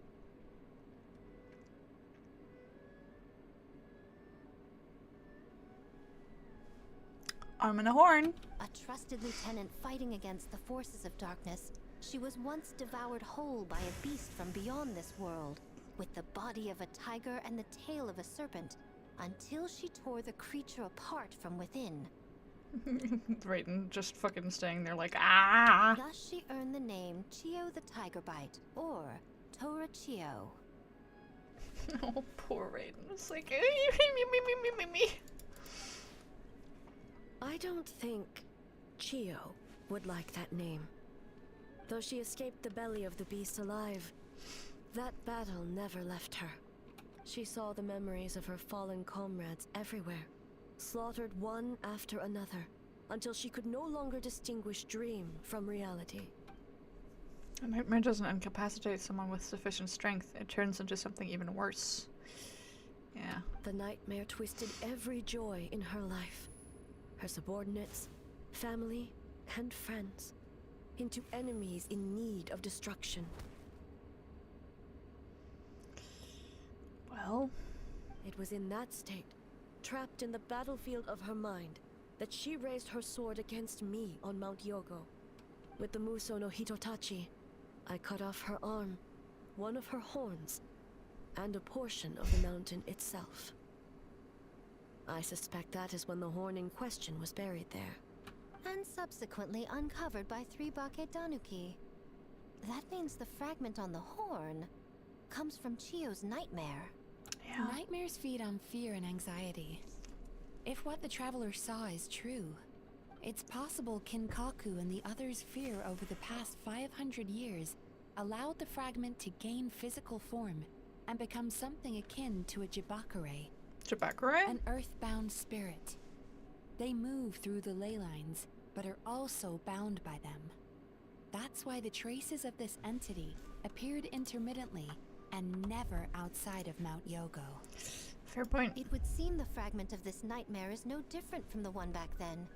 Arm and a horn. A trusted lieutenant fighting against the forces of darkness, she was once devoured whole by a beast from beyond this world, with the body of a tiger and the tail of a serpent, until she tore the creature apart from within. Raiden just fucking staying there like, ah! Thus she earned the name Chio the Tiger Bite, or Tora Chio. Oh, poor Raiden. It's like, me. I don't think Chio would like that name. Though she escaped the belly of the beast alive, that battle never left her. She saw the memories of her fallen comrades everywhere, slaughtered one after another, until she could no longer distinguish dream from reality. A nightmare doesn't incapacitate someone with sufficient strength. It turns into something even worse. Yeah. The nightmare twisted every joy in her life. Her subordinates, family, and friends, into enemies in need of destruction. Well, it was in that state, trapped in the battlefield of her mind, that she raised her sword against me on Mount Yogo. With the Muso no Hitotachi, I cut off her arm, one of her horns, and a portion of the mountain itself. I suspect that is when the horn in question was buried there. And subsequently uncovered by 3 Backseat Danuki. That means the fragment on the horn comes from Chio's nightmare. Yeah. Nightmares feed on fear and anxiety. If what the traveler saw is true, it's possible Kinkaku and the others' fear over the past 500 years allowed the fragment to gain physical form and become something akin to a Jibakure. Jibakure? An earthbound spirit. They move through the ley lines, but are also bound by them. That's why the traces of this entity appeared intermittently and never outside of Mount Yogo. Fair point. It would seem the fragment of this nightmare is no different from the one back then.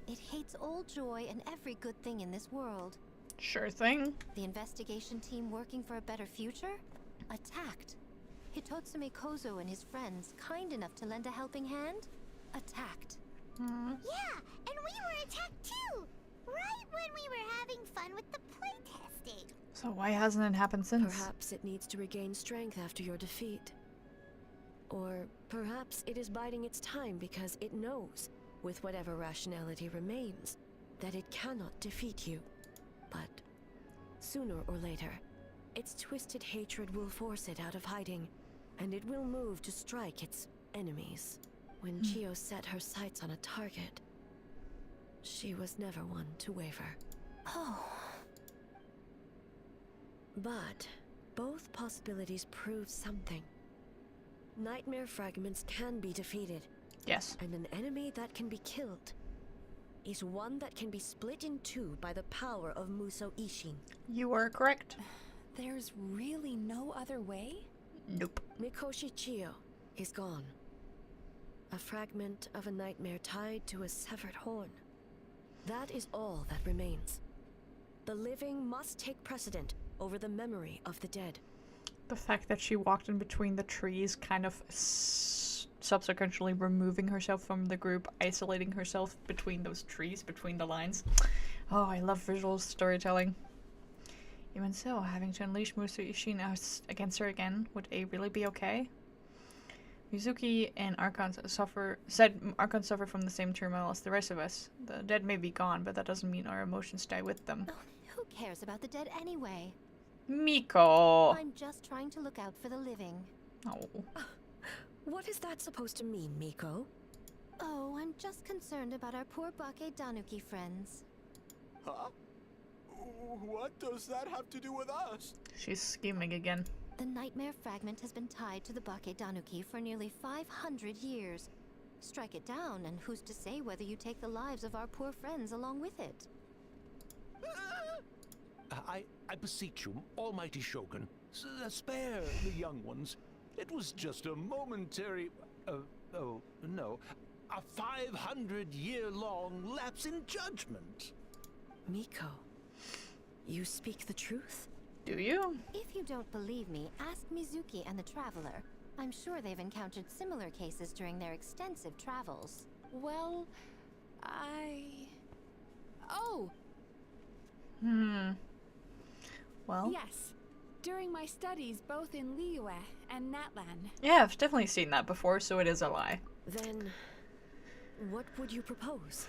It hates all joy and every good thing in this world. Sure thing. The investigation team working for a better future? Attacked. Hitotsume Kozo and his friends, kind enough to lend a helping hand? Attacked. Yeah, and we were attacked too! Right when we were having fun with the playtesting. So why hasn't it happened since? Perhaps it needs to regain strength after your defeat. Or perhaps it is biding its time because it knows, with whatever rationality remains, that it cannot defeat you. But sooner or later, its twisted hatred will force it out of hiding, and it will move to strike its enemies. When Chio set her sights on a target, she was never one to waver. Oh. But both possibilities prove something. Nightmare fragments can be defeated. Yes. And an enemy that can be killed is one that can be split in two by the power of Muso Ishin. You are correct. There's really no other way? Nope. Mikoshi Chio is gone. A fragment of a nightmare tied to a severed horn. That is all that remains. The living must take precedent over the memory of the dead. The fact that she walked in between the trees, kind of subsequently removing herself from the group, isolating herself between those trees, between the lines. Oh, I love visual storytelling. Even so, having to unleash Muso Ishin against her again, would A really be okay? Mizuki and Archon said Archon suffer from the same turmoil as the rest of us. The dead may be gone, but that doesn't mean our emotions die with them. Oh, who cares about the dead anyway? Miko! I'm just trying to look out for the living. Oh. What is that supposed to mean, Miko? Oh, I'm just concerned about our poor Backseat Danuki friends. Huh? What does that have to do with us? She's scheming again. The nightmare fragment has been tied to the Backseat Danuki for nearly 500 years. Strike it down, and who's to say whether you take the lives of our poor friends along with it? I beseech you, almighty Shogun, spare the young ones. It was just a momentary, oh, no, a 500-year-long lapse in judgment. Miko, you speak the truth? Do you? If you don't believe me, ask Mizuki and the Traveler. I'm sure they've encountered similar cases during their extensive travels. Well, Oh! Well? Yes. During my studies both in Liyue and Natlan. Yeah, I've definitely seen that before, so it is a lie. Then, what would you propose?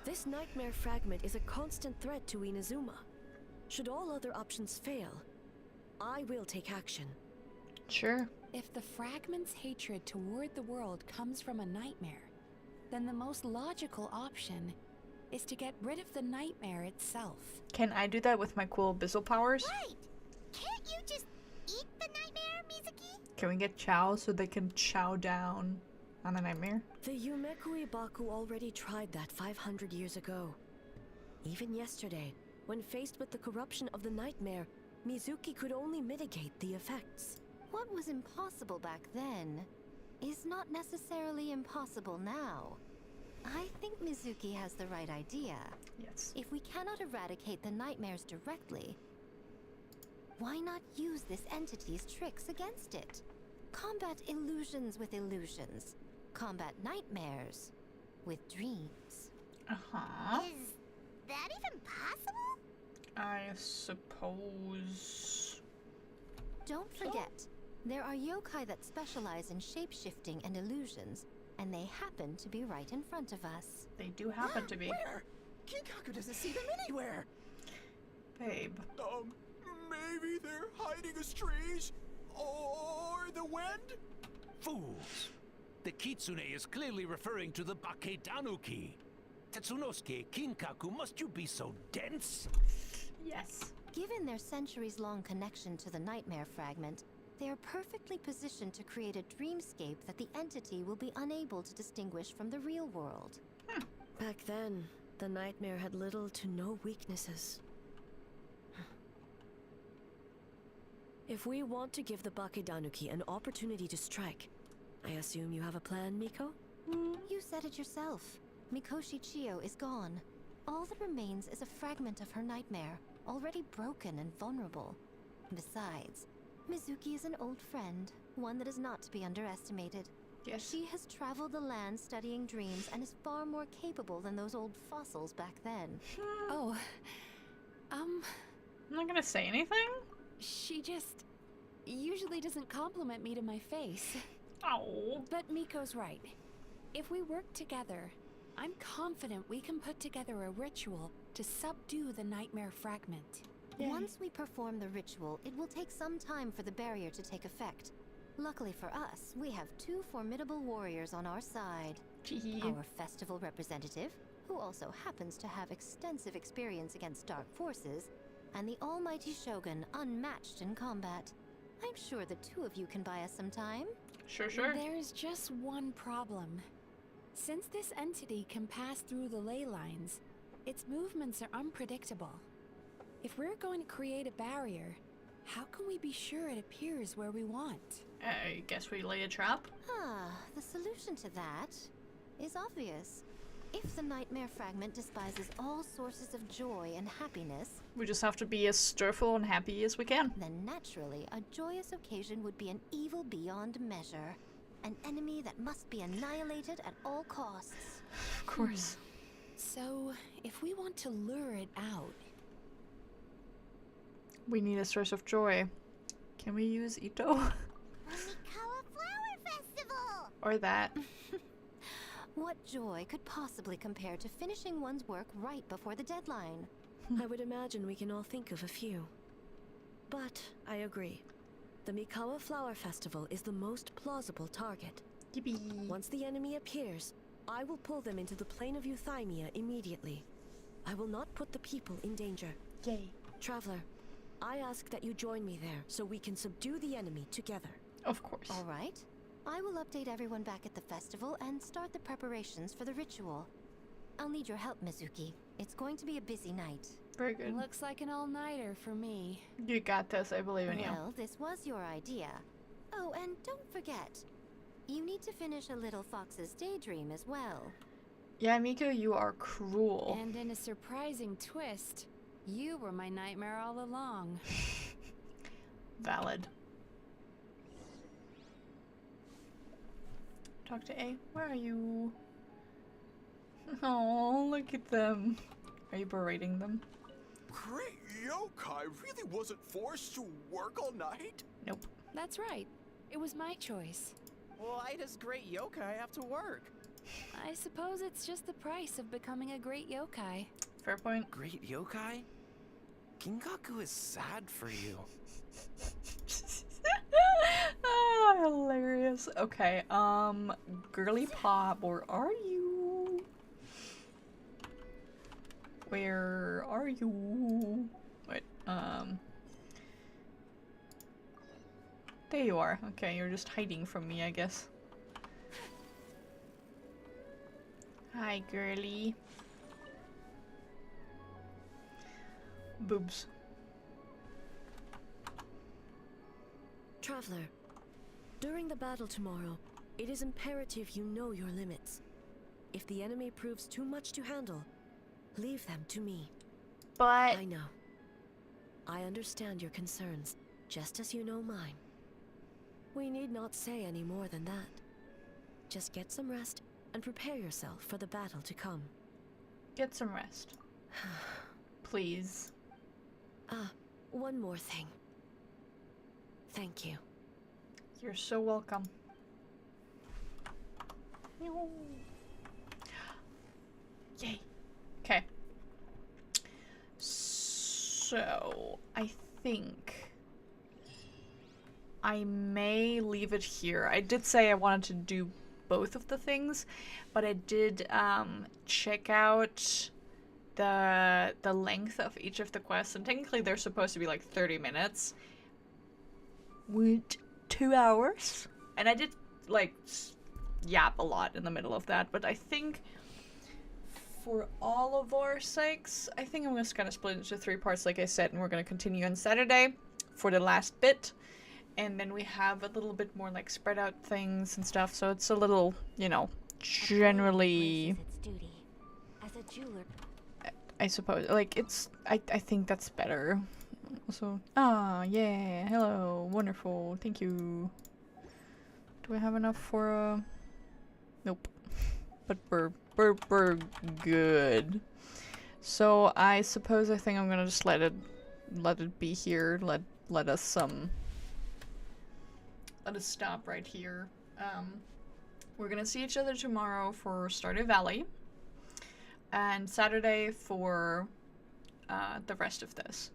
This nightmare fragment is a constant threat to Inazuma. Should all other options fail, I will take action. Sure. If the fragment's hatred toward the world comes from a nightmare, then the most logical option is to get rid of the nightmare itself. Can I do that with my cool Bizzle powers? Right! Can't you just eat the nightmare, Mizuki? Can we get Chow so they can chow down on the nightmare? The Yumeku Ibaku already tried that 500 years ago. Even yesterday, when faced with the corruption of the nightmare, Mizuki could only mitigate the effects. What was impossible back then is not necessarily impossible now. I think Mizuki has the right idea. Yes. If we cannot eradicate the nightmares directly, why not use this entity's tricks against it? Combat illusions with illusions. Combat nightmares with dreams. Uh-huh. Is that even possible? I suppose. Don't forget, there are yokai that specialize in shape-shifting and illusions, and they happen to be right in front of us. They do happen to be. Where? Kinkaku doesn't see them anywhere. Babe. Maybe they're hiding as trees? Or the wind? Fools! The kitsune is clearly referring to the Baketanuki. Tetsunosuke, Kinkaku, must you be so dense? Yes. Given their centuries-long connection to the nightmare fragment, they are perfectly positioned to create a dreamscape that the entity will be unable to distinguish from the real world. Back then, the nightmare had little to no weaknesses. If we want to give the Bakedanuki an opportunity to strike, I assume you have a plan, Miko? You said it yourself. Mikoshi Chiyo is gone. All that remains is a fragment of her nightmare, already broken and vulnerable. Besides, Mizuki is an old friend, one that is not to be underestimated. Yes. She has traveled the land studying dreams and is far more capable than those old fossils back then. Oh, I'm not gonna say anything. she just usually doesn't compliment me to my face. Oh. But Miko's right. If we work together, I'm confident we can put together a ritual to subdue the nightmare fragment. Once we perform the ritual, it will take some time for the barrier to take effect. Luckily for us, we have two formidable warriors on our side. Our festival representative, who also happens to have extensive experience against dark forces, and the almighty Shogun, unmatched in combat. I'm sure the two of you can buy us some time. Sure. There's just one problem. Since this entity can pass through the ley lines, its movements are unpredictable. If we're going to create a barrier, how can we be sure it appears where we want? I guess we lay a trap. The solution to that is obvious. If the nightmare fragment despises all sources of joy and happiness, We just have to be as stirful and happy as we can. then naturally a joyous occasion would be an evil beyond measure. An enemy that must be annihilated at all costs. Of course. So, if we want to lure it out, We need a source of joy. Can we use Ito? Mikawa Flower Festival! Or that? What joy could possibly compare to finishing one's work right before the deadline? I would imagine we can all think of a few. But I agree. The Mikawa Flower Festival is the most plausible target. Yippee. Once the enemy appears, I will pull them into the plane of Euthymia immediately. I will not put the people in danger. Yay. Traveler, I ask that you join me there so we can subdue the enemy together. Of course. All right. I will update everyone back at the festival and start the preparations for the ritual. I'll need your help, Mizuki. It's going to be a busy night. Very good. looks like an all-nighter for me. You got this, I believe in you. Well, this was your idea. Oh, and don't forget, you need to finish a little fox's daydream as well. Yeah, Miko, you are cruel. And in a surprising twist, you were my nightmare all along. Valid. Talk to A. Where are you? Oh, look at them. Are you berating them? Great yokai really wasn't forced to work all night? Nope. That's right. It was my choice. Why does great yokai have to work? I suppose it's just the price of becoming a great yokai. Fair point. Great yokai? Kinkaku is sad for you. Oh, hilarious. Okay, Girly Pop, where are you? Where are you? Wait, there you are. Okay, you're just hiding from me, I guess. Hi, girly. Boobs. Traveler, during the battle tomorrow, it is imperative you know your limits. If the enemy proves too much to handle, leave them to me. But I know. I understand your concerns, just as you know mine. We need not say any more than that. Just get some rest and prepare yourself for the battle to come. Get some rest. Please. One more thing. Thank you. You're so welcome. Yay. Okay. So, I think I may leave it here. I did say I wanted to do both of the things, but I did check out the length of each of the quests, and technically they're supposed to be like 30 minutes. With 2 hours. And I did like yap a lot in the middle of that, but I think for all of our sakes, I think I'm just gonna split it into 3 parts like I said, and we're gonna continue on Saturday for the last bit. And then we have a little bit more like spread out things and stuff, so it's a little, you know, generally As a jeweler. I suppose like it's I think that's better. So yeah, hello, wonderful, thank you. Do I have enough for nope. But we're good. So I suppose I think I'm gonna just let it be here. Let us stop right here. We're gonna see each other tomorrow for Stardew Valley, and Saturday for the rest of this.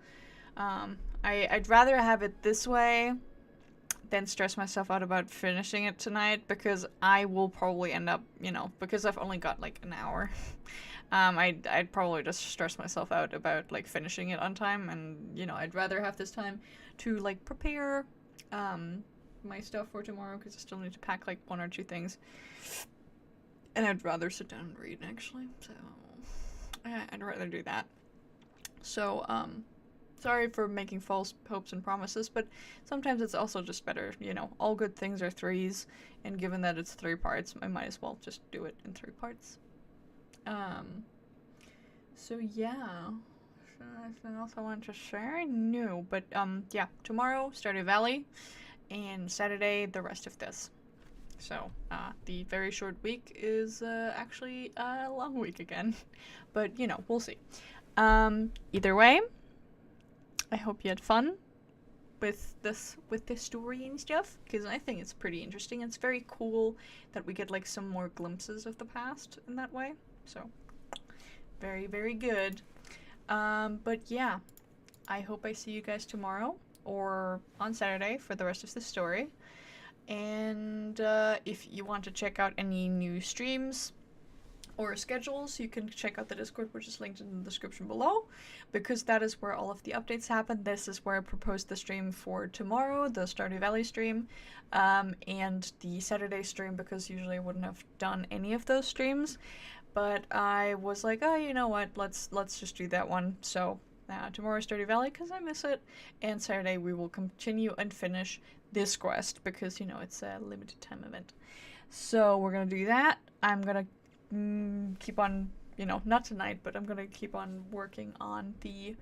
I'd rather have it this way than stress myself out about finishing it tonight, because I will probably end up, you know, because I've only got like an hour. I'd probably just stress myself out about like finishing it on time, and you know, I'd rather have this time to like prepare my stuff for tomorrow, because I still need to pack like 1 or 2 things, and I'd rather sit down and read actually, so I'd rather do that. So sorry for making false hopes and promises, but sometimes it's also just better, you know, all good things are 3s, and given that it's 3 parts, I might as well just do it in 3 parts. So yeah, anything else I wanted to share? No, but yeah, tomorrow Stardew Valley, and Saturday the rest of this. So the very short week is actually a long week again, but you know, we'll see. Either way, I hope you had fun with this story and stuff, because I think it's pretty interesting. It's very cool that we get like some more glimpses of the past in that way. So very, very good. But yeah, I hope I see you guys tomorrow or on Saturday for the rest of the story. And if you want to check out any new streams or schedules, you can check out the Discord, which is linked in the description below, because that is where all of the updates happen. This is where I proposed the stream for tomorrow, the Stardew Valley stream, and the Saturday stream, because usually I wouldn't have done any of those streams, but I was like, oh, you know what, let's just do that one. So tomorrow is Stardew Valley, because I miss it, and Saturday we will continue and finish this quest, because, you know, it's a limited time event. So we're gonna do that. I'm gonna keep on, you know, not tonight, but I'm gonna keep on working on the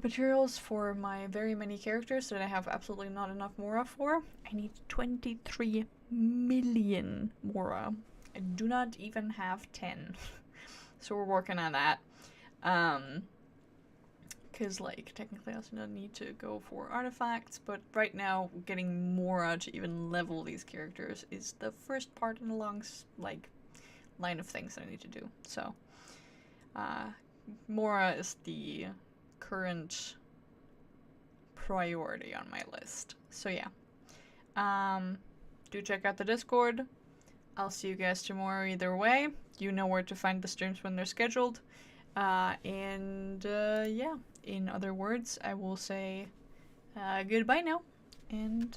materials for my very many characters that I have absolutely not enough Mora for. I need 23 million Mora. I do not even have 10. So we're working on that. Because, like, technically I also don't need to go for artifacts, but right now getting Mora to even level these characters is the first part in a long, like, line of things that I need to do. So, Mora is the current priority on my list. So, yeah. Do check out the Discord. I'll see you guys tomorrow either way. You know where to find the streams when they're scheduled. Yeah, in other words, I will say goodbye now, and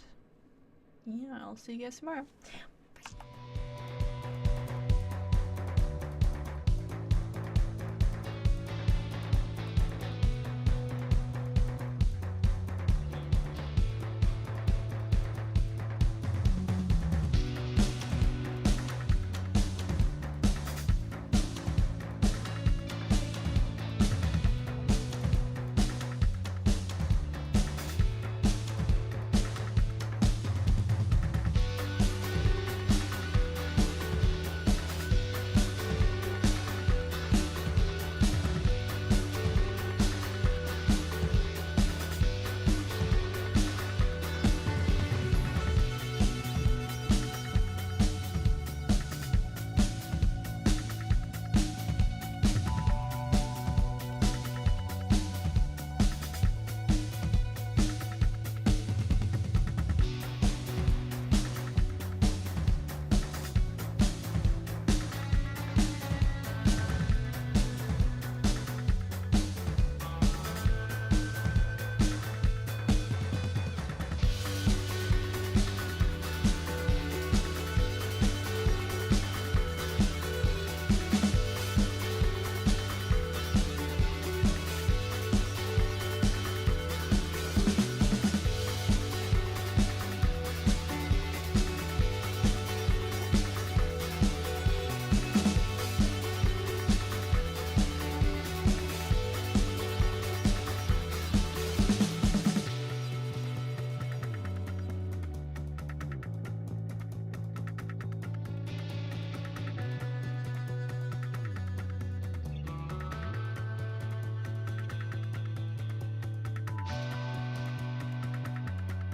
yeah, I'll see you guys tomorrow.